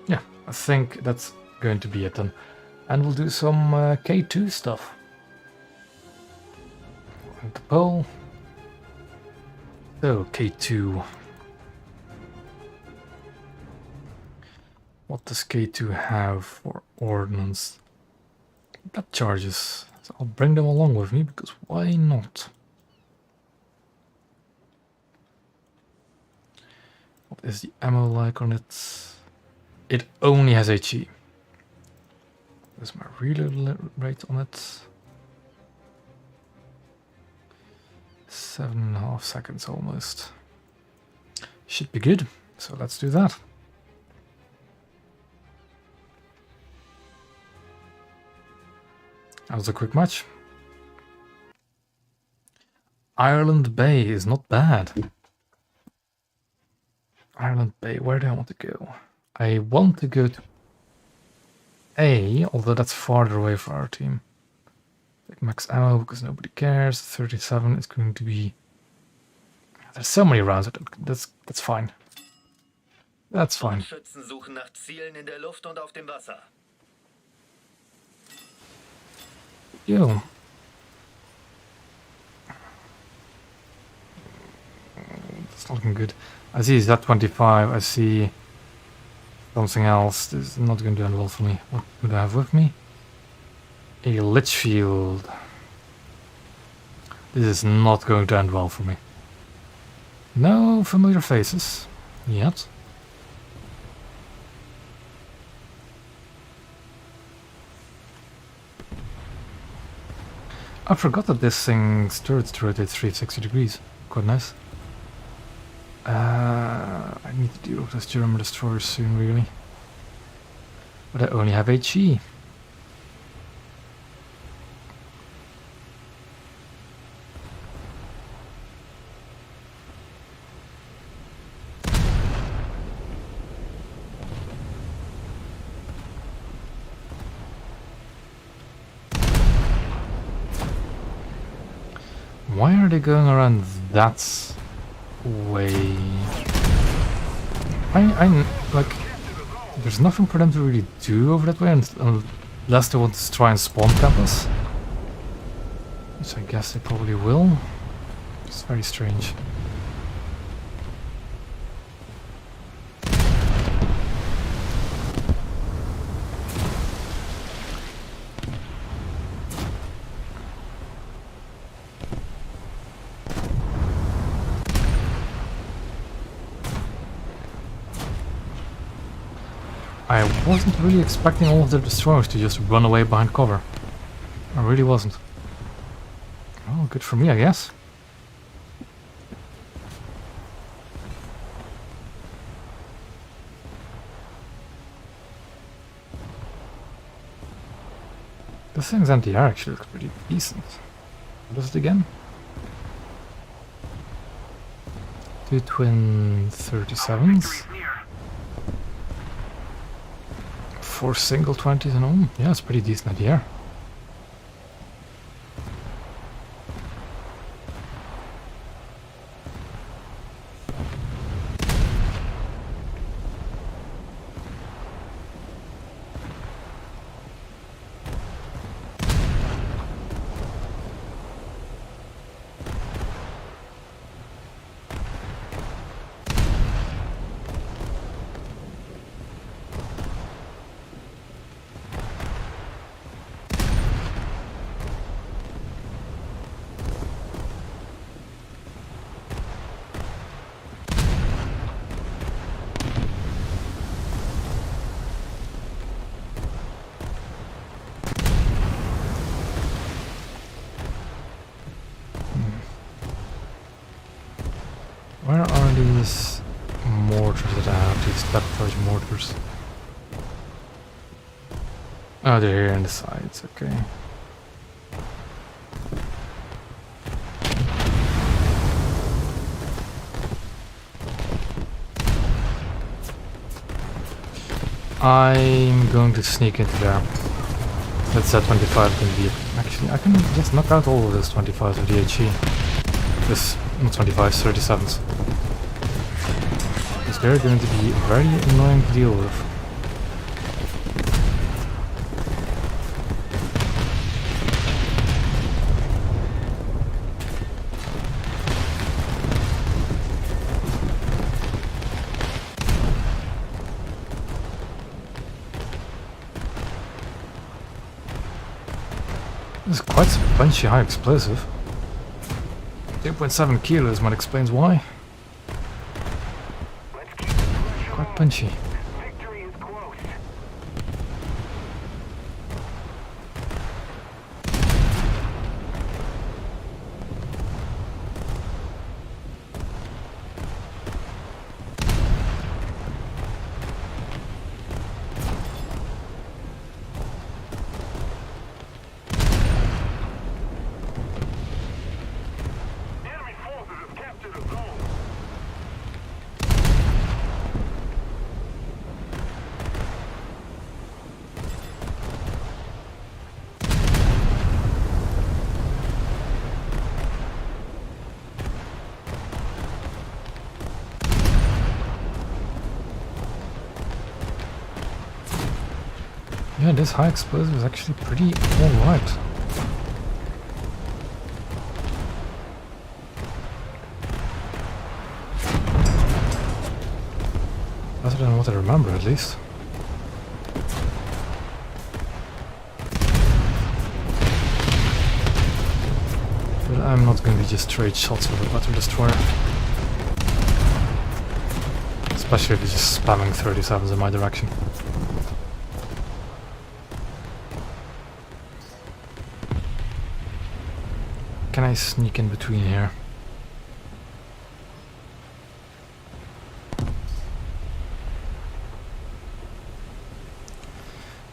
Yeah, I think that's going to be it then. And we'll do some K2 stuff. At the pole. So, K2. What does K2 have for ordnance? That charges. So I'll bring them along with me, because why not? What is the ammo like on it? It only has HE. What's my reload rate on it? 7.5 seconds almost. Should be good, so let's do that. That was a quick match. Ireland Bay is not bad. Ireland Bay, where do I want to go? I want to go to A, although that's farther away for our team. Take max ammo because nobody cares. 37 is going to be... There's so many rounds. That's fine. That's fine. Schützen suchen nach Zielen in der Luft und auf dem Wasser. Yo. It's not looking good. I see Z25. I see something else. This is not going to end well for me. What do I have with me? A Litchfield. This is not going to end well for me. No familiar faces yet. I forgot that this thing's turrets rotate 360 degrees. Quite nice. I need to deal with this German destroyer soon, really. But I only have HE. Why are they going around that way? I like, there's nothing for them to really do over that way unless they want to try and spawn camp us. Which I guess they probably will. It's very strange. I wasn't really expecting all of the destroyers to just run away behind cover. I really wasn't. Oh, good for me, I guess. This thing's anti-air actually looks pretty decent. What is it again? 2 twin 37s. 4 single 20s and all. Yeah, it's pretty decent idea. these mortars that I have, these depth charge mortars. Oh, they're here on the sides, okay. I'm going to sneak into there. That's that 25 going to be... Actually, I can just knock out all of those 25s with the HE. This, not 25s, 37s. Because they're going to be very annoying to deal with. This is quite a punchy high explosive. 2.7 kilos might explains why. Let's keep the pressure Quite on. punchy. Victory is close. Enemy forces have captured a zone. Yeah, this high explosive is actually pretty alright. Better than what I remember, at least. But I'm not going to just trade shots with a battle destroyer. Especially if he's just spamming 37s in my direction. Can I sneak in between here?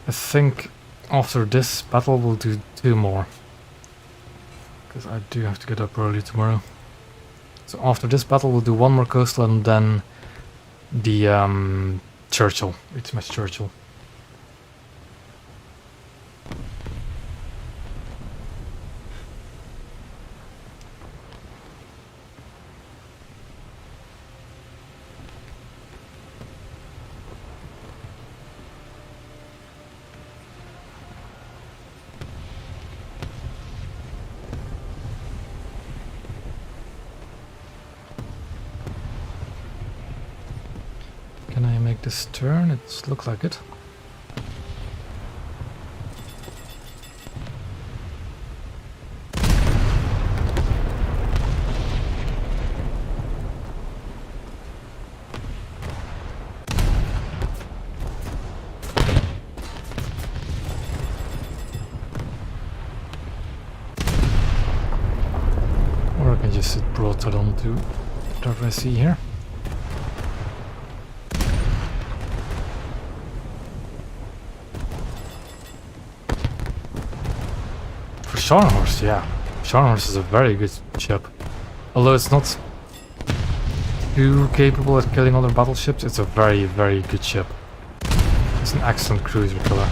I think after this battle we'll do 2 more. Because I do have to get up early tomorrow. So after this battle we'll do 1 more coastal and then the Churchill, HMS Churchill. Can I make this turn? It looks like it. Or I can just sit broadside onto whatever I see here. Scharnhorst, yeah. Scharnhorst is a very good ship. Although it's not too capable at killing other battleships, it's a very, very good ship. It's an excellent cruiser killer.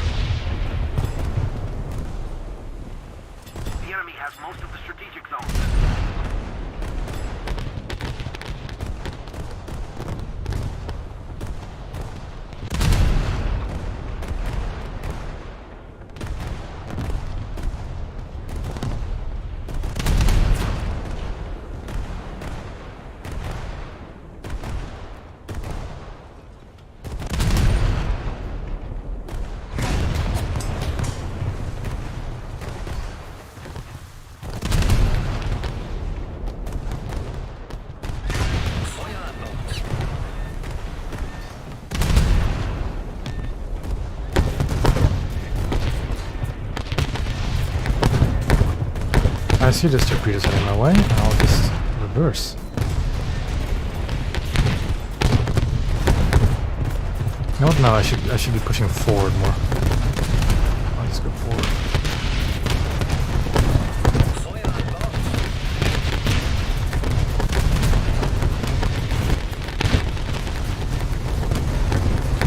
The enemy has most of the strategic zones. I see this torpedoes heading my way, and I'll just reverse. No, no, I should be pushing forward more. I'll just go forward.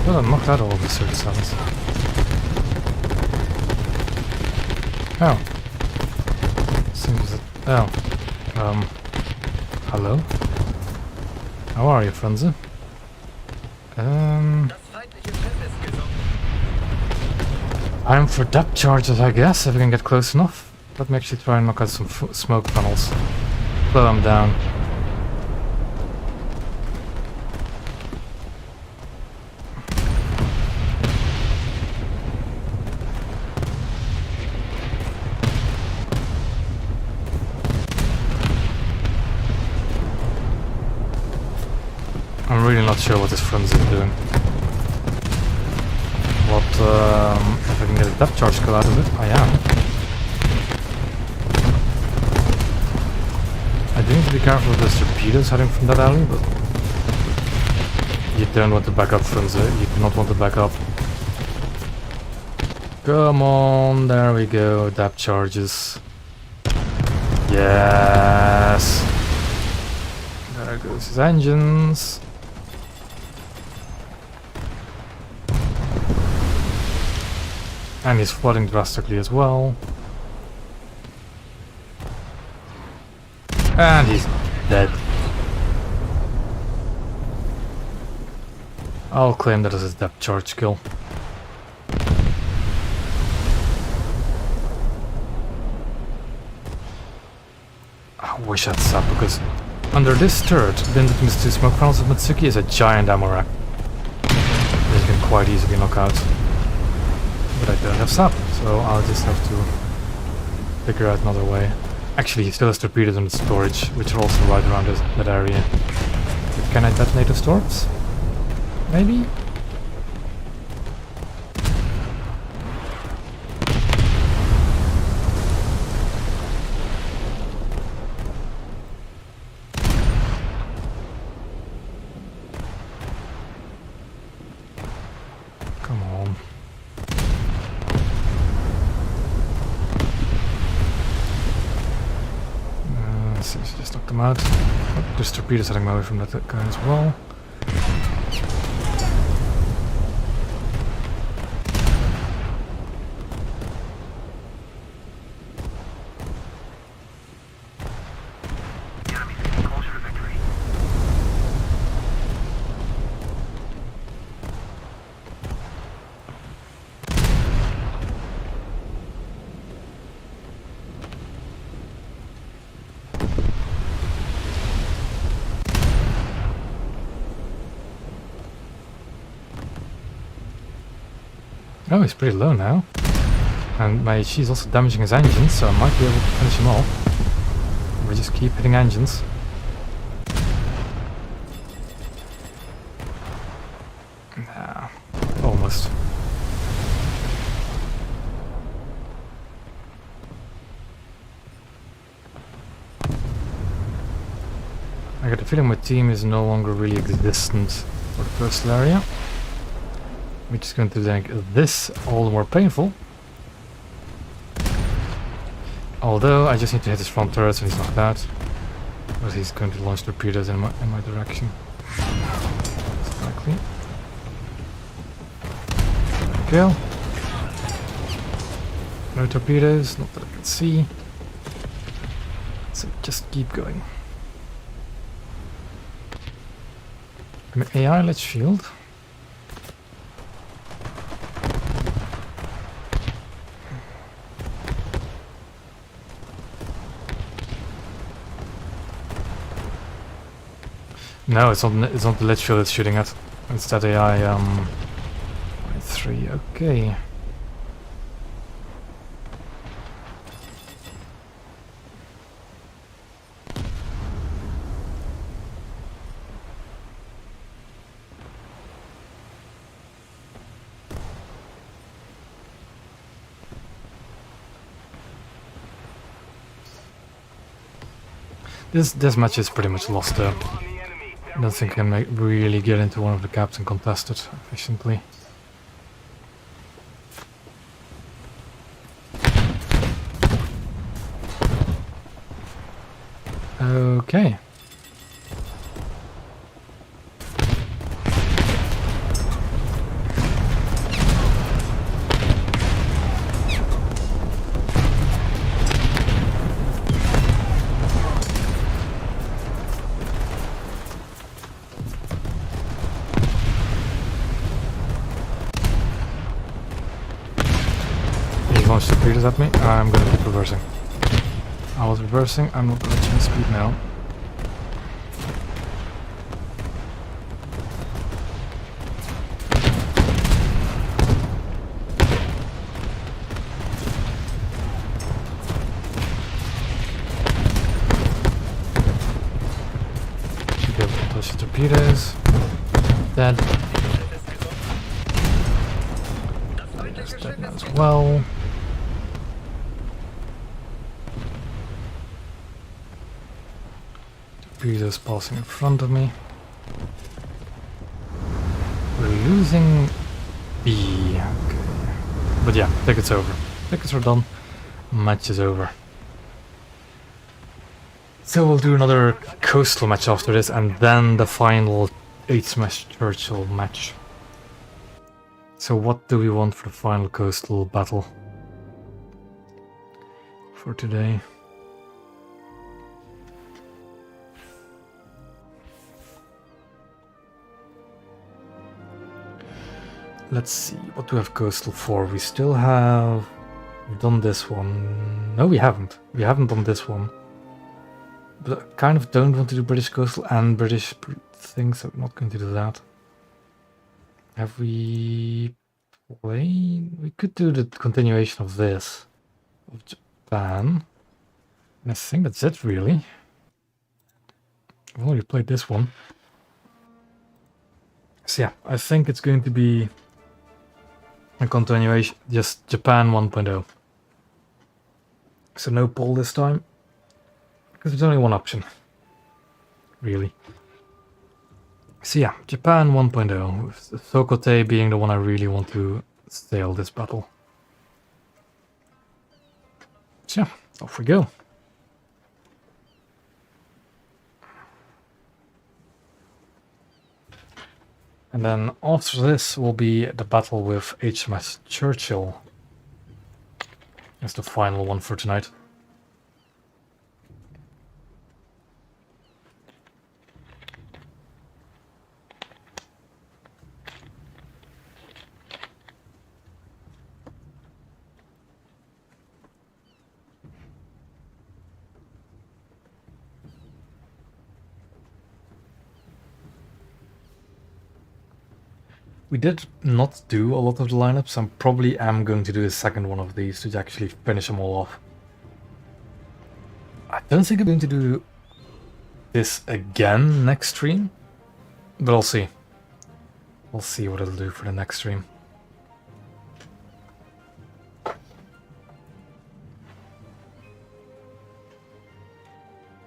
Well, I knocked out all of the 37s. Oh. Seems that... Oh. Hello? How are you, Franze? I'm for depth charges, I guess, if we can get close enough. Let me actually try and knock out some smoke funnels. Blow them down. I'm really not sure what this Franze is doing. What, if I can get a depth charge kill out of it, I am. I do need to be careful with those torpedoes heading from that alley, but you don't want to back up, Franze. You do not want to back up. Come on, there we go, depth charges. Yes! There goes his engines. And he's flooding drastically as well. And he's dead. I'll claim that as his depth charge kill. I wish I'd sap, because under this turret, pinned between the two smoke funnels of Mitsuki is a giant ammo rack. That you can quite easily knock out. But I don't have sap, so I'll just have to figure out another way. Actually, he still has torpedoes in the storage, which are also right around that area. But can I detonate the storms? Maybe? Come on. So just knock them out. Oh, there's torpedoes heading my way from that guy as well. The enemy's getting closer to victory. Oh, he's pretty low now. And my HE is also damaging his engines, so I might be able to finish him off. We just keep hitting engines. Nah, almost. I got a feeling my team is no longer really existent for the coastal area. Which is going to make this all the more painful. Although I just need to hit his front turrets and he's knocked out. But he's going to launch torpedoes in my direction. That's likely. Kill. No torpedoes, not that I can see. So just keep going. AI, let's shield. No, it's not the ledge field it's shooting at. Instead AI, 3, okay. This match is pretty much lost there. I don't think I can really get into one of the caps and contest it efficiently. Okay. He launched torpedoes at me. I'm gonna keep reversing. I was reversing. I'm not gonna change speed now. Should be able to touch the torpedoes. Dead. That's dead now as well. Torpedoes passing in front of me. We're losing B. Okay. But yeah, tickets over. Tickets are done. Match is over. So we'll do another coastal match after this, and then the final HMS Churchill match. So what do we want for the final coastal battle for today? Let's see, what do we have coastal for? We still have... We've done this one. No, we haven't. We haven't done this one. But I kind of don't want to do British coastal and British things, so I'm not going to do that. Have we played? We could do the continuation of this. Of Japan. And I think that's it, really. I've already played this one. So yeah, I think it's going to be a continuation, just Japan 1.0. So no poll this time, because there's only one option, really. So yeah, Japan 1.0, with Sokote being the one I really want to sail this battle. So yeah, off we go. And then after this will be the battle with HMS Churchill. That's the final one for tonight. We did not do a lot of the lineups. I probably am going to do a second one of these to actually finish them all off. I don't think I'm going to do this again next stream, but I'll see. I'll see what it'll do for the next stream.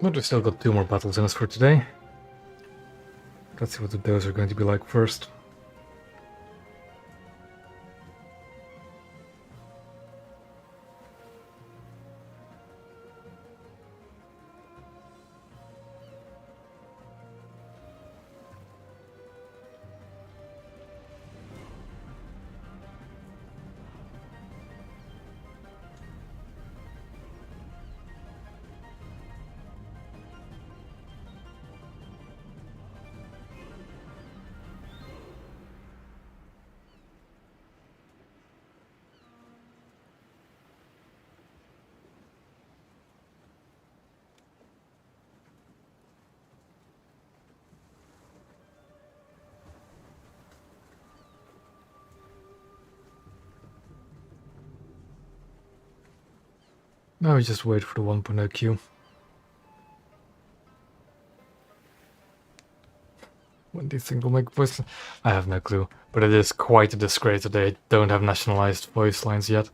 But we've still got 2 more battles in us for today. Let's see what those are going to be like first. Now we just wait for the 1.0 queue. When do you think they'll make voice? I have no clue, but it is quite a disgrace that they don't have nationalized voice lines yet.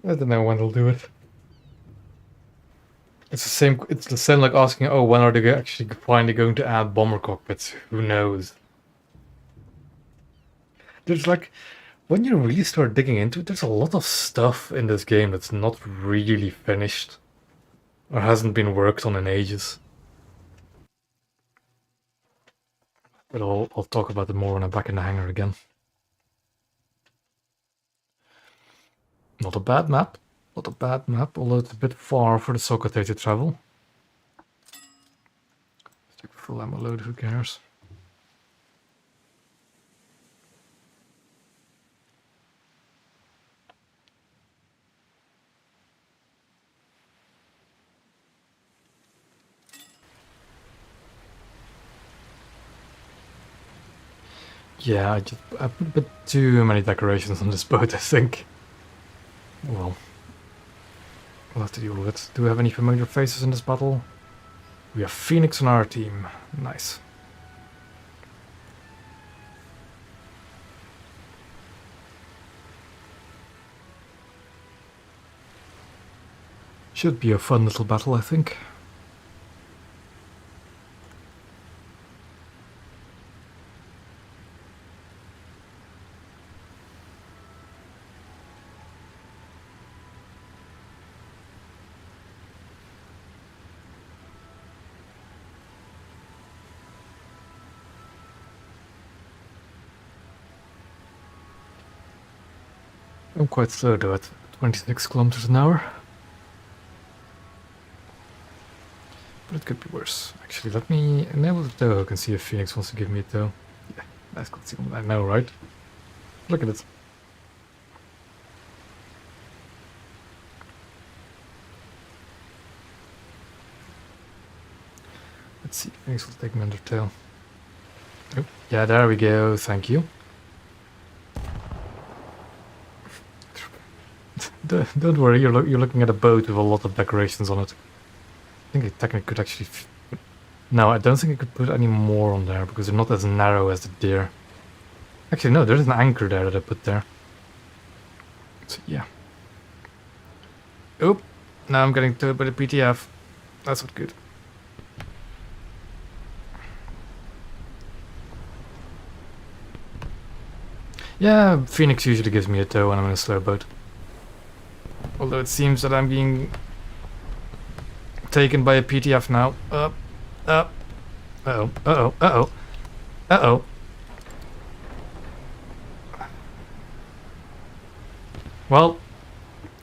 I don't know when they'll do it. It's the same. It's the same like asking, "Oh, when are they actually finally going to add bomber cockpits?" Who knows? There's like, when you really start digging into it, there's a lot of stuff in this game that's not really finished, or hasn't been worked on in ages. But I'll talk about it more when I'm back in the hangar again. Not a bad map. Not a bad map, although it's a bit far for the Sokate to travel. Let's take full ammo load, who cares? Yeah, I put a bit too many decorations on this boat, I think. Well, we'll have to deal with it. Do we have any familiar faces in this battle? We have Phoenix on our team. Nice. Should be a fun little battle, I think. I'm quite slow though, at 26 kilometers an hour. But it could be worse. Actually, let me enable the tow. I can see if Phoenix wants to give me a tow. Yeah, nice concealment. I know, right? Look at it. Let's see, Phoenix will take me under tail. Oh, yeah, there we go. Thank you. Don't worry, you're looking at a boat with a lot of decorations on it. I think it technically could actually... No, I don't think I could put any more on there, because they're not as narrow as the deer. Actually, no, there's an anchor there that I put there. So, yeah. Oop! Now I'm getting towed by the PTF. That's not good. Yeah, Phoenix usually gives me a tow when I'm in a slow boat. Although it seems that I'm being taken by a PTF now. Uh-oh, uh-oh, uh-oh, uh-oh. Well,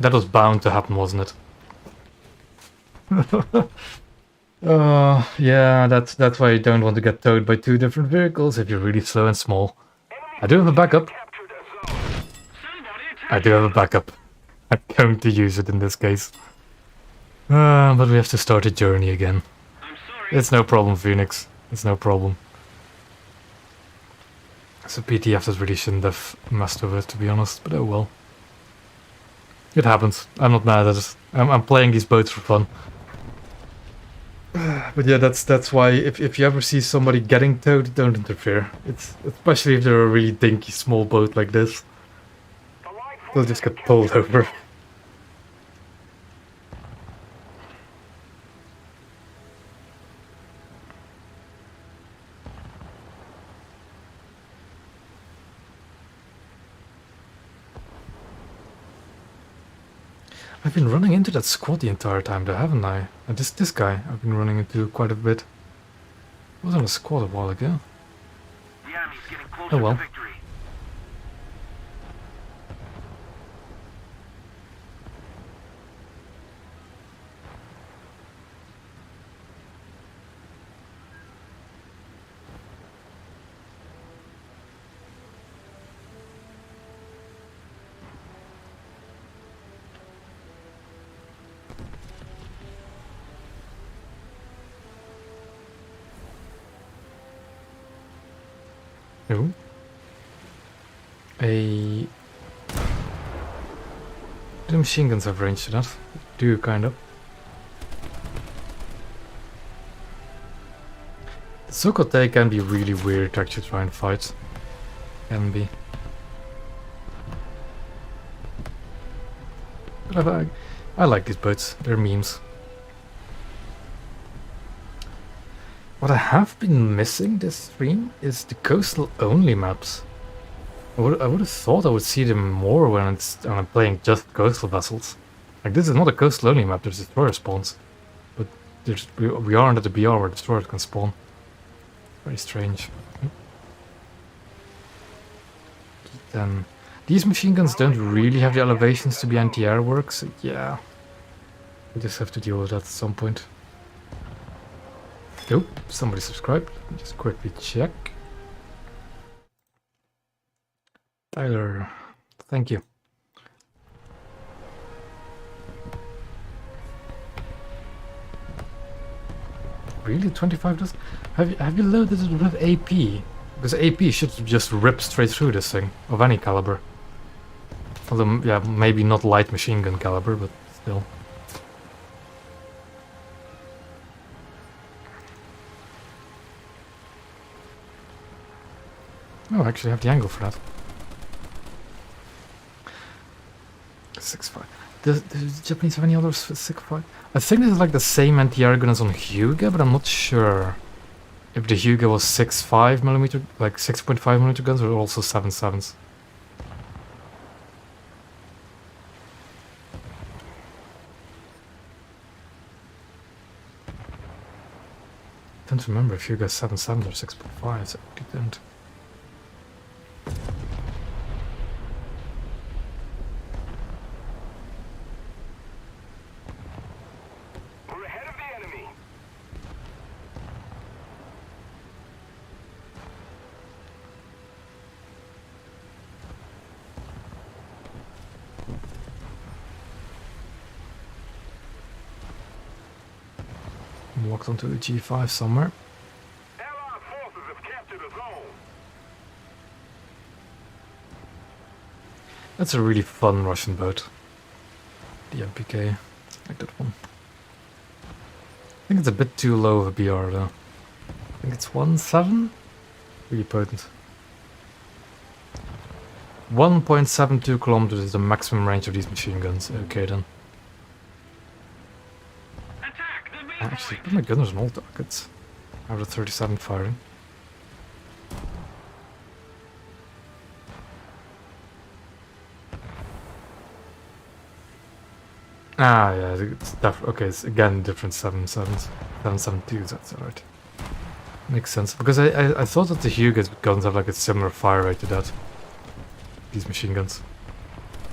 that was bound to happen, wasn't it? Yeah, that's why you don't want to get towed by two different vehicles if you're really slow and small. I do have a backup. I do have a backup. I'm going to use it in this case. But we have to start a journey again. It's no problem, Phoenix. It's no problem. So PTF that really shouldn't have messed with it, to be honest, but oh well. It happens. I'm not mad at it. I'm playing these boats for fun. But yeah, that's why if you ever see somebody getting towed, don't interfere. It's especially if they're a really dinky small boat like this. They'll just get pulled over. I've been running into that squad the entire time though, haven't I? And this guy I've been running into quite a bit. I was on a squad a while ago. Oh well. No. The machine guns have range to that. Do kind of. The Sokote can be really weird to actually try and fight. Can be. But I like these boats. They're memes. What I have been missing this stream is the coastal only maps. I would have thought I would see them more when I'm playing just coastal vessels. Like, this is not a coastal only map, there's destroyer spawns. But we aren't at the BR where destroyers can spawn. Very strange. Then these machine guns don't really have the elevations to be anti-air work, so yeah. We just have to deal with that at some point. Oh, somebody subscribed. Let me just quickly check. Tyler, thank you. Really, 25 does? Have you loaded it with AP? Because AP should just rip straight through this thing of any caliber. Although, yeah, maybe not light machine gun caliber, but still. Oh, I actually have the angle for that. 6.5. Does the Japanese have any others for 6.5? I think this is like the same anti-air gun as on Hyuga, but I'm not sure if the Hyuga was 6.5mm, like 6.5mm guns, or also 7.7s. I don't remember if Hyuga 7.7 or 6.5, so I didn't. We're ahead of the enemy. I'm locked onto a G5 somewhere. Allied forces have captured a zone. That's a really fun Russian boat. The MPK. Like that one. I think it's a bit too low of a BR though. I think it's 1.7? Really potent. 1.72 kilometers is the maximum range of these machine guns. Okay then. Attack the main Actually, point. put my gunners on all targets. I have a 37 firing. Ah, yeah, it's okay, it's again different 7.7s. 7.72s, that's alright. Makes sense. Because I thought that the Hyuga guns have like a similar fire rate to that. These machine guns.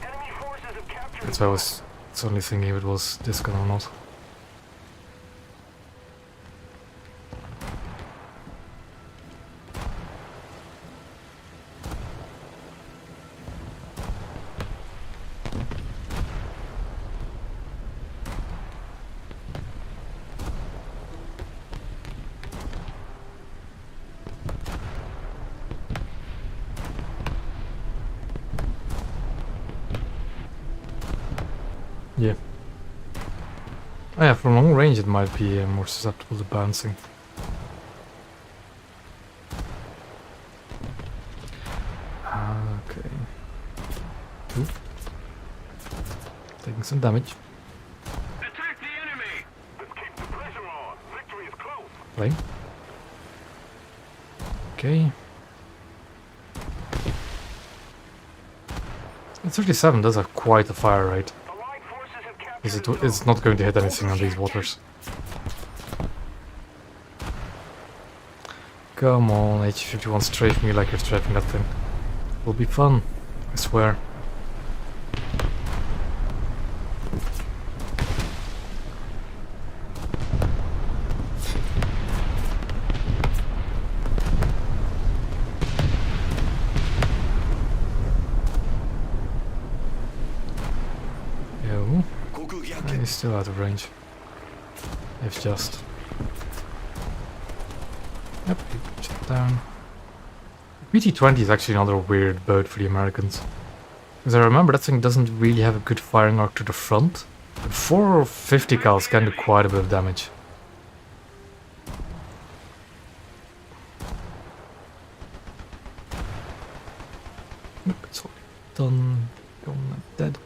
Enemy forces have captured That's why I was suddenly thinking if it was this gun or not. Yeah. Oh yeah, from long range it might be more susceptible to bouncing. Okay. Oop. Taking some damage. Attack the enemy. Let's keep the pressure on. Victory is close. Plane. Okay. The 37 does have quite a fire rate. Allied forces have captured It's not going to hit anything on these waters. Come on, H51, strafe me like you're strafing that thing. Will be fun, I swear. Yo, he's still out of range. If just. Yep, he shut down. PT-20 is actually another weird boat for the Americans. Because I remember that thing doesn't really have a good firing arc to the front. But 450 cals can do quite a bit of damage. Nope, it's already done. Gone dead.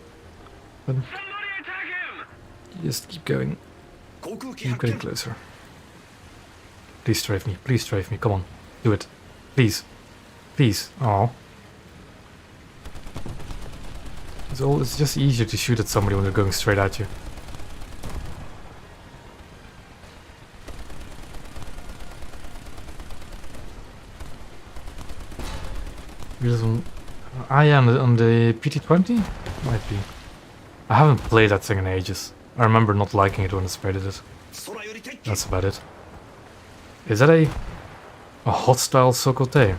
But Somebody attack him. you just keep going. Keep getting closer. Please strafe me. Please strafe me. Come on. Do it. Please. Please. Oh. It's just easier to shoot at somebody when they're going straight at you. Ah yeah, on the PT-20? Might be. I haven't played that thing in ages. I remember not liking it when I sprayed it. That's about it. Is that a hostile Sokote?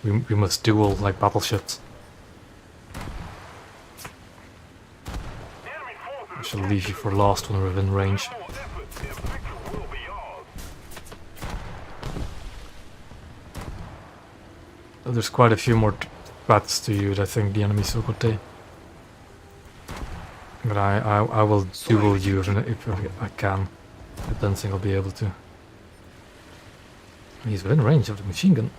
We must duel like battleships. I shall leave you for last when we're within range. There's quite a few more threats to you, I think, the enemy Sokote. But I will duel you if I can. I don't think I'll be able to. He's within range of the machine gun.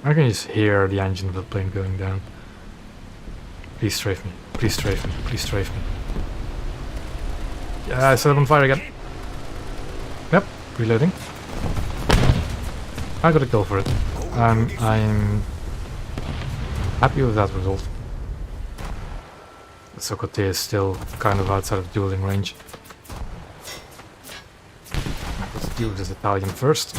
I can just hear the engine of the plane going down. Please strafe me. Please strafe me. Please strafe me. Yeah, I set it on fire again. Yep, reloading. I got a kill for it. I'm happy with that result. The Sokote is still kind of outside of dueling range. Let's deal with this Italian first.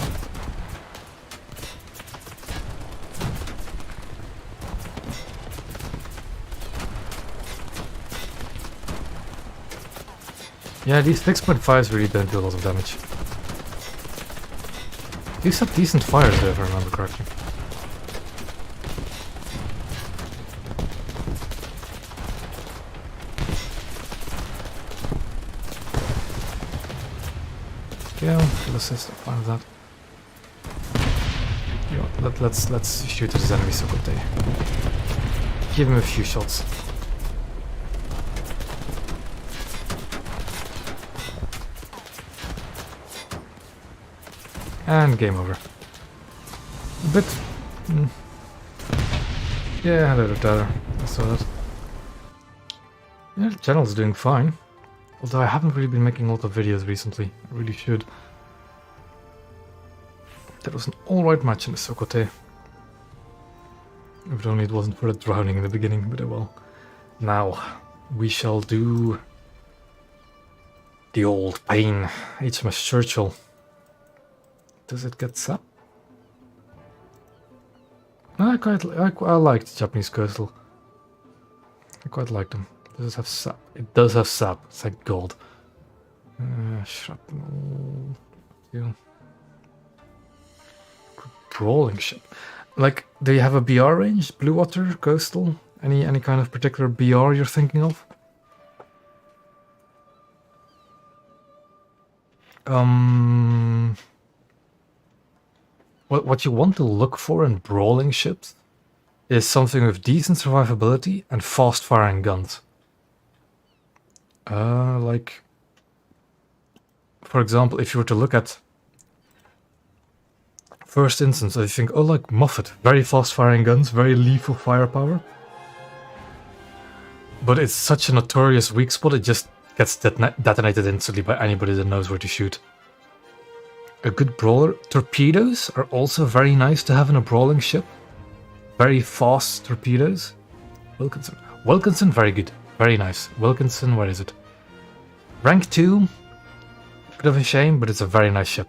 Yeah, these 6.5s really don't do a lot of damage. These have decent fires there, if I remember correctly. Yeah, full assist, I'm fine with that. You know, let's shoot at his enemy Sokote. Give him a few shots. And game over. A bit... Yeah, hello Tyler. I saw that. Yeah, the channel's doing fine. Although I haven't really been making a lot of videos recently. I really should. That was an alright match in the Sokote. If only it wasn't for the drowning in the beginning, but well. Now, we shall do... the old pain. HMS Churchill. Does it get sap? I liked Japanese coastal. I quite like them. Does it have sap? It does have sap. Thank God. Shrapnel. Yeah. Brawling ship. Like, do you have a BR range? Blue water, coastal? Any kind of particular BR you're thinking of? What you want to look for in brawling ships is something with decent survivability and fast firing guns. Like, for example, if you were to look at first instance, I think, oh, like Moffat, very fast firing guns, very lethal firepower. But it's such a notorious weak spot, it just gets detonated instantly by anybody that knows where to shoot. A good brawler. Torpedoes are also very nice to have in a brawling ship. Very fast torpedoes. Wilkinson, very good. Very nice. Wilkinson, where is it? Rank 2. Bit of a shame, but it's a very nice ship.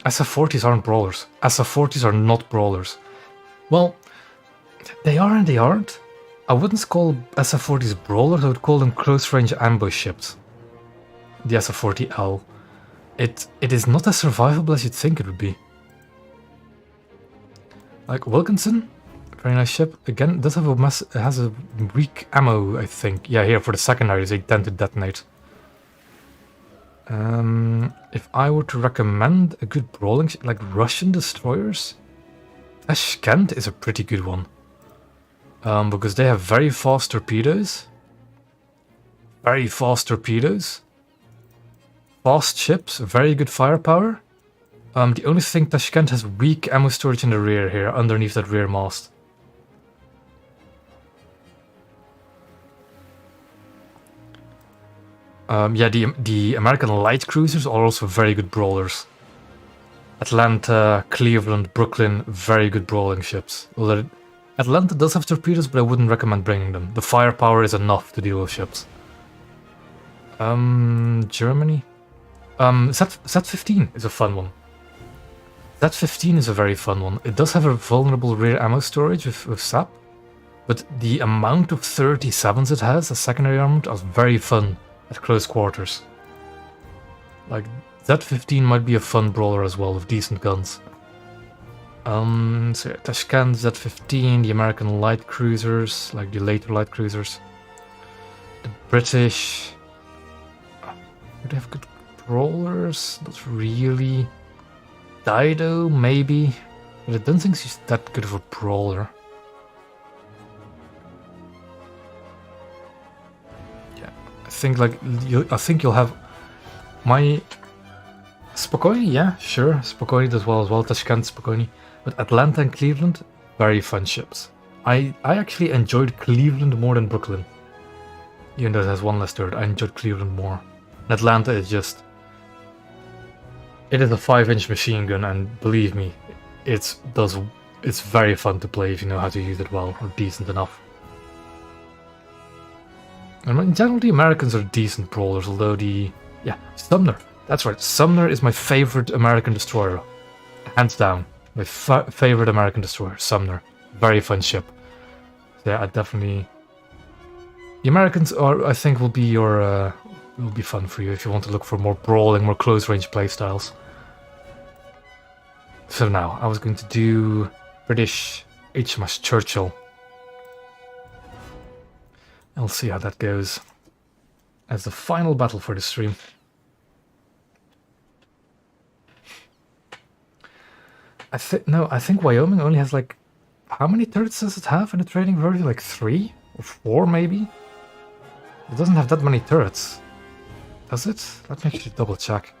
SF-40s aren't brawlers. SF-40s are not brawlers. Well, they are and they aren't. I wouldn't call SF-40s brawlers, I would call them close-range ambush ships. The SF-40L. It is not as survivable as you'd think it would be. Like Wilkinson, very nice ship. Again, does have it has a weak ammo, I think. Yeah, here for the secondaries they tend to detonate. If I were to recommend a good brawling ship, like Russian destroyers, Ashkent is a pretty good one. Because they have very fast torpedoes, very fast torpedoes, fast ships, very good firepower. The only thing, Tashkent has weak ammo storage in the rear here, underneath that rear mast. Yeah, the American light cruisers are also very good brawlers. Atlanta, Cleveland, Brooklyn, very good brawling ships. Although Atlanta does have torpedoes, but I wouldn't recommend bringing them. The firepower is enough to deal with ships. Germany? Z-15 is a fun one. Z-15 is a very fun one. It does have a vulnerable rear ammo storage with SAP, but the amount of 37s it has as secondary armament is very fun at close quarters. Like, Z-15 might be a fun brawler as well, with decent guns. So yeah, Tashkent, Z-15, the American light cruisers, like the later light cruisers. The British... Do they have good brawlers? Not really. Dido, maybe. But I don't think she's that good of a brawler. Yeah, I think like you'll have my Spokojny, yeah, sure. Spokojny does well as well. Tashkent, Spokojny. But Atlanta and Cleveland, very fun ships. I actually enjoyed Cleveland more than Brooklyn. Even though it has one less turret, I enjoyed Cleveland more. And Atlanta is just... It is a 5-inch machine gun, and believe me, it's very fun to play if you know how to use it well, or decent enough. And in general, the Americans are decent brawlers, although yeah, Sumner. That's right, Sumner is my favorite American destroyer. Hands down. My favorite American destroyer, Sumner. Very fun ship. So yeah, I definitely... The Americans are, I think, will be fun for you if you want to look for more brawling, more close-range playstyles. So now, I was going to do British HMS Churchill. I'll see how that goes as the final battle for the stream. I think Wyoming only has like... How many turrets does it have in the training version? Like 3 or 4 maybe? It doesn't have that many turrets. Does it? Let me actually double check.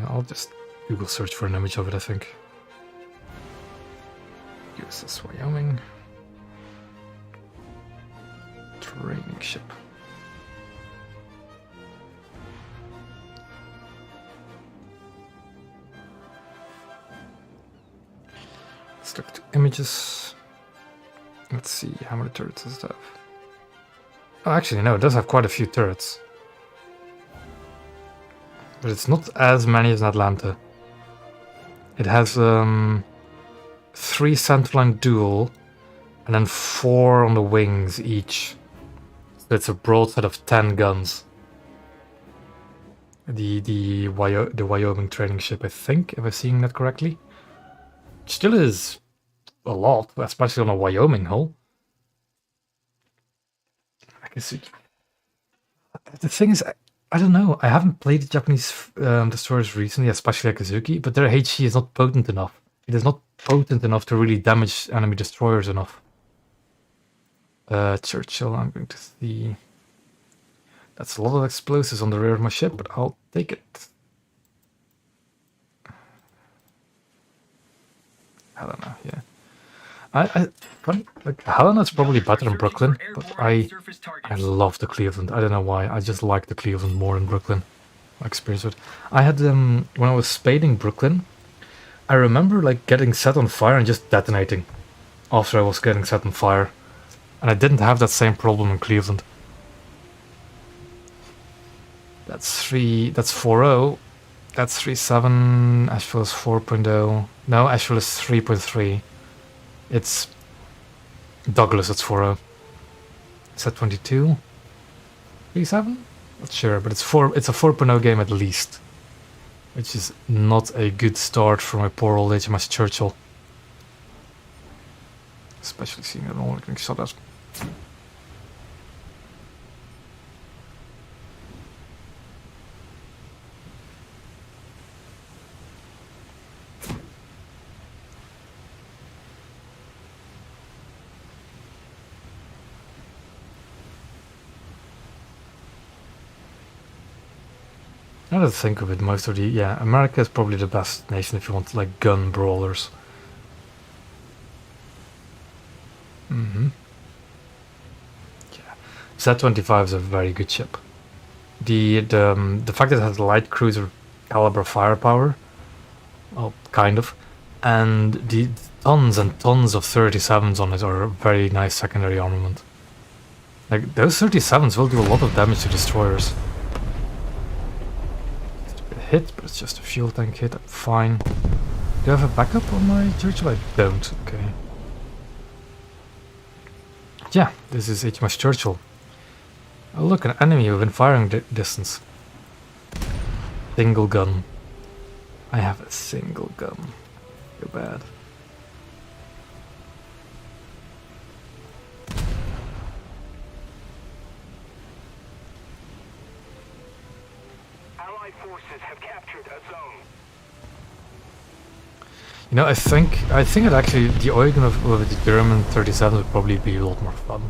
I'll just Google search for an image of it, I think. USS Wyoming. Training ship. Let's look to images. Let's see, how many turrets does it have? Oh, actually, no, it does have quite a few turrets. But it's not as many as Atlanta. It has 3 centerline dual, and then 4 on the wings each. So it's a broadside of 10 guns. The Wyoming training ship, I think, if I'm seeing that correctly. Which still is a lot, especially on a Wyoming hull. I can see. The thing is, I don't know. I haven't played the Japanese destroyers recently, especially Akazuki, but their HE is not potent enough. It is not potent enough to really damage enemy destroyers enough. Churchill, I'm going to see. That's a lot of explosives on the rear of my ship, but I'll take it. Helena, yeah. Funny, like Helena's probably better than Brooklyn, but I love the Cleveland. I don't know why. I just like the Cleveland more than Brooklyn. My experience with it. I had when I was spading Brooklyn, I remember like getting set on fire and just detonating after I was getting set on fire, and I didn't have that same problem in Cleveland. That's 4.0. That's 3.7. Asheville is 4.0. No, Asheville is 3.3. It's Douglas, it's 4.0. Is that 22? 3.7? Not sure, but it's a 4.0 game at least. Which is not a good start for my poor old HMS Churchill. Especially seeing it all getting shot at. Now that I think of it, most of the... Yeah, America is probably the best nation if you want, like, gun brawlers. Mm-hmm. Yeah. Z-25 is a very good ship. The fact that it has light cruiser caliber firepower, well, kind of, and the tons and tons of 37s on it are a very nice secondary armament. Like, those 37s will do a lot of damage to destroyers. Just a bit hit, but it's just a fuel tank hit, I'm fine. Do I have a backup on my Churchill? I don't, okay. Yeah, this is HMS Churchill. Oh look, an enemy within firing distance. Single gun. I have a single gun. Too bad. Allied forces have captured a zone. You know, I think it actually, the oil gun with the German 37 would probably be a lot more fun.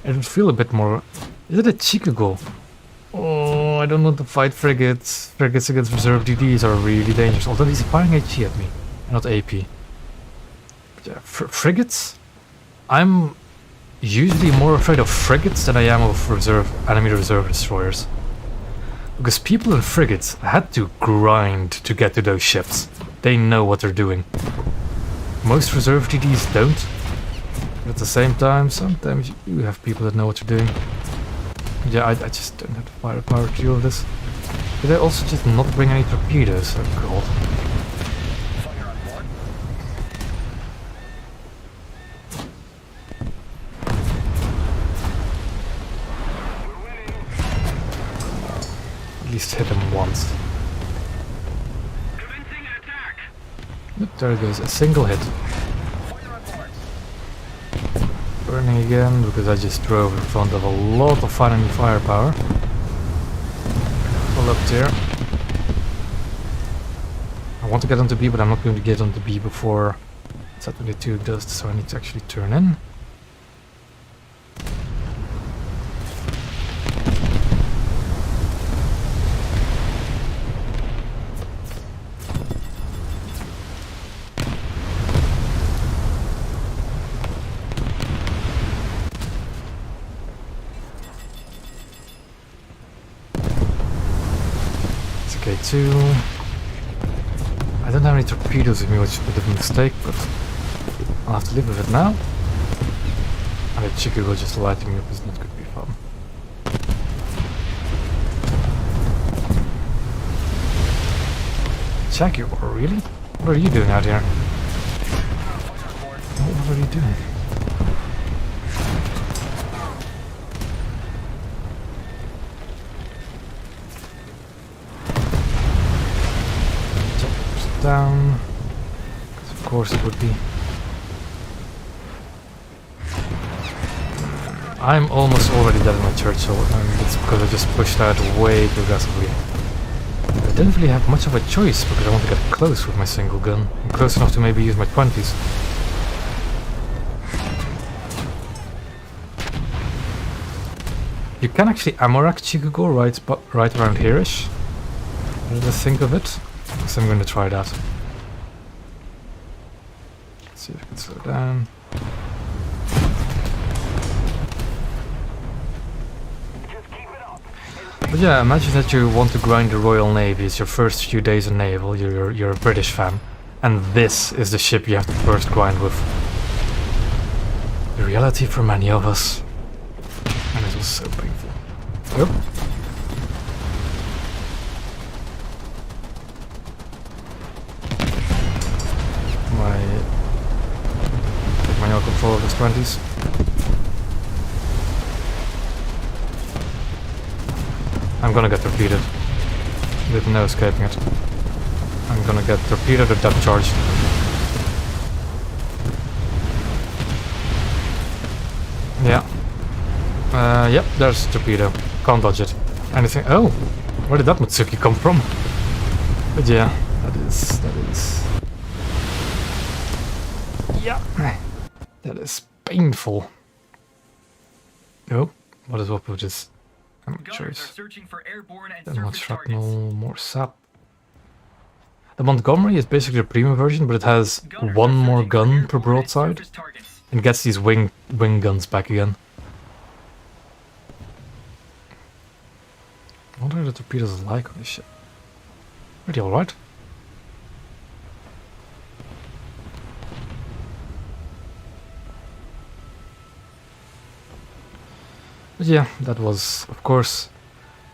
It would feel a bit more... Is it a Chicago? Oh, I don't want to fight frigates. Frigates against reserve DDs are really dangerous. Although he's firing HE at me, not AP. But yeah, frigates? I'm usually more afraid of frigates than I am of enemy reserve destroyers. Because people in frigates had to grind to get to those ships. They know what they're doing. Most reserve DDs don't. But at the same time, sometimes you do have people that know what they're doing. Yeah, I just don't have the firepower to deal with this. Did I also just not bring any torpedoes? Oh god. Fire on board. We're winning. At least hit him once. Commencing an attack. Oop, there it goes, a single hit. Fire on board. Burning again, because I just drove in front of a lot of enemy firepower. Pull up there. I want to get onto B, but I'm not going to get onto B before Z-22 does, so I need to actually turn in. K2. I don't have any torpedoes with me, which is a bit of a mistake, but I'll have to live with it now. And the Chicago just lighting me up is not going to be fun. Jaguar, really? What are you doing out here? What are you doing? Down, of course it would be. I'm almost already dead in my Churchill, and it's because I just pushed out way too aggressively. I didn't really have much of a choice because I want to get close with my single gun. I'm close enough to maybe use my 20s. You can actually ammo rack Chicago right around here-ish. What did I think of it? So I'm going to try that. Let's see if I can slow down. Just keep it up. But yeah, imagine that you want to grind the Royal Navy. It's your first few days in naval. You're a British fan, and this is the ship you have to first grind with. The reality for many of us, and it was so painful. Yep. Take manual control of his 20s. I'm gonna get torpedoed. With no escaping it. I'm gonna get torpedoed or depth charge. Yeah. Yep, there's a torpedo. Can't dodge it. Anything? Oh! Where did that Matsuki come from? But yeah, that is... Yeah, that is painful. Oh, what is up with this I'm Gunners are choice. searching for airborne and Then more surface targets. shrapnel, more sap. The Montgomery is basically a premium version, but it has Gunners one are more searching for gun per airborne and broadside, surface targets. and gets these wing guns back again. What are the torpedoes like on this ship? Pretty alright. But yeah, that was, of course,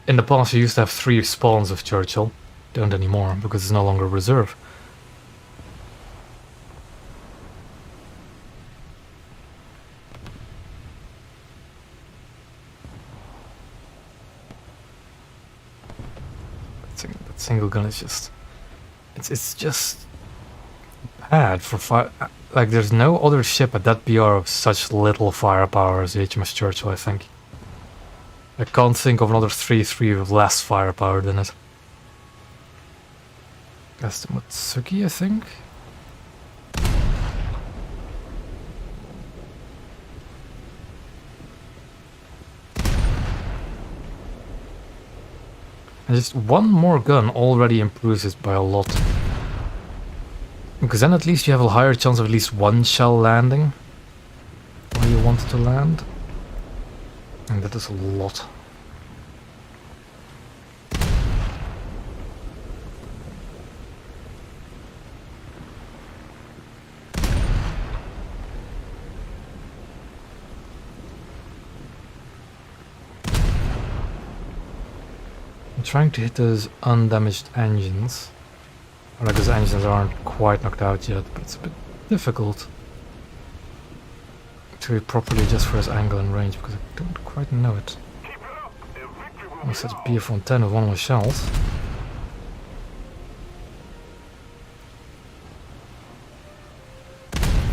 in the past you used to have 3 spawns of Churchill. Don't anymore, because it's no longer reserve. That single gun is just... It's just bad for fire. Like, there's no other ship at that BR of such little firepower as the HMS Churchill, I think. I can't think of another 3-3 with less firepower than it. That's the Matsuki, I think. And just one more gun already improves it by a lot. Because then at least you have a higher chance of at least one shell landing where you want it to land. And that is a lot. I'm trying to hit those undamaged engines. Or like those engines aren't quite knocked out yet, but it's a bit difficult to properly adjust for his angle and range because I don't quite know it. I set a BF on 10 with one of my shells.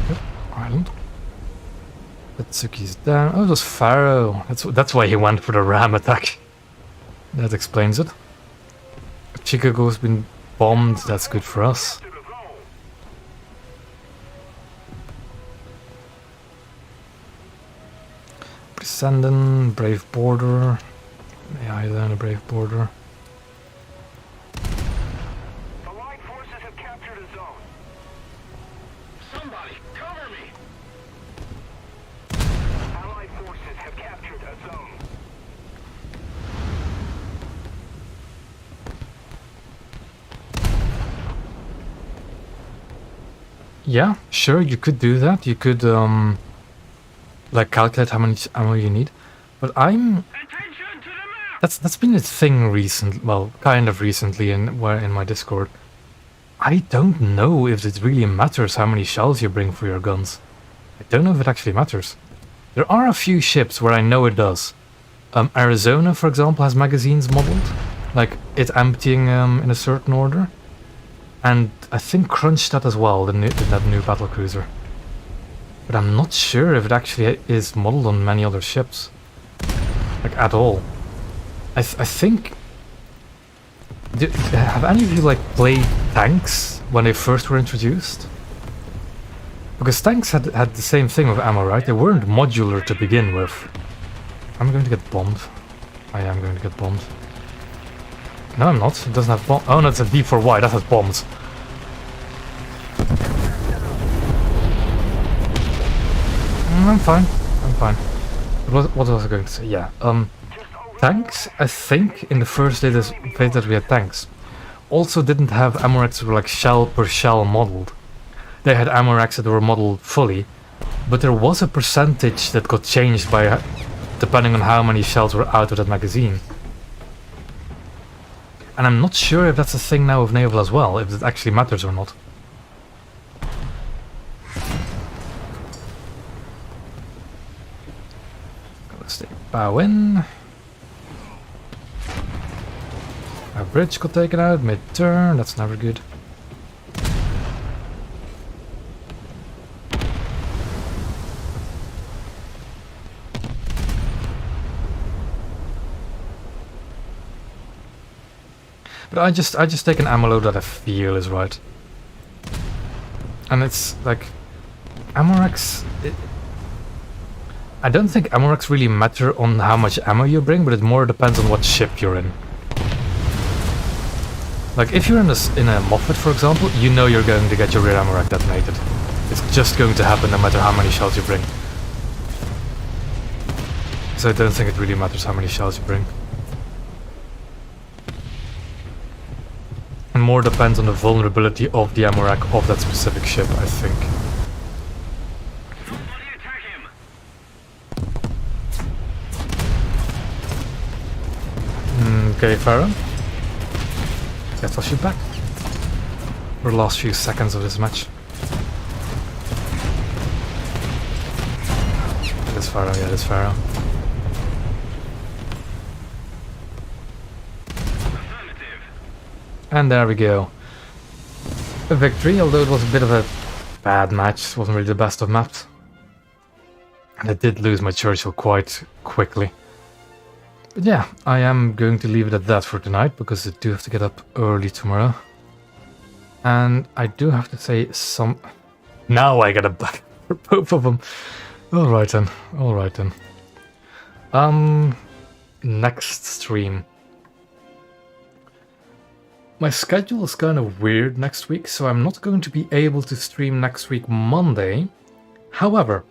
Yep, island. Atsuki's down. Oh, it was Pharaoh. That's why he went for the ram attack. That explains it. Chicago's been bombed, that's good for us. Presenden, Brave Border. AI then a Brave Border. Allied forces have captured a zone. Somebody, cover me! Allied forces have captured a zone. Yeah, sure, you could do that. You could, like, calculate how much ammo you need. But Attention to the map! that's been a thing recent, well, kind of recently in my Discord. I don't know if it really matters how many shells you bring for your guns. I don't know if it actually matters. There are a few ships where I know it does. Arizona, for example, has magazines modeled, like it emptying in a certain order. And I think Kronstadt as well, that new battlecruiser. But I'm not sure if it actually is modeled on many other ships. Like, at all. I think... have any of you, like, played tanks when they first were introduced? Because tanks had the same thing with ammo, right? They weren't modular to begin with. I'm going to get bombed. I am going to get bombed. No, I'm not. It doesn't have bombs. Oh, no, it's a D4Y. That has bombs. I'm fine. I'm fine. What was I going to say? Yeah. Tanks, I think, in the first phase that we had tanks, also didn't have ammo racks that were like shell per shell modeled. They had ammo racks that were modeled fully, but there was a percentage that got changed by depending on how many shells were out of that magazine. And I'm not sure if that's a thing now with naval as well, if it actually matters or not. Let's stay bow in. Our bridge got taken out mid-turn, that's never good. But I just take an ammo load that I feel is right. And it's like ammo racks, I don't think ammo racks really matter on how much ammo you bring, but it more depends on what ship you're in. Like, if you're in a Moffat, for example, you know you're going to get your rear ammo rack detonated. It's just going to happen no matter how many shells you bring. So I don't think it really matters how many shells you bring. And more depends on the vulnerability of the ammo rack of that specific ship, I think. Somebody attack him! Okay, Pharaoh. Guess I'll shoot back. For the last few seconds of this match. It is Pharaoh, yeah, it is Pharaoh. And there we go. A victory, although it was a bit of a bad match. It wasn't really the best of maps. And I did lose my Churchill quite quickly. But yeah, I am going to leave it at that for tonight, because I do have to get up early tomorrow. And I do have to say some... Now I get a black for both of them. Alright then, alright then. Next stream. My schedule is kind of weird next week, so I'm not going to be able to stream next week Monday. However,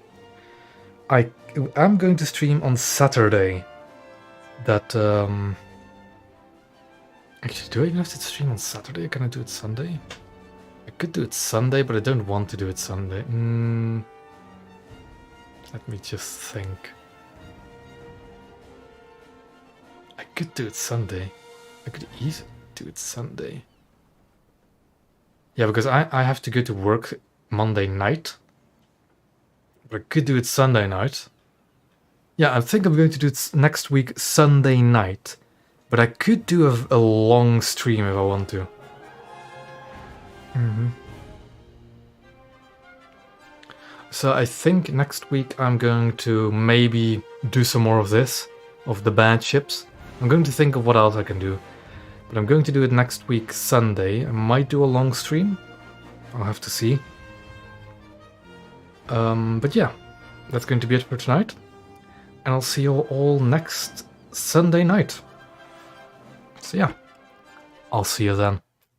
I am going to stream on Saturday. That, Actually, do I even have to stream on Saturday? Can I do it Sunday? I could do it Sunday, but I don't want to do it Sunday. Let me just think. I could do it Sunday. I could easily do it Sunday. Yeah, because I have to go to work Monday night. But I could do it Sunday night. Yeah, I think I'm going to do it next week Sunday night. But I could do a long stream if I want to. So I think next week I'm going to maybe do some more of this, of the bad ships. I'm going to think of what else I can do. But I'm going to do it next week Sunday. I might do a long stream. I'll have to see. But yeah, that's going to be it for tonight. And I'll see you all next Sunday night. So yeah, I'll see you then.